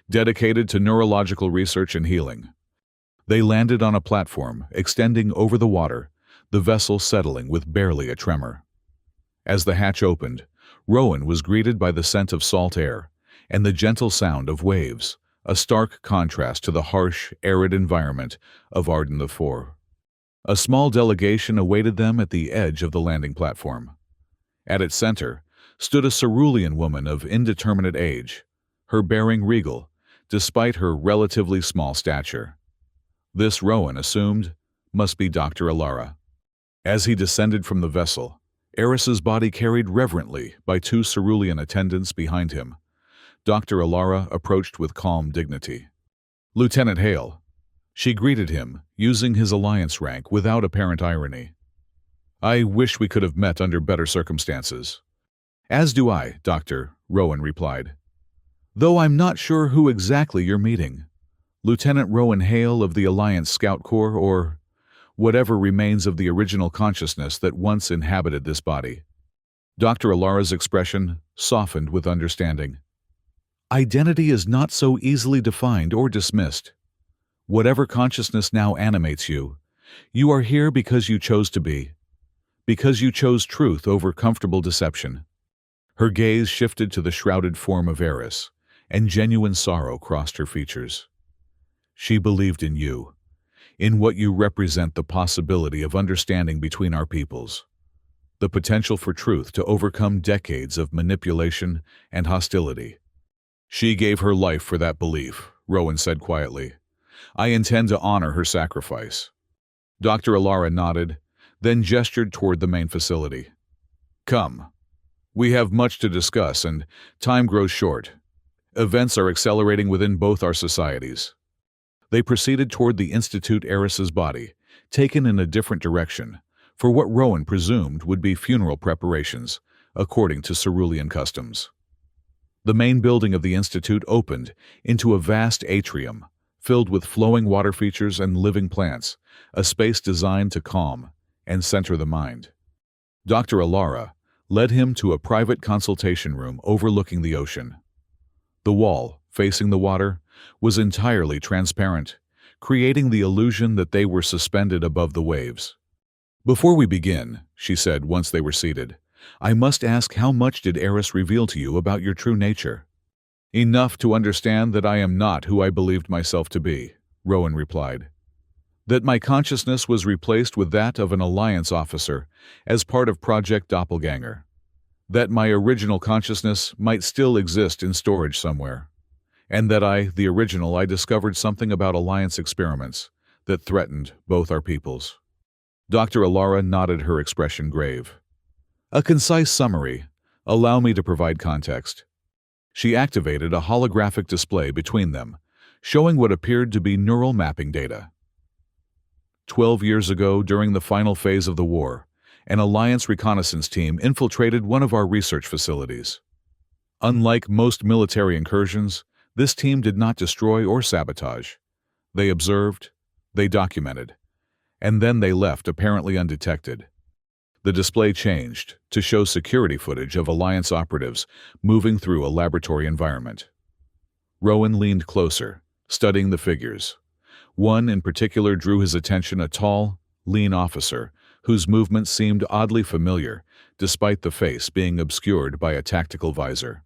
dedicated to neurological research and healing. They landed on a platform extending over the water, the vessel settling with barely a tremor. As the hatch opened, Rowan was greeted by the scent of salt air and the gentle sound of waves, a stark contrast to the harsh, arid environment of Arden IV. A small delegation awaited them at the edge of the landing platform. At its center stood a Cerulean woman of indeterminate age, her bearing regal, despite her relatively small stature. This, Rowan assumed, must be Dr. Alara. As he descended from the vessel, Eris's body carried reverently by two Cerulean attendants behind him, Dr. Alara approached with calm dignity. "Lieutenant Hale." She greeted him, using his Alliance rank without apparent irony. "I wish we could have met under better circumstances." "As do I, Doctor," Rowan replied. "Though I'm not sure who exactly you're meeting. Lieutenant Rowan Hale of the Alliance Scout Corps, or whatever remains of the original consciousness that once inhabited this body." Dr. Alara's expression softened with understanding. "Identity is not so easily defined or dismissed. Whatever consciousness now animates you, you are here because you chose to be, because you chose truth over comfortable deception." Her gaze shifted to the shrouded form of Eris, and genuine sorrow crossed her features. "She believed in you, in what you represent, the possibility of understanding between our peoples, the potential for truth to overcome decades of manipulation and hostility. She gave her life for that belief," Rowan said quietly. "I intend to honor her sacrifice." Dr. Alara nodded, then gestured toward the main facility. "Come. We have much to discuss, and time grows short. Events are accelerating within both our societies." They proceeded toward the Institute Eris's body, taken in a different direction, for what Rowan presumed would be funeral preparations, according to Cerulean customs. The main building of the Institute opened into a vast atrium, filled with flowing water features and living plants, a space designed to calm and center the mind. Dr. Alara led him to a private consultation room overlooking the ocean. The wall, facing the water, was entirely transparent, creating the illusion that they were suspended above the waves. "Before we begin," she said once they were seated, "I must ask, how much did Eris reveal to you about your true nature?" "Enough to understand that I am not who I believed myself to be," Rowan replied. "That my consciousness was replaced with that of an Alliance officer as part of Project Doppelganger. That my original consciousness might still exist in storage somewhere. And that the original, I discovered something about Alliance experiments that threatened both our peoples." Dr. Alara nodded, her expression grave. "A concise summary. Allow me to provide context." She activated a holographic display between them, showing what appeared to be neural mapping data. 12 years ago, during the final phase of the war, an Alliance reconnaissance team infiltrated one of our research facilities. Unlike most military incursions, this team did not destroy or sabotage. They observed, they documented, and then they left apparently undetected. The display changed to show security footage of Alliance operatives moving through a laboratory environment. Rowan leaned closer, studying the figures. One in particular drew his attention, a tall, lean officer whose movements seemed oddly familiar, despite the face being obscured by a tactical visor.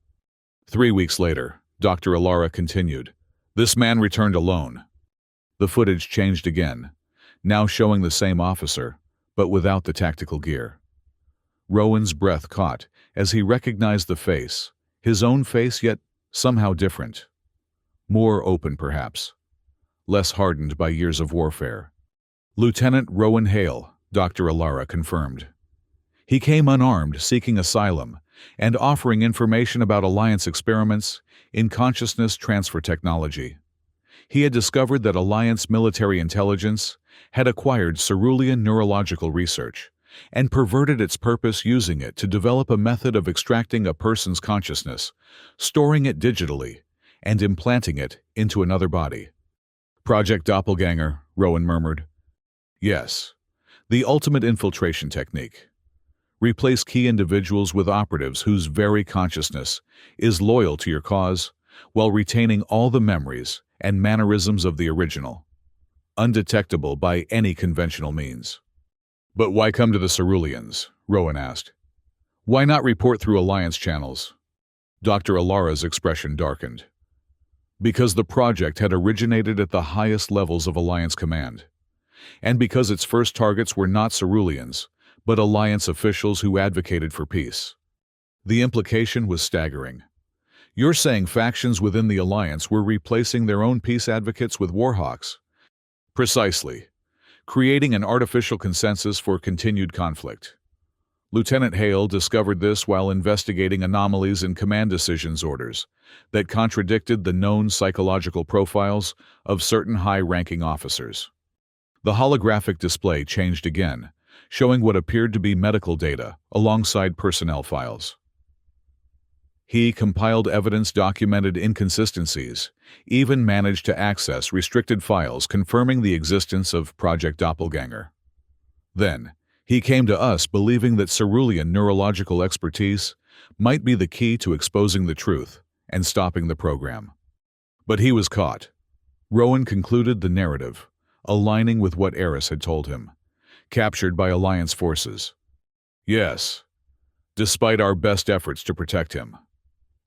3 weeks later, Dr. Alara continued, "This man returned alone." The footage changed again, now showing the same officer, but without the tactical gear. Rowan's breath caught as he recognized the face, his own face, yet somehow different. More open, perhaps. Less hardened by years of warfare. Lieutenant Rowan Hale, Dr. Alara confirmed. He came unarmed, seeking asylum, and offering information about Alliance experiments in consciousness transfer technology. He had discovered that Alliance military intelligence had acquired cerulean neurological research and perverted its purpose, using it to develop a method of extracting a person's consciousness, storing it digitally, and implanting it into another body. Project Doppelganger, Rowan murmured. Yes, the ultimate infiltration technique. Replace key individuals with operatives whose very consciousness is loyal to your cause, while retaining all the memories and mannerisms of the original, undetectable by any conventional means. But why come to the Ceruleans? Rowan asked. Why not report through Alliance channels? Dr. Alara's expression darkened. Because the project had originated at the highest levels of Alliance command, and because its first targets were not Ceruleans, but Alliance officials who advocated for peace. The implication was staggering. You're saying factions within the Alliance were replacing their own peace advocates with warhawks? Precisely. Creating an artificial consensus for continued conflict. Lieutenant Hale discovered this while investigating anomalies in command decisions orders that contradicted the known psychological profiles of certain high-ranking officers. The holographic display changed again, showing what appeared to be medical data alongside personnel files. He compiled evidence, documented inconsistencies, even managed to access restricted files confirming the existence of Project Doppelganger. Then, he came to us believing that cerulean neurological expertise might be the key to exposing the truth and stopping the program. But he was caught. Rowan concluded the narrative, aligning with what Eris had told him. Captured by Alliance forces. Yes, despite our best efforts to protect him.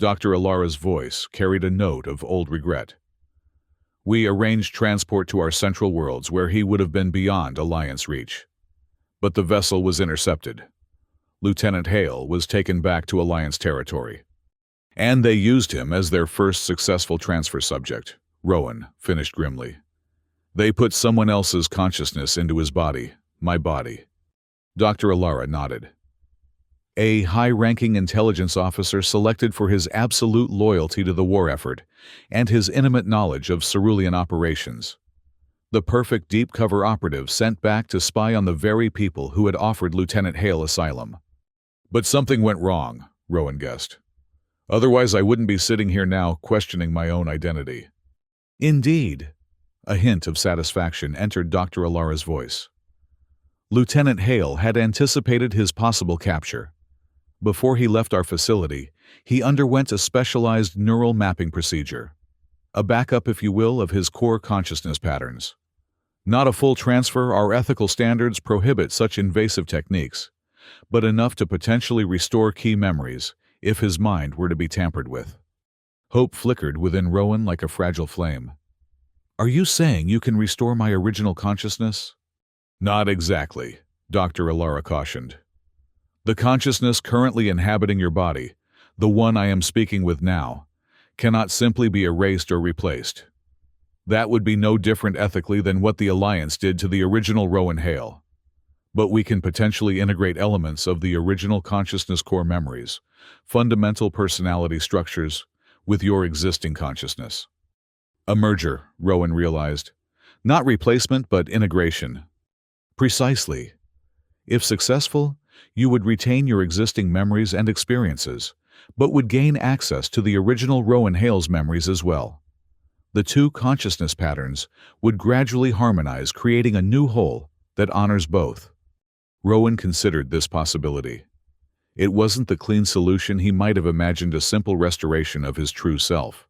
Dr. Alara's voice carried a note of old regret. We arranged transport to our central worlds where he would have been beyond Alliance reach. But the vessel was intercepted. Lieutenant Hale was taken back to Alliance territory. And they used him as their first successful transfer subject, Rowan finished grimly. They put someone else's consciousness into his body, my body. Dr. Alara nodded. A high-ranking intelligence officer selected for his absolute loyalty to the war effort and his intimate knowledge of cerulean operations. The perfect deep-cover operative sent back to spy on the very people who had offered Lieutenant Hale asylum. But something went wrong, Rowan guessed. Otherwise I wouldn't be sitting here now questioning my own identity. Indeed. A hint of satisfaction entered Dr. Alara's voice. Lieutenant Hale had anticipated his possible capture. Before he left our facility, he underwent a specialized neural mapping procedure. A backup, if you will, of his core consciousness patterns. Not a full transfer, our ethical standards prohibit such invasive techniques, but enough to potentially restore key memories if his mind were to be tampered with. Hope flickered within Rowan like a fragile flame. Are you saying you can restore my original consciousness? Not exactly, Dr. Alara cautioned. The consciousness currently inhabiting your body, the one I am speaking with now, cannot simply be erased or replaced. That would be no different ethically than what the Alliance did to the original Rowan Hale. But we can potentially integrate elements of the original consciousness core memories, fundamental personality structures, with your existing consciousness. A merger, Rowan realized. Not replacement, but integration. Precisely. If successful, you would retain your existing memories and experiences, but would gain access to the original Rowan Hale's memories as well. The two consciousness patterns would gradually harmonize, creating a new whole that honors both. Rowan considered this possibility. It wasn't the clean solution he might have imagined, a simple restoration of his true self.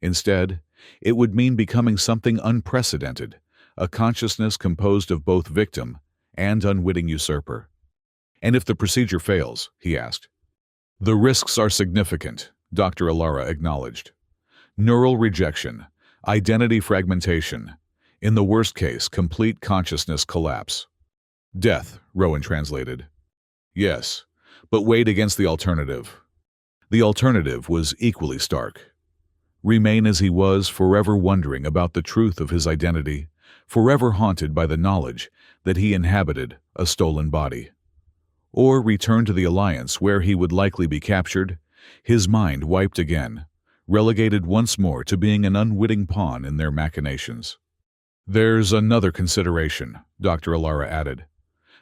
Instead, it would mean becoming something unprecedented, a consciousness composed of both victim and unwitting usurper. And if the procedure fails, he asked. The risks are significant, Dr. Alara acknowledged. Neural rejection, identity fragmentation, in the worst case, complete consciousness collapse. Death, Rowan translated. Yes, but weighed against the alternative. The alternative was equally stark. Remain as he was, forever wondering about the truth of his identity, forever haunted by the knowledge that he inhabited a stolen body. Or return to the Alliance where he would likely be captured, his mind wiped again, relegated once more to being an unwitting pawn in their machinations. There's another consideration, Dr. Alara added.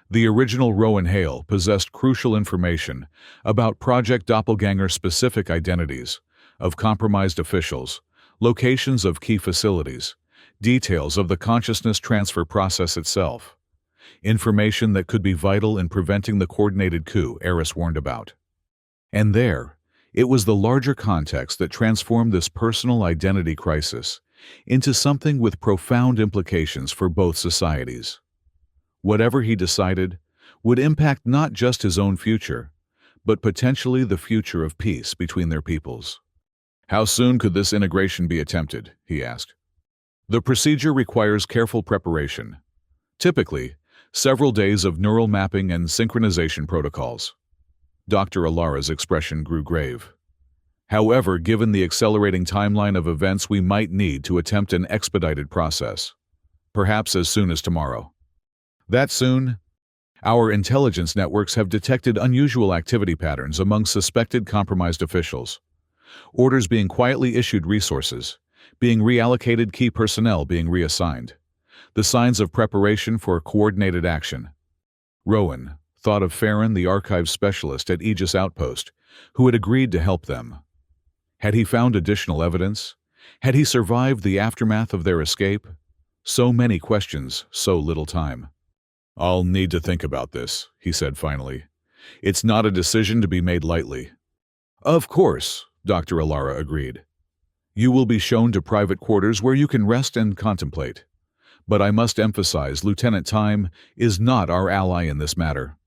The original Rowan Hale possessed crucial information about Project Doppelganger-specific identities of compromised officials, locations of key facilities, details of the consciousness transfer process itself, information that could be vital in preventing the coordinated coup Eris warned about. And there, it was the larger context that transformed this personal identity crisis into something with profound implications for both societies. Whatever he decided would impact not just his own future, but potentially the future of peace between their peoples. How soon could this integration be attempted? He asked. The procedure requires careful preparation. Typically, several days of neural mapping and synchronization protocols. Dr. Alara's expression grew grave. However, given the accelerating timeline of events, we might need to attempt an expedited process, perhaps as soon as tomorrow. That soon? Our intelligence networks have detected unusual activity patterns among suspected compromised officials. Orders being quietly issued, resources being reallocated, key personnel being reassigned. The signs of preparation for coordinated action. Rowan thought of Farron, the archives specialist at Aegis Outpost, who had agreed to help them. Had he found additional evidence? Had he survived the aftermath of their escape? So many questions, so little time. I'll need to think about this, he said finally. It's not a decision to be made lightly. Of course, Dr. Alara agreed. You will be shown to private quarters where you can rest and contemplate. But I must emphasize, Lieutenant Time is not our ally in this matter.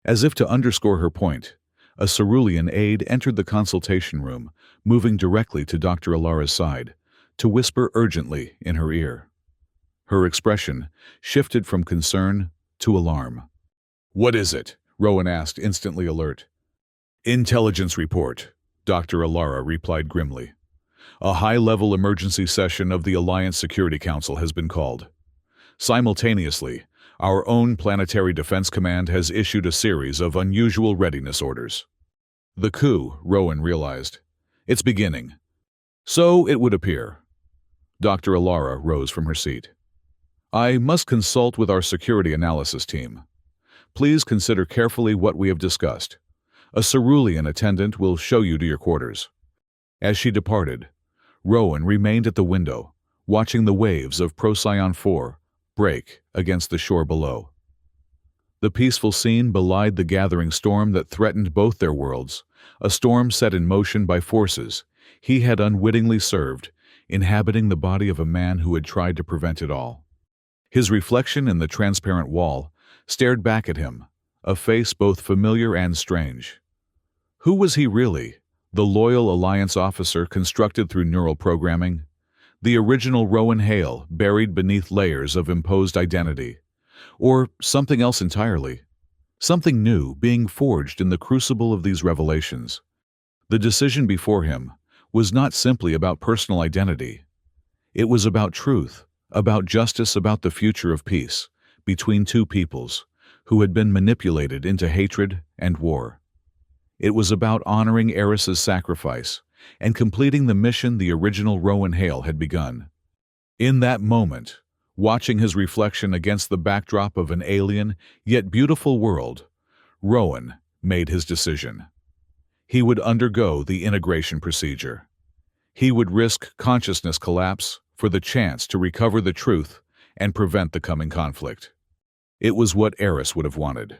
As if to underscore her point, a cerulean aide entered the consultation room, moving directly to Dr. Alara's side, to whisper urgently in her ear. Her expression shifted from concern to alarm. What is it? Rowan asked, instantly alert. Intelligence report, Dr. Alara replied grimly. A high-level emergency session of the Alliance Security Council has been called. Simultaneously, our own Planetary Defense Command has issued a series of unusual readiness orders. The coup, Rowan realized. It's beginning. So it would appear. Dr. Alara rose from her seat. I must consult with our security analysis team. Please consider carefully what we have discussed. A cerulean attendant will show you to your quarters. As she departed, Rowan remained at the window, watching the waves of Procyon 4 break against the shore below. The peaceful scene belied the gathering storm that threatened both their worlds, a storm set in motion by forces he had unwittingly served, inhabiting the body of a man who had tried to prevent it all. His reflection in the transparent wall stared back at him, a face both familiar and strange. Who was he really? The loyal Alliance officer constructed through neural programming? The original Rowan Hale buried beneath layers of imposed identity? Or something else entirely? Something new being forged in the crucible of these revelations? The decision before him was not simply about personal identity. It was about truth, about justice, about the future of peace between two peoples who had been manipulated into hatred and war. It was about honoring Eris's sacrifice and completing the mission the original Rowan Hale had begun. In that moment, watching his reflection against the backdrop of an alien yet beautiful world, Rowan made his decision. He would undergo the integration procedure. He would risk consciousness collapse for the chance to recover the truth and prevent the coming conflict. It was what Eris would have wanted.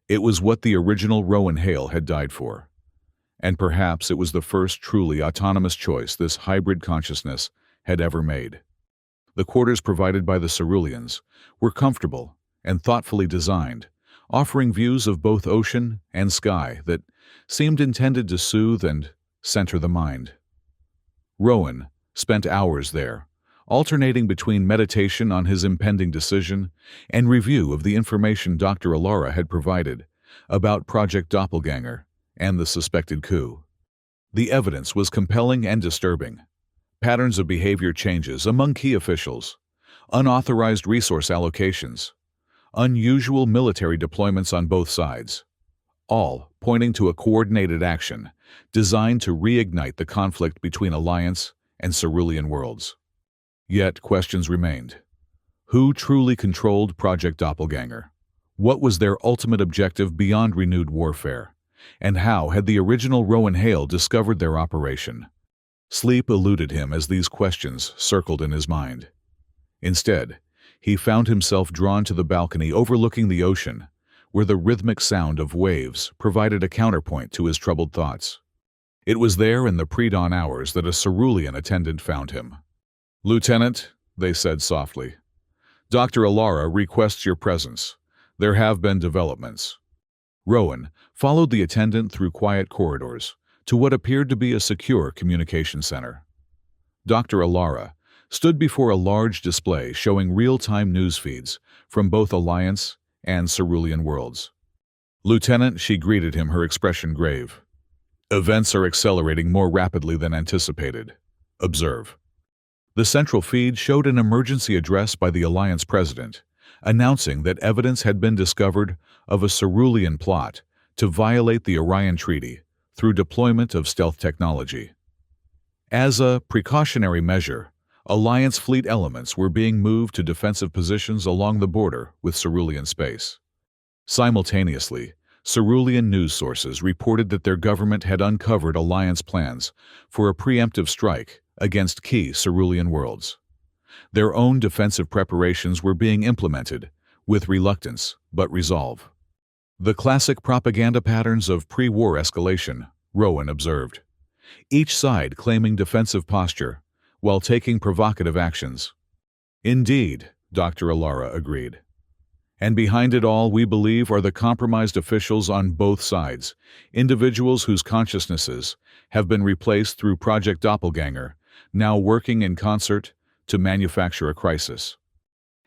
It was what the original Rowan Hale had died for. And perhaps it was the first truly autonomous choice this hybrid consciousness had ever made. The quarters provided by the Ceruleans were comfortable and thoughtfully designed, offering views of both ocean and sky that seemed intended to soothe and center the mind. Rowan spent hours there, alternating between meditation on his impending decision and review of the information Dr. Alara had provided about Project Doppelganger and the suspected coup. The evidence was compelling and disturbing. Patterns of behavior changes among key officials, unauthorized resource allocations, unusual military deployments on both sides, all pointing to a coordinated action designed to reignite the conflict between Alliance and Cerulean worlds. Yet questions remained. Who truly controlled Project Doppelganger? What was their ultimate objective beyond renewed warfare? And how had the original Rowan Hale discovered their operation? Sleep eluded him as these questions circled in his mind. Instead, he found himself drawn to the balcony overlooking the ocean, where the rhythmic sound of waves provided a counterpoint to his troubled thoughts. It was there in the pre-dawn hours that a Cerulean attendant found him. "Lieutenant," they said softly, "Dr. Alara requests your presence. There have been developments." Rowan followed the attendant through quiet corridors to what appeared to be a secure communication center. Dr. Alara stood before a large display showing real-time news feeds from both Alliance and Cerulean worlds. "Lieutenant," she greeted him, her expression grave. "Events are accelerating more rapidly than anticipated. Observe." The central feed showed an emergency address by the Alliance president, announcing that evidence had been discovered of a Cerulean plot to violate the Orion Treaty through deployment of stealth technology. As a precautionary measure, Alliance fleet elements were being moved to defensive positions along the border with Cerulean space. Simultaneously, Cerulean news sources reported that their government had uncovered Alliance plans for a preemptive strike against key Cerulean worlds. Their own defensive preparations were being implemented, with reluctance but resolve. The classic propaganda patterns of pre-war escalation, Rowan observed. Each side claiming defensive posture, while taking provocative actions. "Indeed," Dr. Alara agreed. "And behind it all, we believe, are the compromised officials on both sides, individuals whose consciousnesses have been replaced through Project Doppelganger, now working in concert to manufacture a crisis."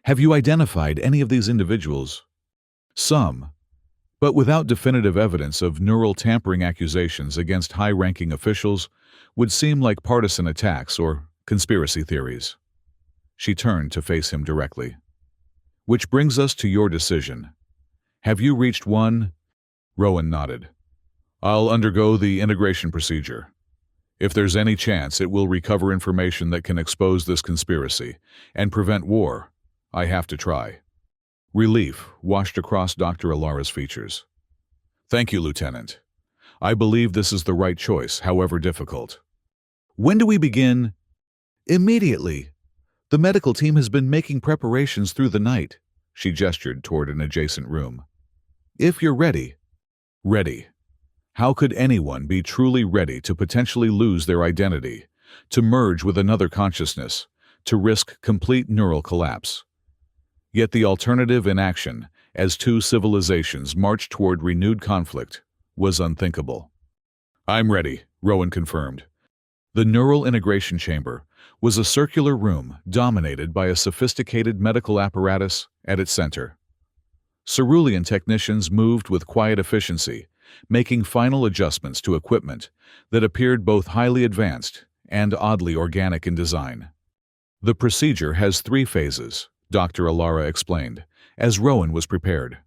"Have you identified any of these individuals?" "Some, but without definitive evidence of neural tampering. Accusations against high-ranking officials would seem like partisan attacks or conspiracy theories." She turned to face him directly. "Which brings us to your decision. Have you reached one?" Rowan nodded. "I'll undergo the integration procedure. If there's any chance it will recover information that can expose this conspiracy and prevent war, I have to try." Relief washed across Dr. Alara's features. "Thank you, Lieutenant. I believe this is the right choice, however difficult." "When do we begin?" "Immediately. The medical team has been making preparations through the night." She gestured toward an adjacent room. "If you're ready." "Ready." How could anyone be truly ready to potentially lose their identity, to merge with another consciousness, to risk complete neural collapse? Yet the alternative in action, as two civilizations marched toward renewed conflict, was unthinkable. "I'm ready," Rowan confirmed. The neural integration chamber was a circular room dominated by a sophisticated medical apparatus at its center. Cerulean technicians moved with quiet efficiency, making final adjustments to equipment that appeared both highly advanced and oddly organic in design. "The procedure has 3 phases, Dr. Alara explained, as Rowan was prepared.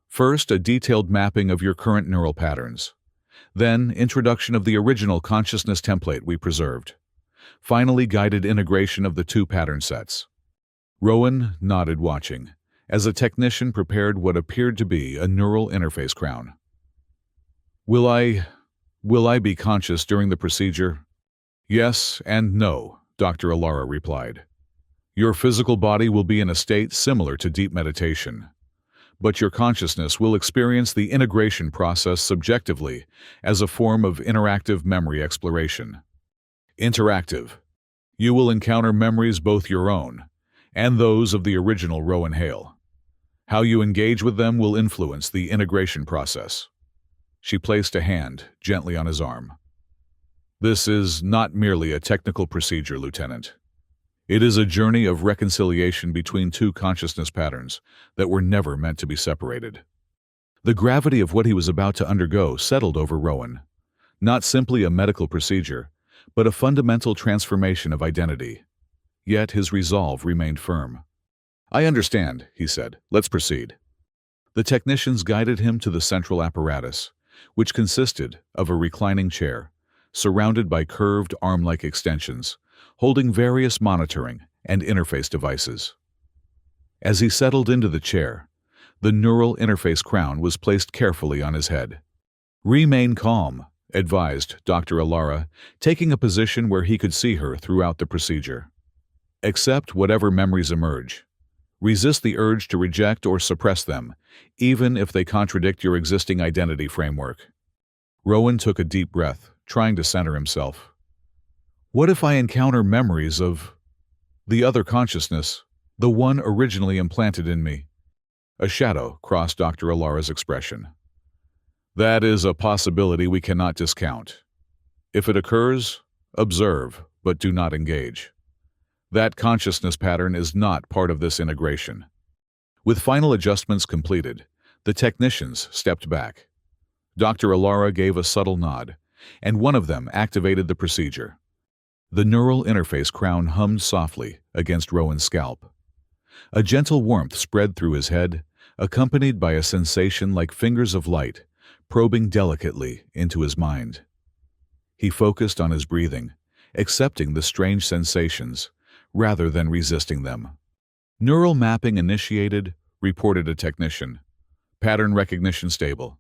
"First, a detailed mapping of your current neural patterns. Then, introduction of the original consciousness template we preserved. Finally, guided integration of the 2 pattern sets." Rowan nodded, watching, as a technician prepared what appeared to be a neural interface crown. Will I be conscious during the procedure?" "Yes and no," Dr. Alara replied. "Your physical body will be in a state similar to deep meditation, but your consciousness will experience the integration process subjectively as a form of interactive memory exploration." "Interactive. You will encounter memories both your own and those of the original Rowan Hale. How you engage with them will influence the integration process." She placed a hand gently on his arm. "This is not merely a technical procedure, Lieutenant. It is a journey of reconciliation between 2 consciousness patterns that were never meant to be separated." The gravity of what he was about to undergo settled over Rowan. Not simply a medical procedure, but a fundamental transformation of identity. Yet his resolve remained firm. "I understand," he said. "Let's proceed." The technicians guided him to the central apparatus, which consisted of a reclining chair, surrounded by curved arm-like extensions, holding various monitoring and interface devices. As he settled into the chair, the neural interface crown was placed carefully on his head. "Remain calm," advised Dr. Alara, taking a position where he could see her throughout the procedure. "Accept whatever memories emerge. Resist the urge to reject or suppress them, even if they contradict your existing identity framework." Rowan took a deep breath, trying to center himself. "What if I encounter memories of the other consciousness, the one originally implanted in me?" A shadow crossed Dr. Alara's expression. "That is a possibility we cannot discount. If it occurs, observe, but do not engage. That consciousness pattern is not part of this integration." With final adjustments completed, the technicians stepped back. Dr. Alara gave a subtle nod, and one of them activated the procedure. The neural interface crown hummed softly against Rowan's scalp. A gentle warmth spread through his head, accompanied by a sensation like fingers of light, probing delicately into his mind. He focused on his breathing, accepting the strange sensations, rather than resisting them. "Neural mapping initiated," reported a technician. "Pattern recognition stable."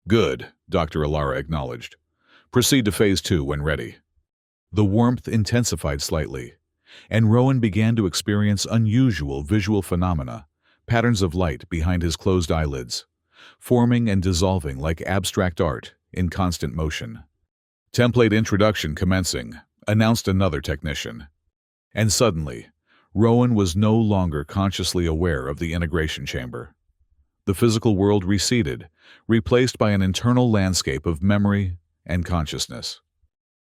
"Good," Dr. Alara acknowledged. "Proceed to Phase 2 when ready." The warmth intensified slightly, and Rowan began to experience unusual visual phenomena, patterns of light behind his closed eyelids, forming and dissolving like abstract art in constant motion. "Template introduction commencing," announced another technician. And suddenly, Rowan was no longer consciously aware of the integration chamber. The physical world receded, replaced by an internal landscape of memory and consciousness.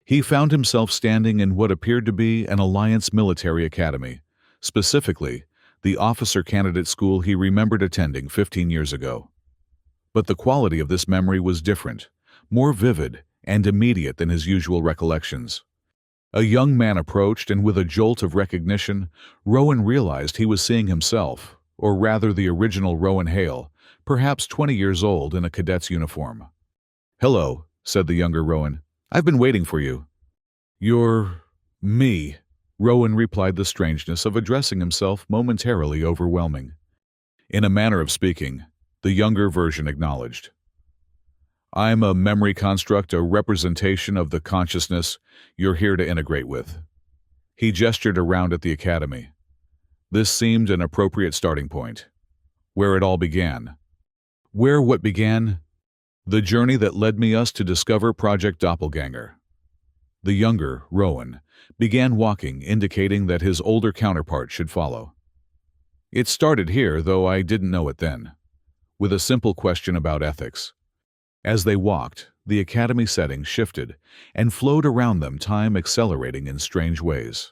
He found himself standing in what appeared to be an Alliance military academy, specifically the officer candidate school he remembered attending 15 years ago. But the quality of this memory was different, more vivid and immediate than his usual recollections. A young man approached, and with a jolt of recognition, Rowan realized he was seeing himself, or rather the original Rowan Hale, perhaps 20 years old in a cadet's uniform. "Hello," said the younger Rowan. "I've been waiting for you." "You're me," Rowan replied, the strangeness of addressing himself momentarily overwhelming. In a manner of speaking, the younger version acknowledged. "I'm a memory construct, a representation of the consciousness you're here to integrate with." He gestured around at the academy. This seemed an appropriate starting point. Where it all began. Where what began? The journey that led us to discover Project Doppelganger. The younger, Rowan, began walking, indicating that his older counterpart should follow. "It started here, though I didn't know it then, with a simple question about ethics." As they walked, the academy setting shifted and flowed around them, time accelerating in strange ways.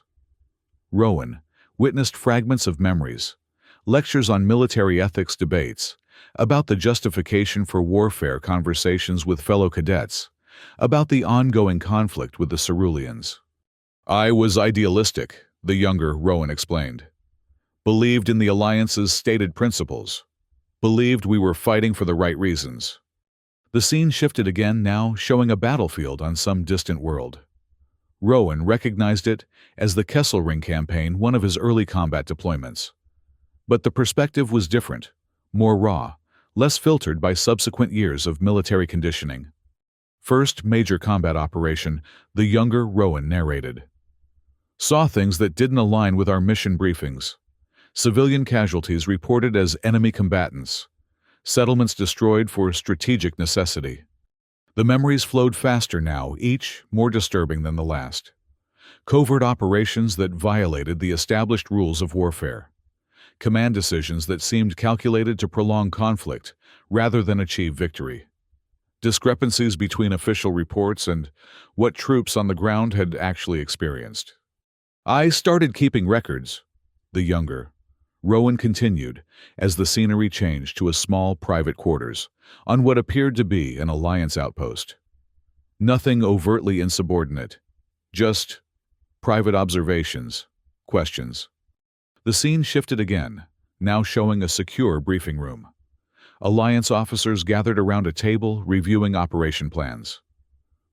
Rowan witnessed fragments of memories, lectures on military ethics debates, about the justification for warfare, conversations with fellow cadets, about the ongoing conflict with the Ceruleans. "I was idealistic," the younger Rowan explained. "Believed in the Alliance's stated principles. Believed we were fighting for the right reasons." The scene shifted again, now showing a battlefield on some distant world. Rowan recognized it as the Kesselring campaign, one of his early combat deployments. But the perspective was different, more raw, less filtered by subsequent years of military conditioning. First major combat operation, the younger Rowan narrated. "Saw things that didn't align with our mission briefings. Civilian casualties reported as enemy combatants. Settlements destroyed for strategic necessity." The memories flowed faster now, each more disturbing than the last. Covert operations that violated the established rules of warfare. Command decisions that seemed calculated to prolong conflict rather than achieve victory. Discrepancies between official reports and what troops on the ground had actually experienced. "I started keeping records," the younger Rowan continued, as the scenery changed to a small private quarters, on what appeared to be an Alliance outpost. Nothing overtly insubordinate, just private observations, questions. The scene shifted again, now showing a secure briefing room. Alliance officers gathered around a table reviewing operation plans.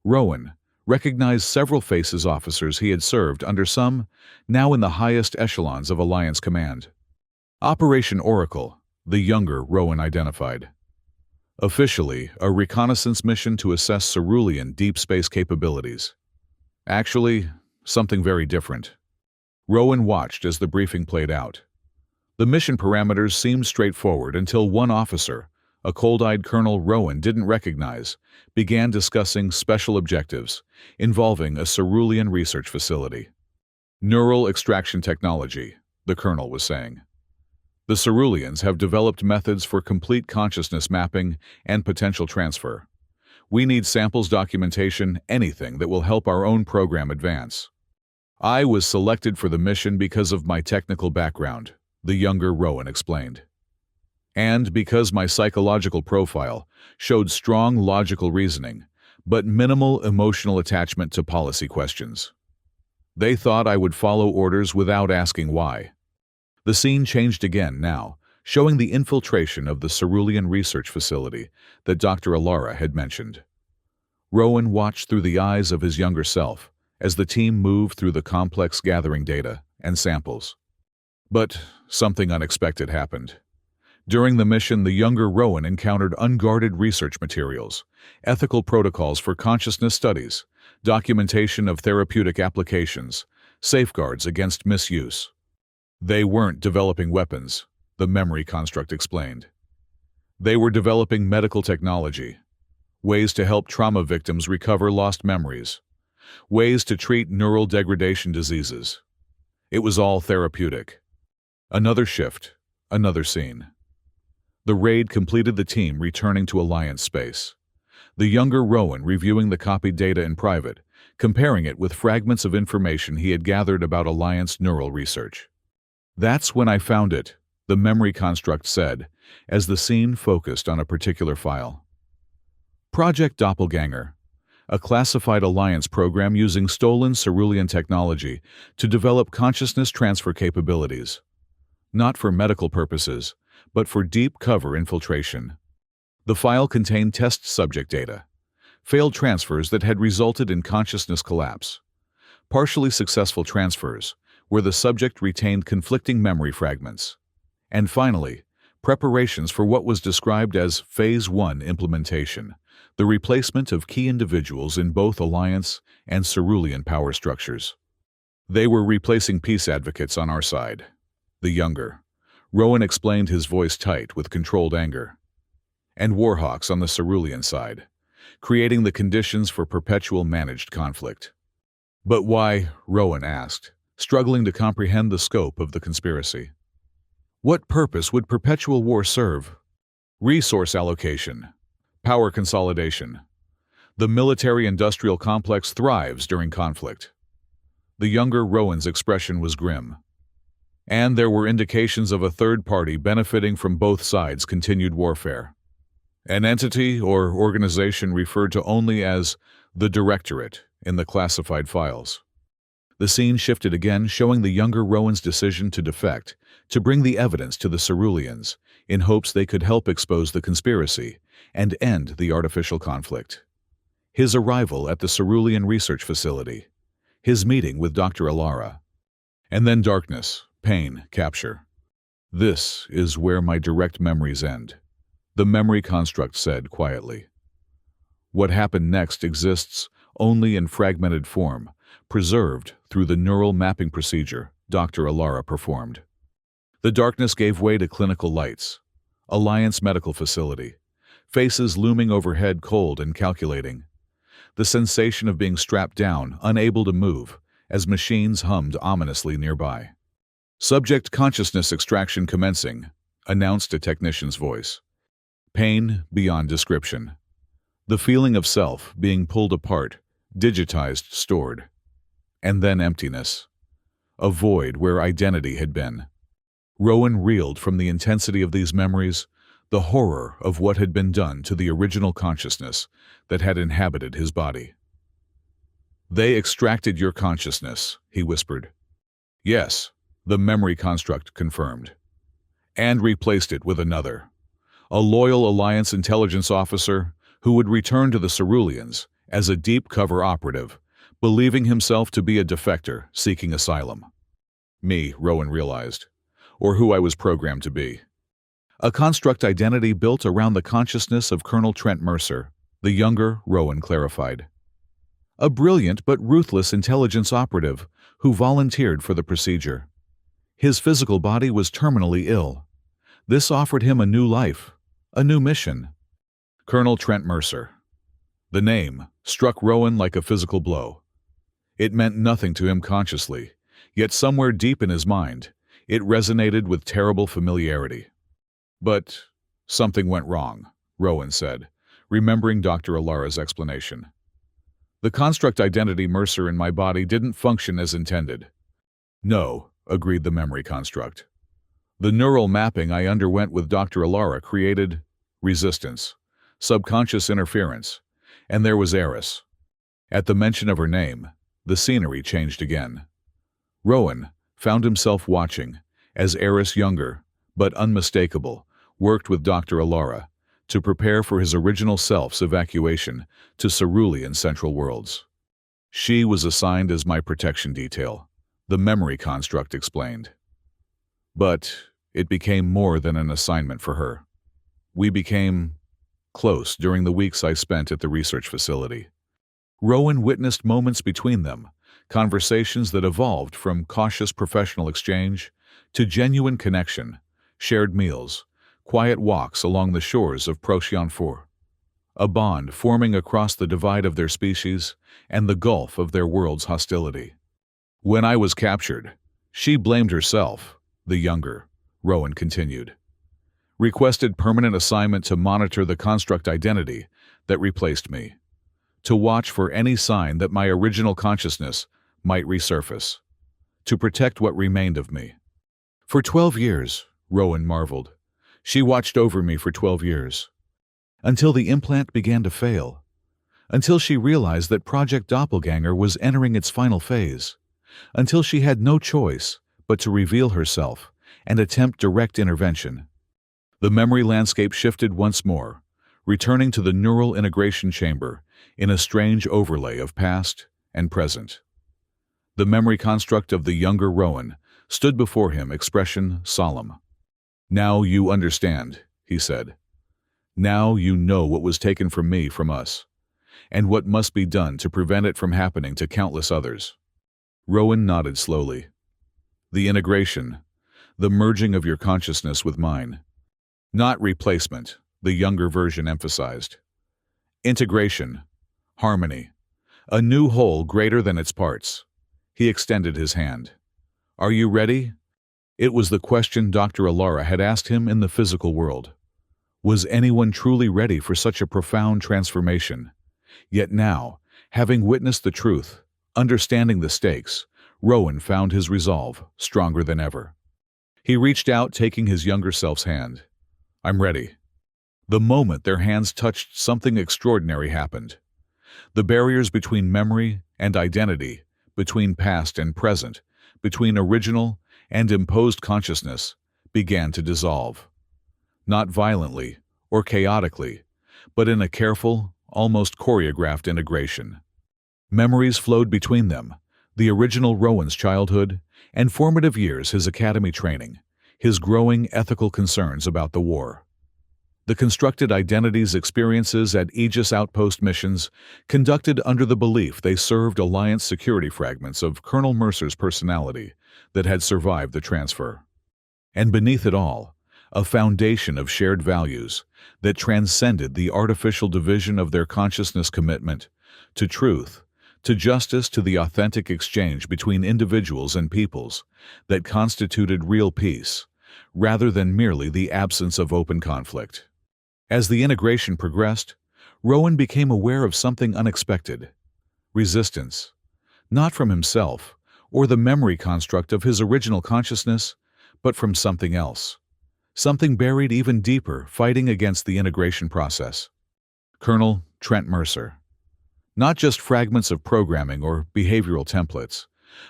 Rowan recognized several faces officers he had served under, some now in the highest echelons of Alliance command. Operation Oracle, the younger Rowan identified. Officially, a reconnaissance mission to assess cerulean deep space capabilities. Actually, something very different. Rowan watched as the briefing played out. The mission parameters seemed straightforward until one officer, a cold-eyed Colonel Rowan didn't recognize, began discussing special objectives involving a cerulean research facility. Neural extraction technology, the colonel was saying. The ceruleans have developed methods for complete consciousness mapping and potential transfer. We need samples documentation, anything that will help our own program advance. I was selected for the mission because of my technical background, the younger Rowan explained. And because my psychological profile showed strong logical reasoning, but minimal emotional attachment to policy questions. They thought I would follow orders without asking why. The scene changed again now, showing the infiltration of the cerulean research facility that Dr. Alara had mentioned. Rowan watched through the eyes of his younger self as the team moved through the complex gathering data and samples. But something unexpected happened. During the mission, the younger Rowan encountered unguarded research materials, ethical protocols for consciousness studies, documentation of therapeutic applications, safeguards against misuse. They weren't developing weapons, the memory construct explained. They were developing medical technology, ways to help trauma victims recover lost memories, ways to treat neural degradation diseases. It was all therapeutic. Another shift, another scene. The raid completed, the team returning to Alliance space. The younger Rowan reviewing the copied data in private, comparing it with fragments of information he had gathered about Alliance neural research. That's when I found it, the memory construct said, as the scene focused on a particular file. Project Doppelganger, a classified Alliance program using stolen cerulean technology to develop consciousness transfer capabilities. Not for medical purposes, but for deep cover infiltration. The file contained test subject data, failed transfers that had resulted in consciousness collapse, partially successful transfers, where the subject retained conflicting memory fragments, and finally, preparations for what was described as Phase 1 implementation, the replacement of key individuals in both Alliance and cerulean power structures. They were replacing peace advocates on our side. The younger Rowan explained, his voice tight with controlled anger. And warhawks on the cerulean side, creating the conditions for perpetual managed conflict. But why? Rowan asked, struggling to comprehend the scope of the conspiracy. What purpose would perpetual war serve? Resource allocation, power consolidation. The military-industrial complex thrives during conflict. The younger Rowan's expression was grim. And there were indications of a third party benefiting from both sides' continued warfare. An entity or organization referred to only as the Directorate in the classified files. The scene shifted again, showing the younger Rowan's decision to defect, to bring the evidence to the ceruleans, in hopes they could help expose the conspiracy and end the artificial conflict. His arrival at the cerulean research facility, his meeting with Dr. Alara, and then darkness, pain, capture. This is where my direct memories end, the memory construct said quietly. What happened next exists only in fragmented form, preserved through the neural mapping procedure Dr. Alara performed. The darkness gave way to clinical lights, Alliance medical facility, faces looming overhead, cold and calculating. The sensation of being strapped down, unable to move, as machines hummed ominously nearby. Subject consciousness extraction commencing, announced a technician's voice. Pain beyond description. The feeling of self being pulled apart, digitized, stored. And then emptiness. A void where identity had been. Rowan reeled from the intensity of these memories, the horror of what had been done to the original consciousness that had inhabited his body. "They extracted your consciousness," he whispered. "Yes," the memory construct confirmed. "And replaced it with another. A loyal Alliance intelligence officer who would return to the Ceruleans as a deep-cover operative, believing himself to be a defector seeking asylum. Me, Rowan realized, or who I was programmed to be. A construct identity built around the consciousness of Colonel Trent Mercer, the younger, Rowan clarified. A brilliant but ruthless intelligence operative who volunteered for the procedure. His physical body was terminally ill. This offered him a new life, a new mission. Colonel Trent Mercer. The name struck Rowan like a physical blow. It meant nothing to him consciously, yet somewhere deep in his mind, it resonated with terrible familiarity. But something went wrong, Rowan said, remembering Dr. Alara's explanation. The construct identity Mercer in my body didn't function as intended. No, agreed the memory construct. The neural mapping I underwent with Dr. Alara created resistance, subconscious interference, and there was Eris. At the mention of her name, the scenery changed again. Rowan found himself watching as Eris, younger but unmistakable, worked with Dr. Alara to prepare for his original self's evacuation to Cerulean Central Worlds. She was assigned as my protection detail, the memory construct explained. But it became more than an assignment for her. We became close during the weeks I spent at the research facility. Rowan witnessed moments between them, conversations that evolved from cautious professional exchange to genuine connection, shared meals, quiet walks along the shores of Procyon 4. A bond forming across the divide of their species and the gulf of their world's hostility. When I was captured, she blamed herself, the younger, Rowan continued. Requested permanent assignment to monitor the construct identity that replaced me, to watch for any sign that my original consciousness might resurface, to protect what remained of me. For 12 years, Rowan marveled. She watched over me for 12 years. Until the implant began to fail. Until she realized that Project Doppelganger was entering its final phase. Until she had no choice but to reveal herself and attempt direct intervention. The memory landscape shifted once more, returning to the neural integration chamber in a strange overlay of past and present. The memory construct of the younger Rowan stood before him, expression solemn. Now you understand, he said. Now you know what was taken from me, from us, and what must be done to prevent it from happening to countless others. Rowan nodded slowly. The integration, the merging of your consciousness with mine. Not replacement, the younger version emphasized. Integration, harmony, a new whole greater than its parts. He extended his hand. Are you ready? It was the question Dr. Alara had asked him in the physical world. Was anyone truly ready for such a profound transformation? Yet now, having witnessed the truth, understanding the stakes, Rowan found his resolve stronger than ever. He reached out, taking his younger self's hand. I'm ready. The moment their hands touched, something extraordinary happened. The barriers between memory and identity, between past and present, between original and imposed consciousness, began to dissolve. Not violently or chaotically, but in a careful, almost choreographed integration. Memories flowed between them, the original Rowan's childhood and formative years, his academy training, his growing ethical concerns about the war. The constructed identities' experiences at Aegis outpost missions conducted under the belief they served Alliance security fragments of Colonel Mercer's personality that had survived the transfer. And beneath it all, a foundation of shared values that transcended the artificial division of their consciousness, commitment to truth, to justice, to the authentic exchange between individuals and peoples that constituted real peace, rather than merely the absence of open conflict. As the integration progressed, Rowan became aware of something unexpected. Resistance, not from himself or the memory construct of his original consciousness, but from something else. Something buried even deeper, fighting against the integration process. Colonel Trent Mercer. Not just fragments of programming or behavioral templates,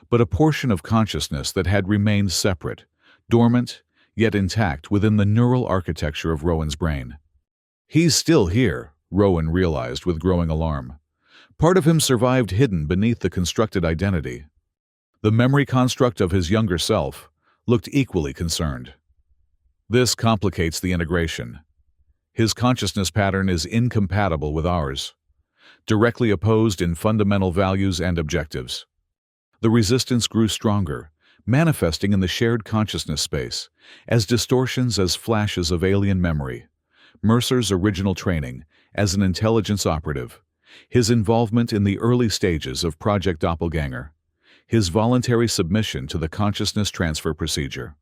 but a portion of consciousness that had remained separate, dormant, yet intact within the neural architecture of Rowan's brain. He's still here, Rowan realized with growing alarm. Part of him survived hidden beneath the constructed identity. The memory construct of his younger self looked equally concerned. This complicates the integration. His consciousness pattern is incompatible with ours, directly opposed in fundamental values and objectives. The resistance grew stronger, manifesting in the shared consciousness space, as distortions as flashes of alien memory. Mercer's original training as an intelligence operative, his involvement in the early stages of Project Doppelganger, his voluntary submission to the consciousness transfer procedure.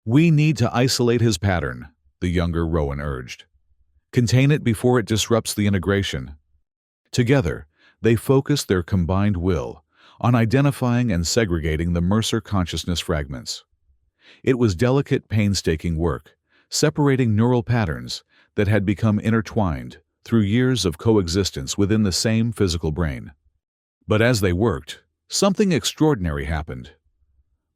"We need to isolate his pattern," the younger Rowan urged. "Contain it before it disrupts the integration." Together, they focused their combined will on identifying and segregating the Mercer consciousness fragments. It was delicate, painstaking work, separating neural patterns that had become intertwined through years of coexistence within the same physical brain. But as they worked, something extraordinary happened.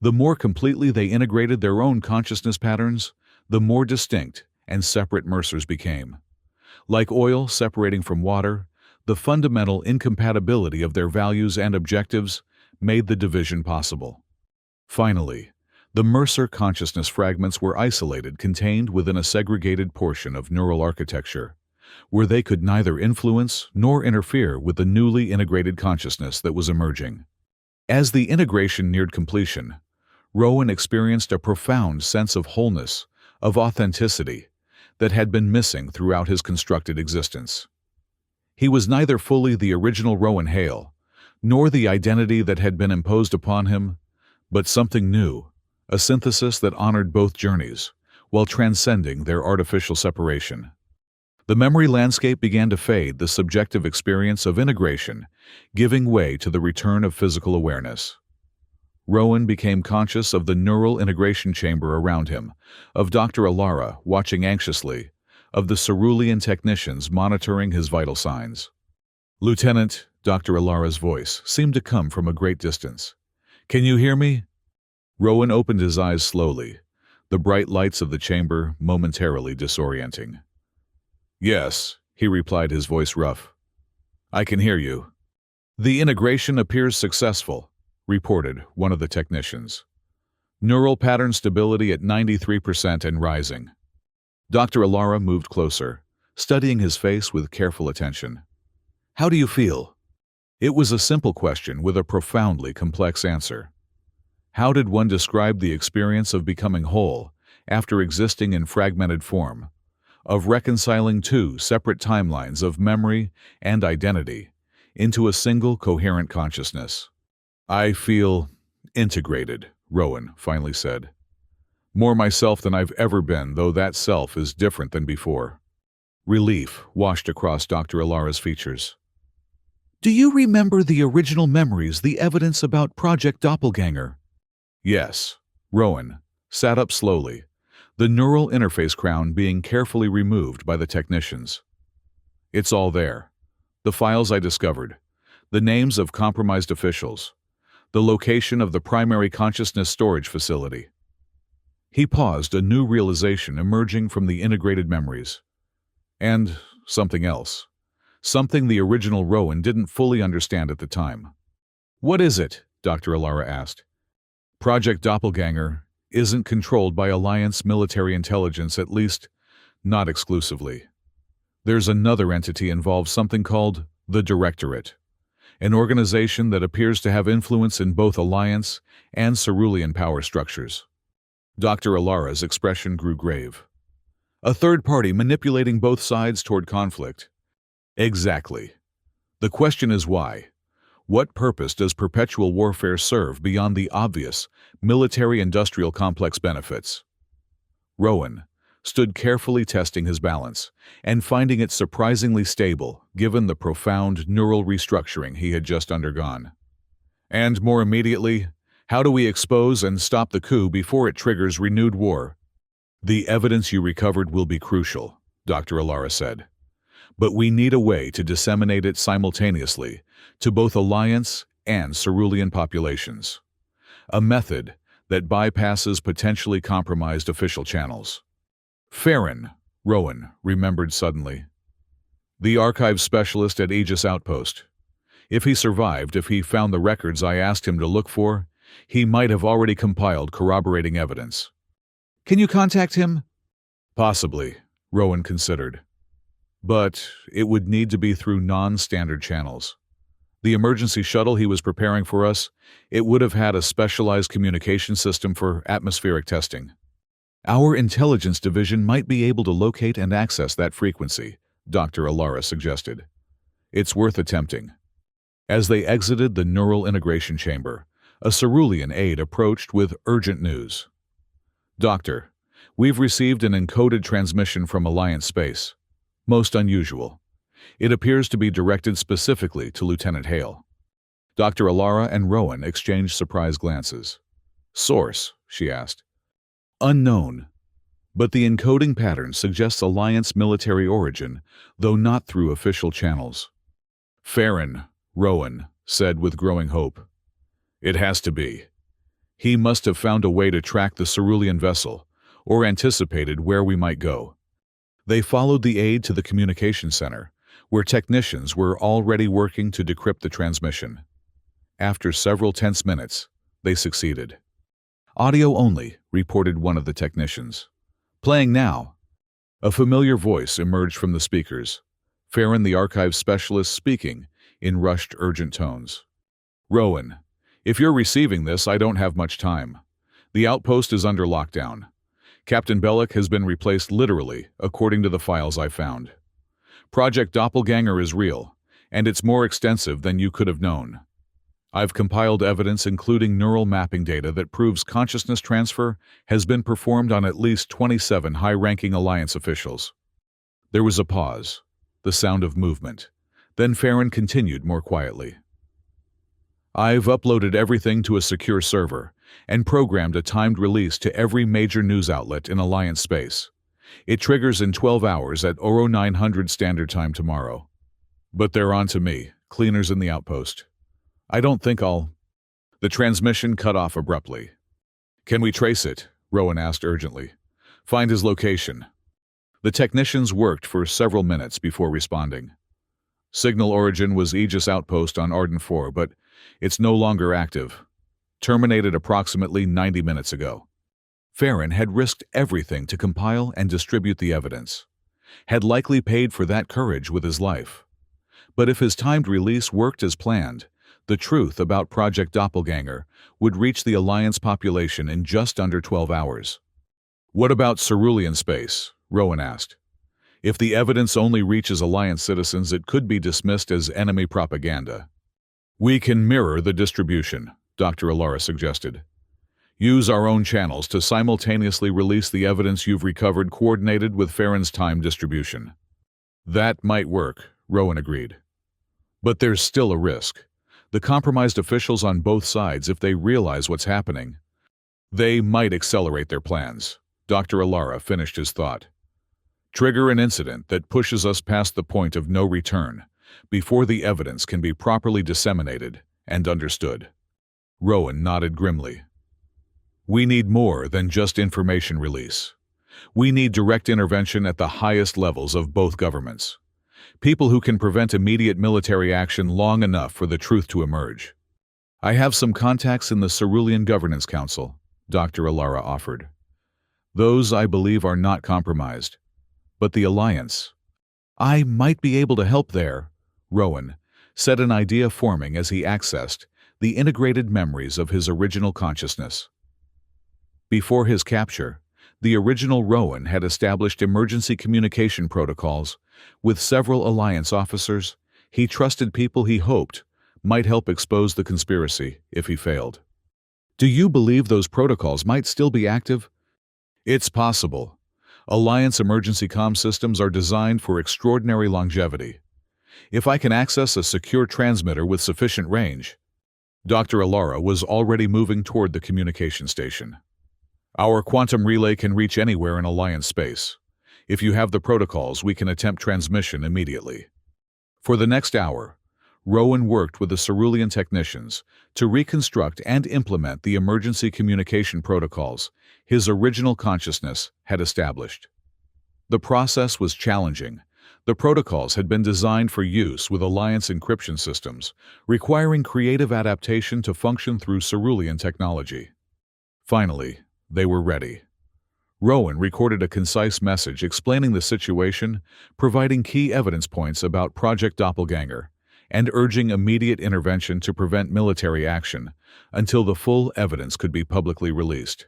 The more completely they integrated their own consciousness patterns, the more distinct and separate Mercer's became. Like oil separating from water, the fundamental incompatibility of their values and objectives made the division possible. Finally, the Mercer consciousness fragments were isolated, contained within a segregated portion of neural architecture, where they could neither influence nor interfere with the newly integrated consciousness that was emerging. As the integration neared completion, Rowan experienced a profound sense of wholeness, of authenticity, that had been missing throughout his constructed existence. He was neither fully the original Rowan Hale, nor the identity that had been imposed upon him, but something new, a synthesis that honored both journeys, while transcending their artificial separation. The memory landscape began to fade, the subjective experience of integration giving way to the return of physical awareness. Rowan became conscious of the neural integration chamber around him, of Dr. Alara watching anxiously, of the cerulean technicians monitoring his vital signs. "Lieutenant," Dr. Alara's voice seemed to come from a great distance. "Can you hear me?" Rowan opened his eyes slowly, the bright lights of the chamber momentarily disorienting. "Yes," he replied, his voice rough. "I can hear you." "The integration appears successful," reported one of the technicians. "Neural pattern stability at 93% and rising." Dr. Alara moved closer, studying his face with careful attention. "How do you feel?" It was a simple question with a profoundly complex answer. How did one describe the experience of becoming whole after existing in fragmented form, of reconciling two separate timelines of memory and identity into a single coherent consciousness? "I feel integrated," Rowan finally said. "More myself than I've ever been, though that self is different than before." Relief washed across Dr. Alara's features. "Do you remember the original memories, the evidence about Project Doppelganger?" Yes. Rowan sat up slowly, the neural interface crown being carefully removed by the technicians. "It's all there. The files I discovered, the names of compromised officials, the location of the primary consciousness storage facility." He paused, a new realization emerging from the integrated memories. And something else. Something the original Rowan didn't fully understand at the time. "What is it?" Dr. Alara asked. "Project Doppelganger isn't controlled by Alliance military intelligence, at least not exclusively. There's another entity involved, something called the Directorate, an organization that appears to have influence in both Alliance and cerulean power structures." Dr. Alara's expression grew grave. "A third party manipulating both sides toward conflict." Exactly. The question is why? What purpose does perpetual warfare serve beyond the obvious military-industrial complex benefits? Rowan stood carefully testing his balance and finding it surprisingly stable given the profound neural restructuring he had just undergone. And more immediately, How do we expose and stop the coup before it triggers renewed war? The evidence you recovered will be crucial, Dr. Alara said. But we need a way to disseminate it simultaneously to both Alliance and Cerulean populations. A method that bypasses potentially compromised official channels. Farron, Rowan remembered suddenly. The archives specialist at Aegis Outpost. If he survived, if he found the records I asked him to look for, he might have already compiled corroborating evidence. Can you contact him? Possibly, Rowan considered. But it would need to be through non-standard channels. The emergency shuttle he was preparing for us, it would have had a specialized communication system for atmospheric testing. Our intelligence division might be able to locate and access that frequency, Dr. Alara suggested. It's worth attempting. As they exited the neural integration chamber, a Cerulean aide approached with urgent news. Doctor, we've received an encoded transmission from Alliance Space. Most unusual. It appears to be directed specifically to Lieutenant Hale. Dr. Alara and Rowan exchanged surprised glances. Source, she asked. Unknown. But the encoding pattern suggests Alliance military origin, though not through official channels. Farron, Rowan said with growing hope. It has to be. He must have found a way to track the Cerulean vessel, or anticipated where we might go. They followed the aide to the communication center, where technicians were already working to decrypt the transmission. After several tense minutes, they succeeded. Audio only, reported one of the technicians. Playing now. A familiar voice emerged from the speakers. Farron, the archives specialist, speaking in rushed, urgent tones. Rowan, if you're receiving this, I don't have much time. The outpost is under lockdown. Captain Bellick has been replaced literally, according to the files I found. Project Doppelganger is real, and it's more extensive than you could have known. I've compiled evidence including neural mapping data that proves consciousness transfer has been performed on at least 27 high-ranking Alliance officials. There was a pause, the sound of movement. Then Farron continued more quietly. I've uploaded everything to a secure server and programmed a timed release to every major news outlet in Alliance space. It triggers in 12 hours at Oro 900 Standard Time tomorrow. But they're on to me, cleaners in the outpost. I don't think I'll... The transmission cut off abruptly. Can we trace it? Rowan asked urgently. Find his location. The technicians worked for several minutes before responding. Signal origin was Aegis Outpost on Arden 4, but it's no longer active. Terminated approximately 90 minutes ago. Farron had risked everything to compile and distribute the evidence. Had likely paid for that courage with his life. But if his timed release worked as planned, the truth about Project Doppelganger would reach the Alliance population in just under 12 hours. What about Cerulean space? Rowan asked. If the evidence only reaches Alliance citizens, it could be dismissed as enemy propaganda. We can mirror the distribution, Dr. Alara suggested. Use our own channels to simultaneously release the evidence you've recovered coordinated with Farron's time distribution. That might work, Rowan agreed. But there's still a risk. The compromised officials on both sides, if they realize what's happening, they might accelerate their plans. Dr. Alara finished his thought. Trigger an incident that pushes us past the point of no return, before the evidence can be properly disseminated and understood. Rowan nodded grimly. We need more than just information release. We need direct intervention at the highest levels of both governments. People who can prevent immediate military action long enough for the truth to emerge. I have some contacts in the Cerulean Governance Council, Dr. Alara offered. Those, I believe, are not compromised. But the Alliance. I might be able to help there, Rowan said, an idea forming as he accessed the integrated memories of his original consciousness. Before his capture, the original Rowan had established emergency communication protocols with several Alliance officers. He trusted people he hoped might help expose the conspiracy if he failed. Do you believe those protocols might still be active? It's possible. Alliance emergency comm systems are designed for extraordinary longevity. If I can access a secure transmitter with sufficient range, Dr. Alara was already moving toward the communication station. Our quantum relay can reach anywhere in Alliance space. If you have the protocols, we can attempt transmission immediately. For the next hour, Rowan worked with the Cerulean technicians to reconstruct and implement the emergency communication protocols his original consciousness had established. The process was challenging. The protocols had been designed for use with Alliance encryption systems, requiring creative adaptation to function through Cerulean technology. Finally, they were ready. Rowan recorded a concise message explaining the situation, providing key evidence points about Project Doppelganger, and urging immediate intervention to prevent military action until the full evidence could be publicly released.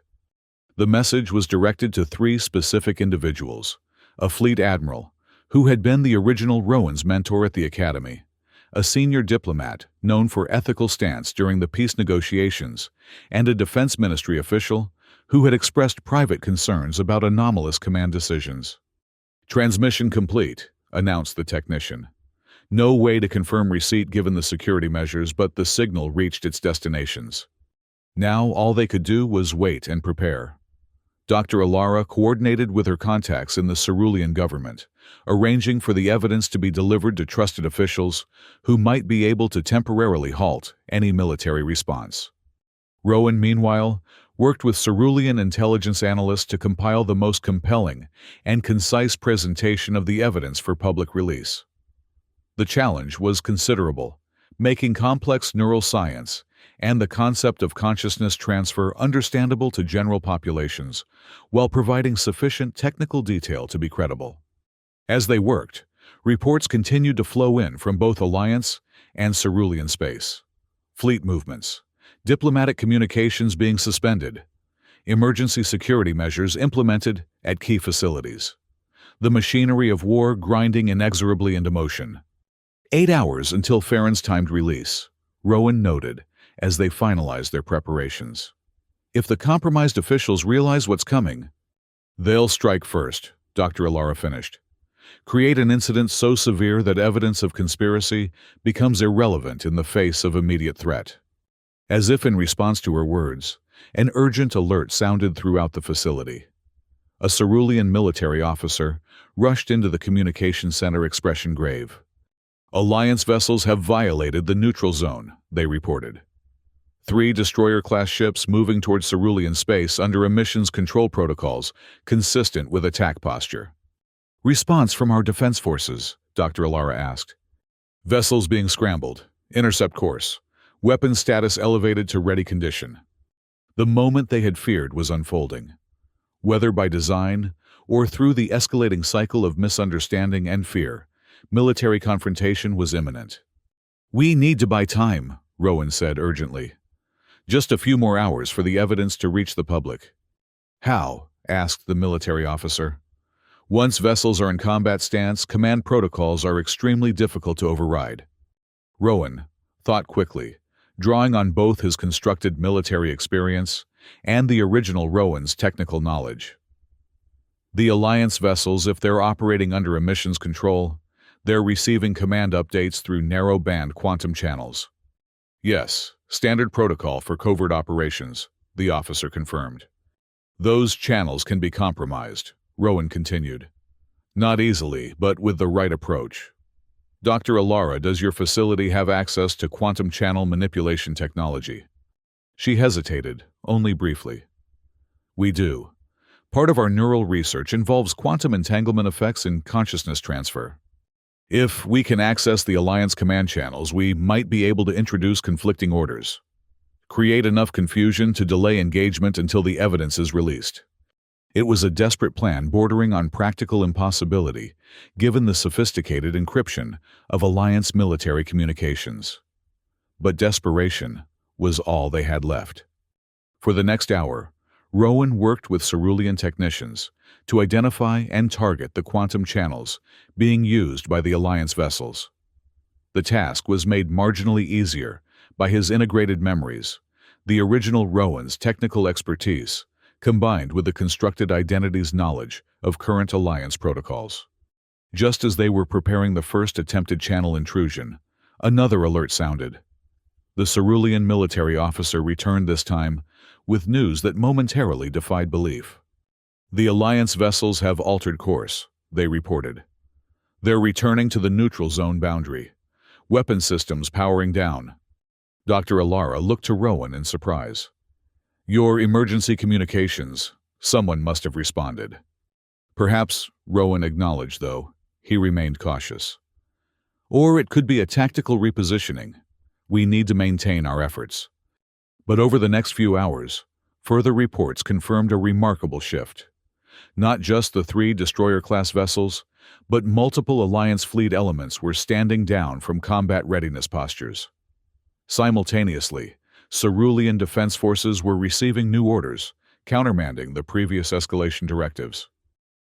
The message was directed to three specific individuals: a fleet admiral, who had been the original Rowan's mentor at the Academy, a senior diplomat known for ethical stance during the peace negotiations, and a Defense Ministry official who had expressed private concerns about anomalous command decisions. "Transmission complete," announced the technician. No way to confirm receipt given the security measures, but the signal reached its destinations. Now all they could do was wait and prepare. Dr. Alara coordinated with her contacts in the Cerulean government, arranging for the evidence to be delivered to trusted officials who might be able to temporarily halt any military response. Rowan, meanwhile, worked with Cerulean intelligence analysts to compile the most compelling and concise presentation of the evidence for public release. The challenge was considerable, making complex neuroscience and the concept of consciousness transfer understandable to general populations, while providing sufficient technical detail to be credible. As they worked, reports continued to flow in from both Alliance and Cerulean space. Fleet movements, diplomatic communications being suspended, emergency security measures implemented at key facilities. The machinery of war grinding inexorably into motion. 8 hours until Farron's timed release, Rowan noted, as they finalized their preparations. If the compromised officials realize what's coming, they'll strike first, Dr. Alara finished. Create an incident so severe that evidence of conspiracy becomes irrelevant in the face of immediate threat. As if in response to her words, an urgent alert sounded throughout the facility. A Cerulean military officer rushed into the communication center, expression grave. "Alliance vessels have violated the neutral zone," they reported. 3 destroyer-class ships moving towards Cerulean space under emissions control protocols consistent with attack posture. "Response from our defense forces," Dr. Alara asked. "Vessels being scrambled. Intercept course. Weapons status elevated to ready condition." The moment they had feared was unfolding. Whether by design or through the escalating cycle of misunderstanding and fear, military confrontation was imminent. "We need to buy time," Rowan said urgently. "Just a few more hours for the evidence to reach the public." "How?" asked the military officer. "Once vessels are in combat stance, command protocols are extremely difficult to override." Rowan thought quickly, drawing on both his constructed military experience and the original Rowan's technical knowledge. The Alliance vessels, if they're operating under emissions control, they're receiving command updates through narrow-band quantum channels. "Yes, standard protocol for covert operations," the officer confirmed. "Those channels can be compromised," Rowan continued. "Not easily, but with the right approach. Dr. Alara, does your facility have access to quantum channel manipulation technology?" She hesitated, only briefly. "We do. Part of our neural research involves quantum entanglement effects in consciousness transfer. If we can access the Alliance command channels, we might be able to introduce conflicting orders. Create enough confusion to delay engagement until the evidence is released." It was a desperate plan bordering on practical impossibility, given the sophisticated encryption of Alliance military communications. But desperation was all they had left. For the next hour, Rowan worked with Cerulean technicians to identify and target the quantum channels being used by the Alliance vessels. The task was made marginally easier by his integrated memories, the original Rowan's technical expertise, combined with the constructed identity's knowledge of current Alliance protocols. Just as they were preparing the first attempted channel intrusion, another alert sounded. The cerulean military officer returned this time with news that momentarily defied belief. The Alliance vessels have altered course, they reported. They're returning to the neutral zone boundary. Weapon systems powering down. Dr. Alara looked to Rowan in surprise. Your emergency communications. Someone must have responded. Perhaps, Rowan acknowledged, though. He remained cautious. Or it could be a tactical repositioning. We need to maintain our efforts. But over the next few hours, further reports confirmed a remarkable shift. Not just the 3 destroyer-class vessels, but multiple Alliance fleet elements were standing down from combat readiness postures. Simultaneously, cerulean defense forces were receiving new orders, countermanding the previous escalation directives.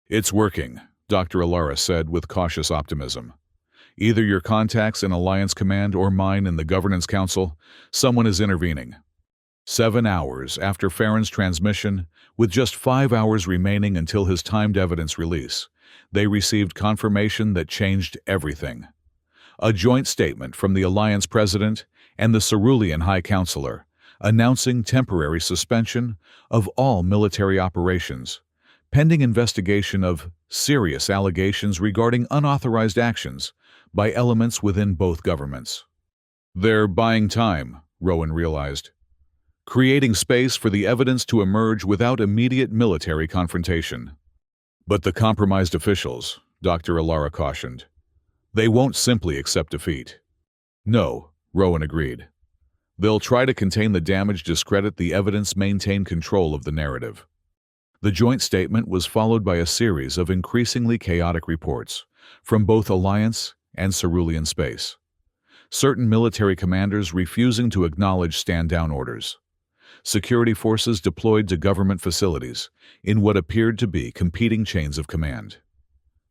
It's working, Dr. Alara said with cautious optimism. Either your contacts in Alliance Command or mine in the Governance Council, someone is intervening. 7 hours after Farron's transmission, with just 5 hours remaining until his timed evidence release, they received confirmation that changed everything. A joint statement from the Alliance President and the Cerulean High Counselor announcing temporary suspension of all military operations, pending investigation of serious allegations regarding unauthorized actions by elements within both governments. They're buying time, Rowan realized, creating space for the evidence to emerge without immediate military confrontation. But the compromised officials, Dr. Alara cautioned, they won't simply accept defeat. No, Rowan agreed. They'll try to contain the damage, discredit the evidence, maintain control of the narrative. The joint statement was followed by a series of increasingly chaotic reports from both Alliance and Cerulean space. Certain military commanders refusing to acknowledge stand-down orders. Security forces deployed to government facilities in what appeared to be competing chains of command.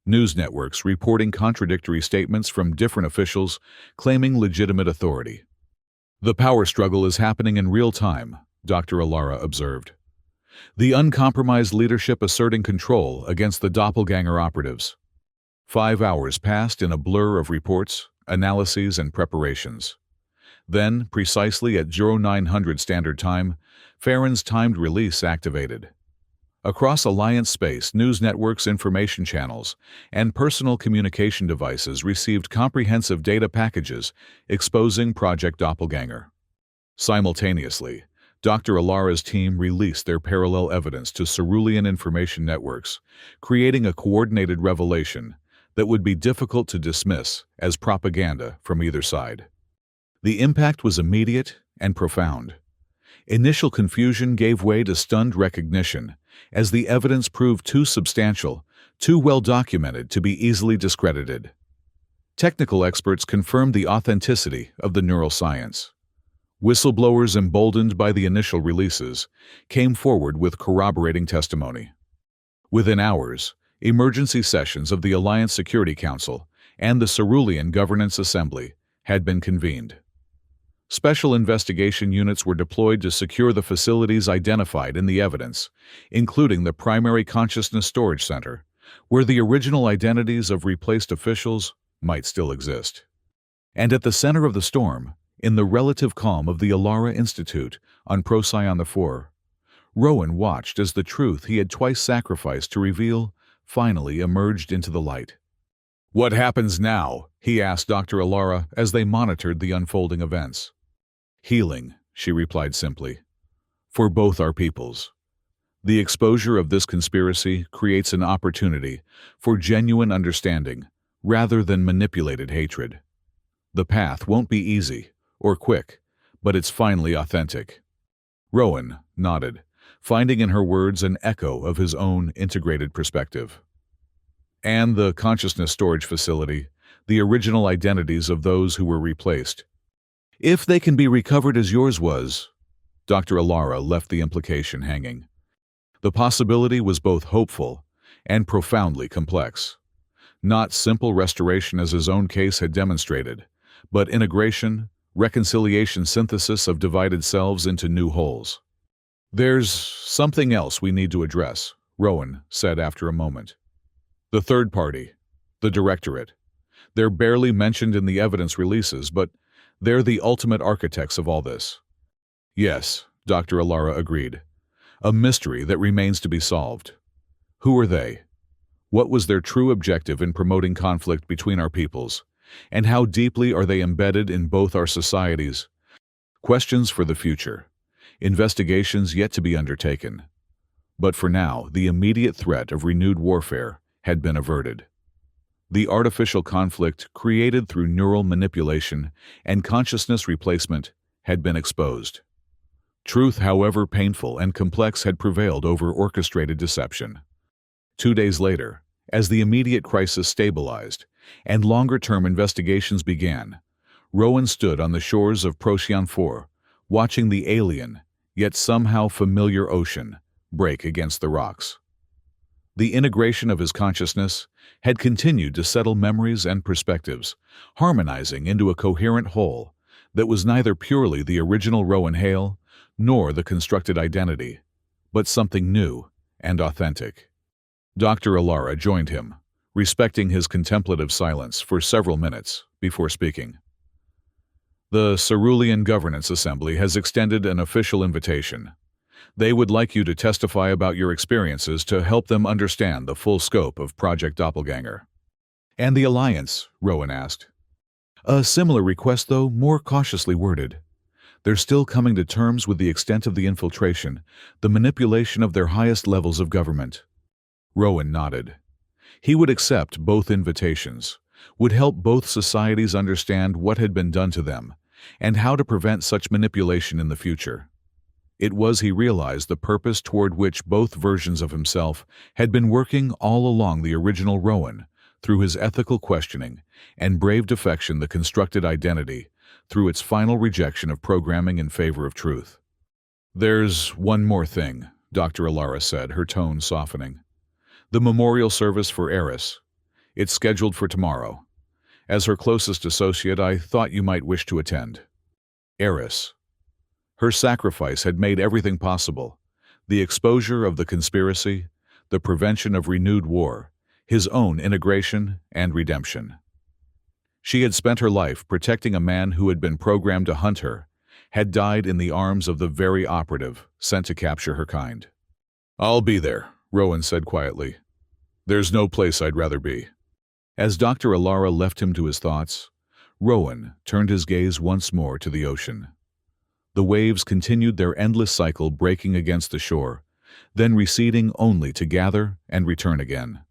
News networks reporting contradictory statements from different officials claiming legitimate authority. The power struggle is happening in real time, Dr. Alara observed. The uncompromised leadership asserting control against the doppelganger operatives. 5 hours passed in a blur of reports, analyses, and preparations. Then, precisely at 0900 Standard Time, Farron's timed release activated. Across Alliance space, news networks, information channels, and personal communication devices received comprehensive data packages exposing Project Doppelganger. Simultaneously, Dr. Alara's team released their parallel evidence to Cerulean information networks, creating a coordinated revelation that would be difficult to dismiss as propaganda from either side. The impact was immediate and profound. Initial confusion gave way to stunned recognition as the evidence proved too substantial, too well documented to be easily discredited. Technical experts confirmed the authenticity of the neuroscience. Whistleblowers emboldened by the initial releases came forward with corroborating testimony. Within hours, emergency sessions of the Alliance Security Council and the Cerulean Governance Assembly had been convened. Special investigation units were deployed to secure the facilities identified in the evidence, including the primary consciousness storage center, where the original identities of replaced officials might still exist. And at the center of the storm, in the relative calm of the Alara Institute on Procyon IV, Rowan watched as the truth he had twice sacrificed to reveal finally emerged into the light. "What happens now?" he asked Dr. Alara as they monitored the unfolding events. "Healing," she replied simply, "for both our peoples. The exposure of this conspiracy creates an opportunity for genuine understanding rather than manipulated hatred. The path won't be easy or quick, but it's finally authentic." Rowan nodded, finding in her words an echo of his own integrated perspective. "And the consciousness storage facility, the original identities of those who were replaced. If they can be recovered as yours was," Dr. Alara left the implication hanging. The possibility was both hopeful and profoundly complex. Not simple restoration as his own case had demonstrated, but integration, reconciliation, synthesis of divided selves into new wholes. "There's something else we need to address," Rowan said after a moment. "The third party, the Directorate. They're barely mentioned in the evidence releases, but They're the ultimate architects of all this. Yes, Dr. Alara agreed. A mystery that remains to be solved. Who are they? What was their true objective in promoting conflict between our peoples? And how deeply are they embedded in both our societies? Questions for the future. Investigations yet to be undertaken. But for now, the immediate threat of renewed warfare had been averted. The artificial conflict created through neural manipulation and consciousness replacement had been exposed. Truth, however painful and complex, had prevailed over orchestrated deception. 2 days later, as the immediate crisis stabilized and longer-term investigations began, Rowan stood on the shores of Procyon 4, watching the alien, yet somehow familiar ocean break against the rocks. The integration of his consciousness had continued to settle memories and perspectives, harmonizing into a coherent whole that was neither purely the original Rowan Hale nor the constructed identity, but something new and authentic. Dr. Alara joined him, respecting his contemplative silence for several minutes before speaking. The Cerulean Governance Assembly has extended an official invitation. They would like you to testify about your experiences to help them understand the full scope of Project Doppelganger. And the Alliance, Rowan asked. A similar request, though more cautiously worded. They're still coming to terms with the extent of the infiltration, the manipulation of their highest levels of government. Rowan nodded. He would accept both invitations, would help both societies understand what had been done to them, and how to prevent such manipulation in the future. It was, he realized, the purpose toward which both versions of himself had been working all along the original Rowan, through his ethical questioning, and brave defection the constructed identity, through its final rejection of programming in favor of truth. There's one more thing, Dr. Alara said, her tone softening. The memorial service for Eris. It's scheduled for tomorrow. As her closest associate, I thought you might wish to attend. Eris. Her sacrifice had made everything possible. The exposure of the conspiracy, the prevention of renewed war, his own integration and redemption. She had spent her life protecting a man who had been programmed to hunt her, had died in the arms of the very operative sent to capture her kind. I'll be there, Rowan said quietly. There's no place I'd rather be. As Dr. Alara left him to his thoughts, Rowan turned his gaze once more to the ocean. The waves continued their endless cycle, breaking against the shore, then receding only to gather and return again.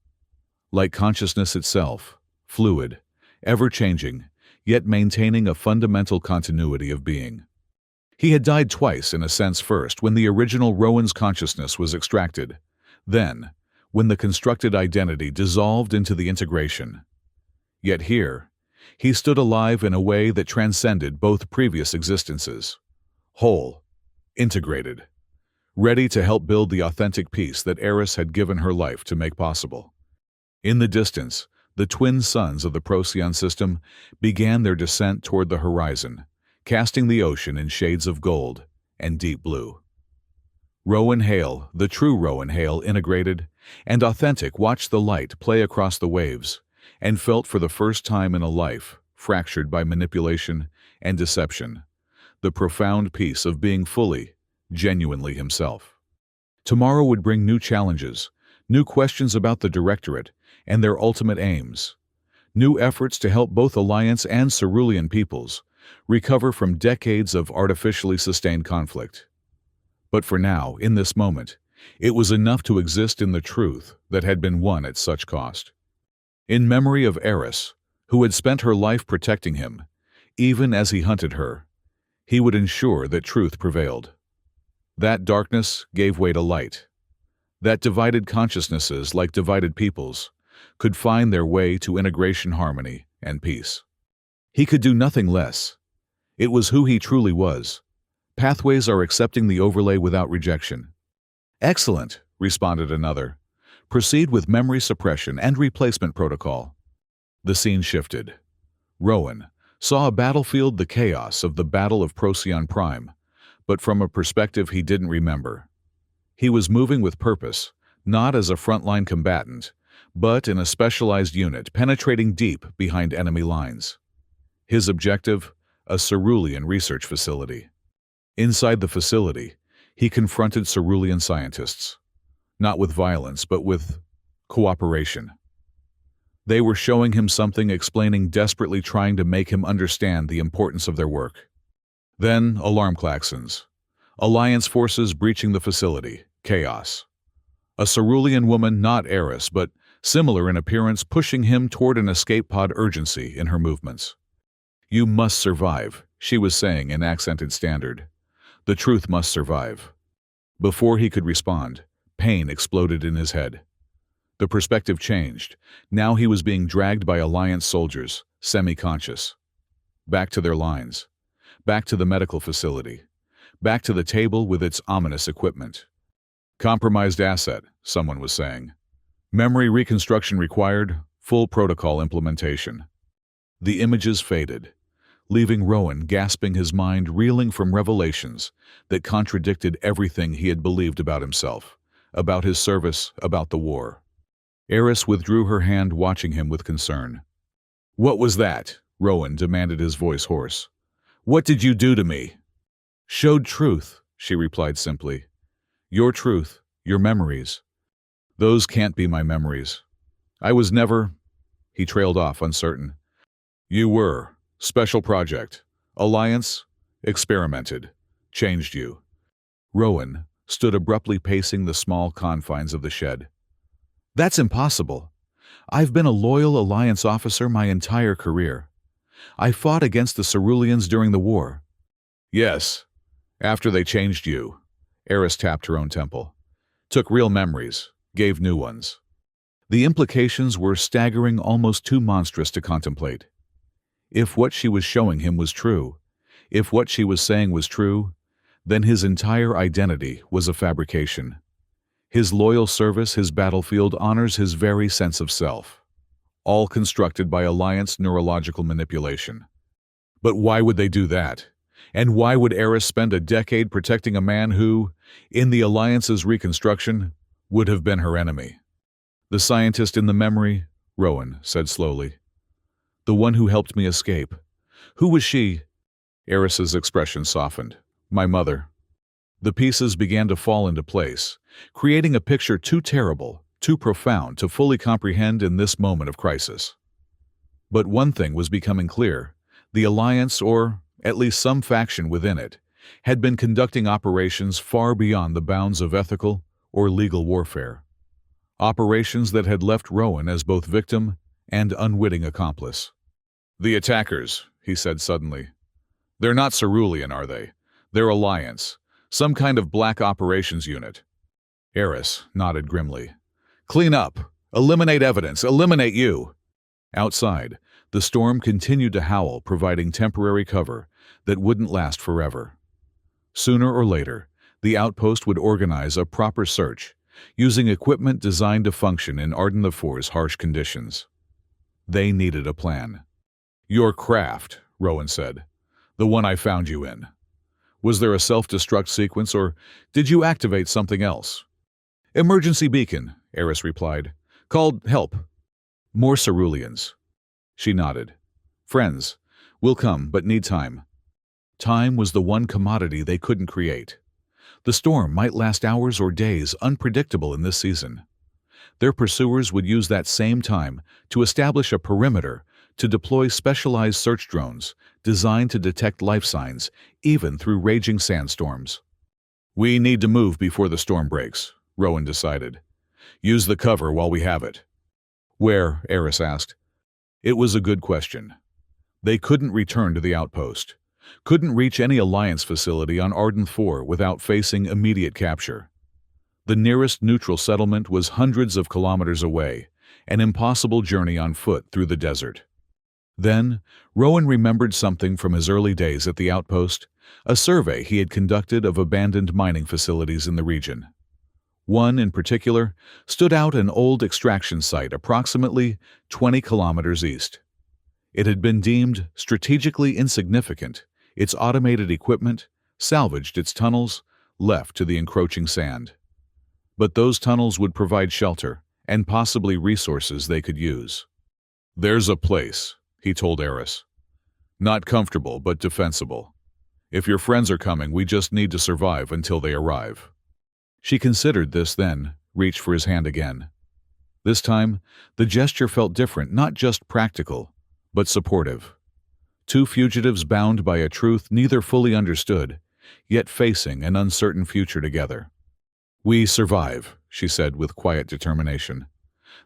Like consciousness itself, fluid, ever-changing, yet maintaining a fundamental continuity of being. He had died twice, in a sense: first, when the original Rowan's consciousness was extracted, then, when the constructed identity dissolved into the integration. Yet here, he stood alive in a way that transcended both previous existences. Whole, integrated, ready to help build the authentic peace that Eris had given her life to make possible. In the distance, the twin suns of the Procyon system began their descent toward the horizon, casting the ocean in shades of gold and deep blue. Rowan Hale, the true Rowan Hale, integrated and authentic, watched the light play across the waves and felt for the first time in a life fractured by manipulation and deception, the profound peace of being fully, genuinely himself. Tomorrow would bring new challenges, new questions about the Directorate and their ultimate aims, new efforts to help both Alliance and Cerulean peoples recover from decades of artificially sustained conflict. But for now, in this moment, it was enough to exist in the truth that had been won at such cost. In memory of Eris, who had spent her life protecting him, even as he hunted her, he would ensure that truth prevailed. That darkness gave way to light. That divided consciousnesses, like divided peoples, could find their way to integration, harmony, and peace. He could do nothing less. It was who he truly was. Pathways are accepting the overlay without rejection. Excellent, responded another. Proceed with memory suppression and replacement protocol. The scene shifted. Rowan saw a battlefield, the chaos of the Battle of Procyon Prime, but from a perspective he didn't remember. He was moving with purpose, not as a frontline combatant, but in a specialized unit penetrating deep behind enemy lines. His objective, a cerulean research facility. Inside the facility, he confronted cerulean scientists, not with violence, but with cooperation. They were showing him something, explaining, desperately trying to make him understand the importance of their work. Then, alarm klaxons. Alliance forces breaching the facility. Chaos. A cerulean woman, not Eris, but similar in appearance, pushing him toward an escape pod, urgency in her movements. "You must survive," she was saying in accented standard. "The truth must survive." Before he could respond, pain exploded in his head. The perspective changed. Now he was being dragged by Alliance soldiers, semi-conscious. Back to their lines. Back to the medical facility. Back to the table with its ominous equipment. "Compromised asset," someone was saying. "Memory reconstruction required, full protocol implementation." The images faded, leaving Rowan gasping, his mind reeling from revelations that contradicted everything he had believed about himself, about his service, about the war. Eris withdrew her hand, watching him with concern. "What was that?" Rowan demanded, his voice hoarse. "What did you do to me?" "Showed truth," she replied simply. "Your truth, your memories." "Those can't be my memories. I was never—" He trailed off, uncertain. "You were. Special project. Alliance. Experimented. Changed you." Rowan stood abruptly, pacing the small confines of the shed. "That's impossible. I've been a loyal Alliance officer my entire career. I fought against the Ceruleans during the war." "Yes. After they changed you." Eris tapped her own temple. "Took real memories, gave new ones." The implications were staggering, almost too monstrous to contemplate. If what she was showing him was true, if what she was saying was true, then his entire identity was a fabrication. His loyal service, his battlefield honors, his very sense of self. All constructed by Alliance neurological manipulation. But why would they do that? And why would Eris spend a decade protecting a man who, in the Alliance's reconstruction, would have been her enemy? "The scientist in the memory," Rowan said slowly. "The one who helped me escape. Who was she?" Eris's expression softened. "My mother." The pieces began to fall into place, creating a picture too terrible, too profound to fully comprehend in this moment of crisis. But one thing was becoming clear: the Alliance, or at least some faction within it, had been conducting operations far beyond the bounds of ethical or legal warfare. Operations that had left Rowan as both victim and unwitting accomplice. "The attackers," he said suddenly. "They're not Cerulean, are they? They're Alliance. Some kind of black operations unit." Eris nodded grimly. "Clean up. Eliminate evidence. Eliminate you." Outside, the storm continued to howl, providing temporary cover that wouldn't last forever. Sooner or later, the outpost would organize a proper search, using equipment designed to function in Arden IV's harsh conditions. They needed a plan. "Your craft," Rowan said. "The one I found you in. Was there a self-destruct sequence, or did you activate something else?" "Emergency beacon," Eris replied. "Called help." "More Ceruleans." She nodded. "Friends. Will come, but need time." Time was the one commodity they couldn't create. The storm might last hours or days, unpredictable in this season. Their pursuers would use that same time to establish a perimeter, to deploy specialized search drones designed to detect life signs, even through raging sandstorms. "We need to move before the storm breaks," Rowan decided. "Use the cover while we have it." "Where?" Eris asked. It was a good question. They couldn't return to the outpost, couldn't reach any Alliance facility on Arden IV without facing immediate capture. The nearest neutral settlement was hundreds of kilometers away, an impossible journey on foot through the desert. Then, Rowan remembered something from his early days at the outpost, a survey he had conducted of abandoned mining facilities in the region. One, in particular, stood out: an old extraction site approximately 20 kilometers east. It had been deemed strategically insignificant, its automated equipment salvaged, its tunnels left to the encroaching sand. But those tunnels would provide shelter and possibly resources they could use. "There's a place," he told Eris. Not comfortable, but defensible. If your friends are coming, we just need to survive until they arrive. She considered this, then reached for his hand again. This time, the gesture felt different, not just practical, but supportive. Two fugitives bound by a truth neither fully understood, yet facing an uncertain future together. "We survive," she said with quiet determination.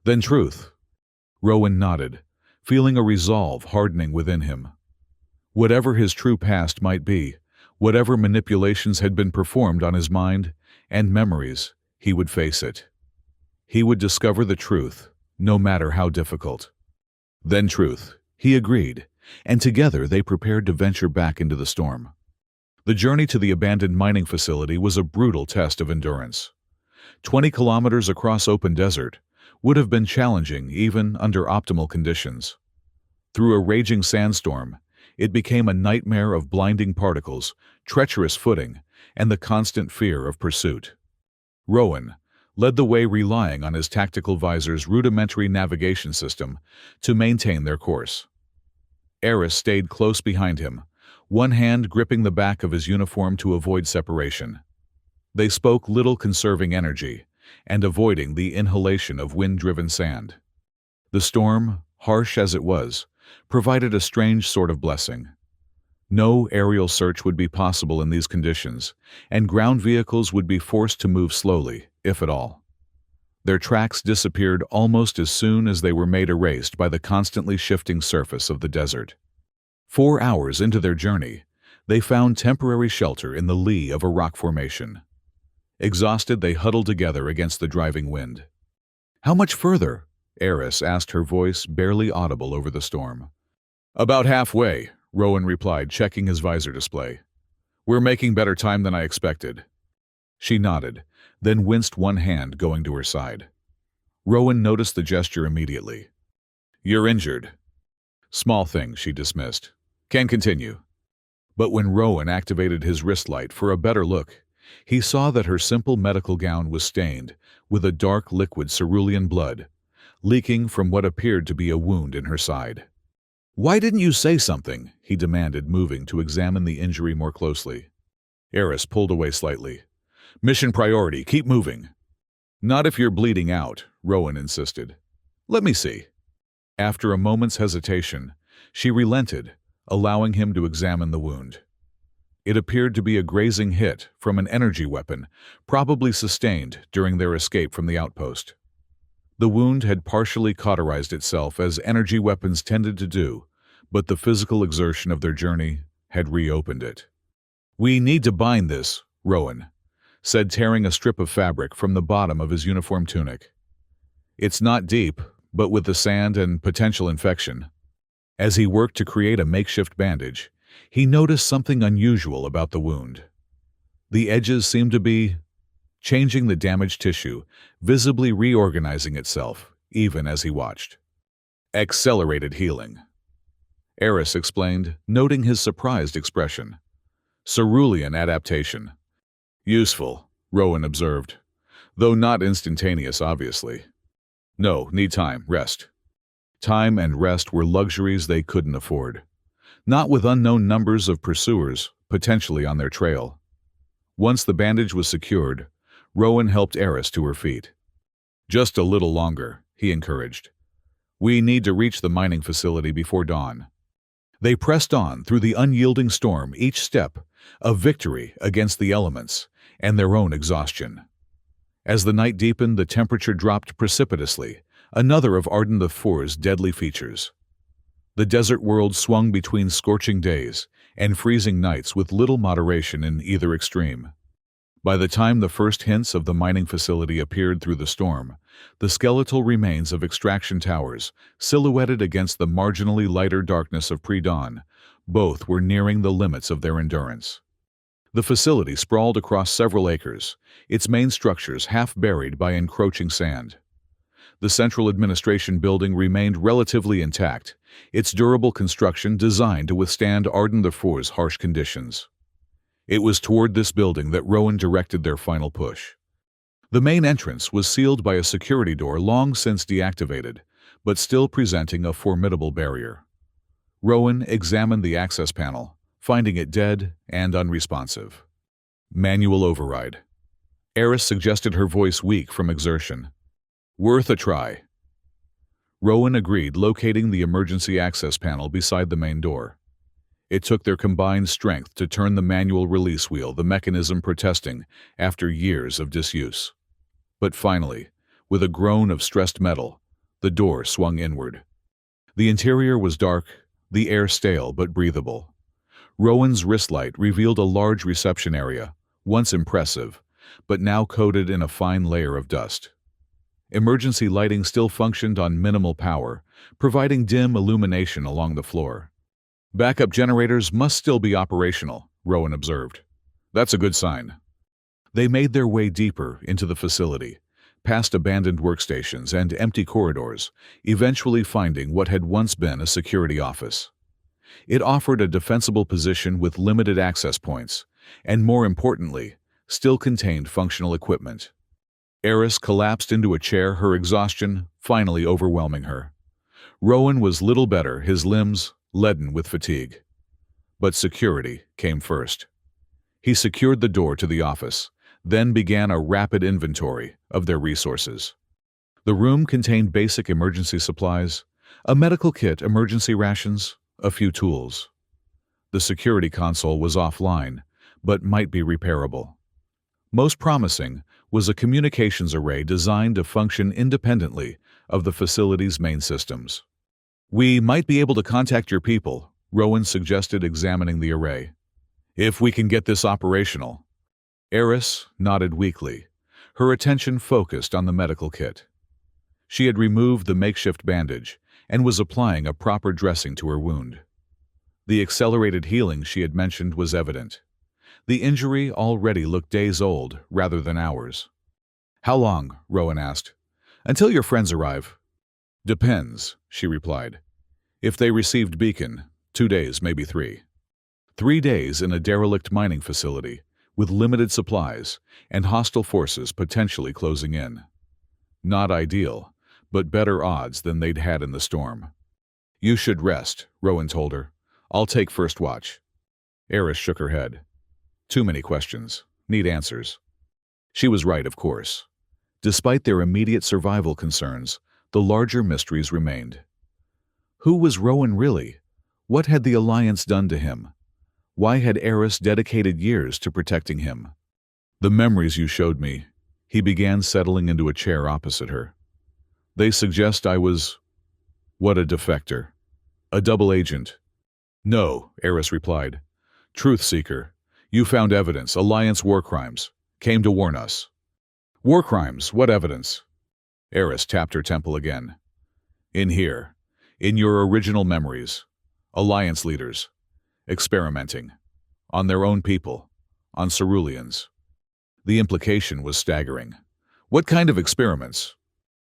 "Then truth." Rowan nodded, feeling a resolve hardening within him. Whatever his true past might be, whatever manipulations had been performed on his mind and memories, he would face it. He would discover the truth, no matter how difficult. Then truth, he agreed, and together they prepared to venture back into the storm. The journey to the abandoned mining facility was a brutal test of endurance. 20 kilometers across open desert would have been challenging even under optimal conditions. Through a raging sandstorm, it became a nightmare of blinding particles, treacherous footing, and the constant fear of pursuit. Rowan led the way, relying on his tactical visor's rudimentary navigation system to maintain their course. Eris stayed close behind him, one hand gripping the back of his uniform to avoid separation. They spoke little, conserving energy and avoiding the inhalation of wind-driven sand. The storm, harsh as it was, provided a strange sort of blessing. No aerial search would be possible in these conditions, and ground vehicles would be forced to move slowly, if at all. Their tracks disappeared almost as soon as they were made erased by the constantly shifting surface of the desert. 4 hours into their journey, they found temporary shelter in the lee of a rock formation. Exhausted, they huddled together against the driving wind. "How much further?" Eris asked, her voice barely audible over the storm. "About halfway," Rowan replied, checking his visor display. "We're making better time than I expected." She nodded, then winced, one hand going to her side. Rowan noticed the gesture immediately. "You're injured." "Small thing," she dismissed. "Can continue." But when Rowan activated his wrist light for a better look, he saw that her simple medical gown was stained with a dark liquid cerulean blood, leaking from what appeared to be a wound in her side. "Why didn't you say something?" he demanded, moving to examine the injury more closely. Eris pulled away slightly. "Mission priority, keep moving." "Not if you're bleeding out," Rowan insisted. "Let me see." After a moment's hesitation, she relented, allowing him to examine the wound. It appeared to be a grazing hit from an energy weapon, probably sustained during their escape from the outpost. The wound had partially cauterized itself, as energy weapons tended to do, but the physical exertion of their journey had reopened it. "We need to bind this," Rowan said, tearing a strip of fabric from the bottom of his uniform tunic. "It's not deep, but with the sand and potential infection." As he worked to create a makeshift bandage, he noticed something unusual about the wound. The edges seemed to be changing the damaged tissue, visibly reorganizing itself, even as he watched. "Accelerated healing," Eris explained, noting his surprised expression. "Cerulean adaptation." "Useful," Rowan observed, "though not instantaneous, obviously." "No, need time, rest." Time and rest were luxuries they couldn't afford. Not with unknown numbers of pursuers potentially on their trail. Once the bandage was secured, Rowan helped Eris to her feet. "Just a little longer," he encouraged. "We need to reach the mining facility before dawn." They pressed on through the unyielding storm, each step a victory against the elements and their own exhaustion. As the night deepened, the temperature dropped precipitously, another of Arden IV's deadly features. The desert world swung between scorching days and freezing nights with little moderation in either extreme. By the time the first hints of the mining facility appeared through the storm, the skeletal remains of extraction towers, silhouetted against the marginally lighter darkness of pre-dawn, both were nearing the limits of their endurance. The facility sprawled across several acres, its main structures half buried by encroaching sand. The central administration building remained relatively intact, its durable construction designed to withstand Arden IV's harsh conditions. It was toward this building that Rowan directed their final push. The main entrance was sealed by a security door long since deactivated, but still presenting a formidable barrier. Rowan examined the access panel, finding it dead and unresponsive. Manual override. Eris suggested, her voice weak from exertion. Worth a try. Rowan agreed, locating the emergency access panel beside the main door. It took their combined strength to turn the manual release wheel, the mechanism protesting after years of disuse. But finally, with a groan of stressed metal, the door swung inward. The interior was dark, the air stale but breathable. Rowan's wrist light revealed a large reception area, once impressive, but now coated in a fine layer of dust. Emergency lighting still functioned on minimal power, providing dim illumination along the floor. Backup generators must still be operational, Rowan observed. That's a good sign. They made their way deeper into the facility, past abandoned workstations and empty corridors, eventually finding what had once been a security office. It offered a defensible position with limited access points, and more importantly, still contained functional equipment. Eris collapsed into a chair, her exhaustion finally overwhelming her. Rowan was little better, his limbs leaden with fatigue. But security came first. He secured the door to the office, then began a rapid inventory of their resources. The room contained basic emergency supplies, a medical kit, emergency rations, a few tools. The security console was offline, but might be repairable. Most promising was a communications array designed to function independently of the facility's main systems. We might be able to contact your people, Rowan suggested, examining the array. If we can get this operational. Eris nodded weakly, her attention focused on the medical kit. She had removed the makeshift bandage and was applying a proper dressing to her wound. The accelerated healing she had mentioned was evident. The injury already looked days old rather than hours. How long? Rowan asked. Until your friends arrive. Depends, she replied. If they received beacon, 2 days, maybe 3. 3 days in a derelict mining facility, with limited supplies and hostile forces potentially closing in. Not ideal, but better odds than they'd had in the storm. You should rest, Rowan told her. I'll take first watch. Eris shook her head. Too many questions. Need answers. She was right, of course. Despite their immediate survival concerns, the larger mysteries remained. Who was Rowan really? What had the Alliance done to him? Why had Eris dedicated years to protecting him? The memories you showed me. He began, settling into a chair opposite her. They suggest I was... What, a defector? A double agent? No, Eris replied. Truth seeker. You found evidence, Alliance war crimes. Came to warn us. War crimes? What evidence? Eris tapped her temple again. In here. In your original memories. Alliance leaders. Experimenting. On their own people. On ceruleans. The implication was staggering. What kind of experiments?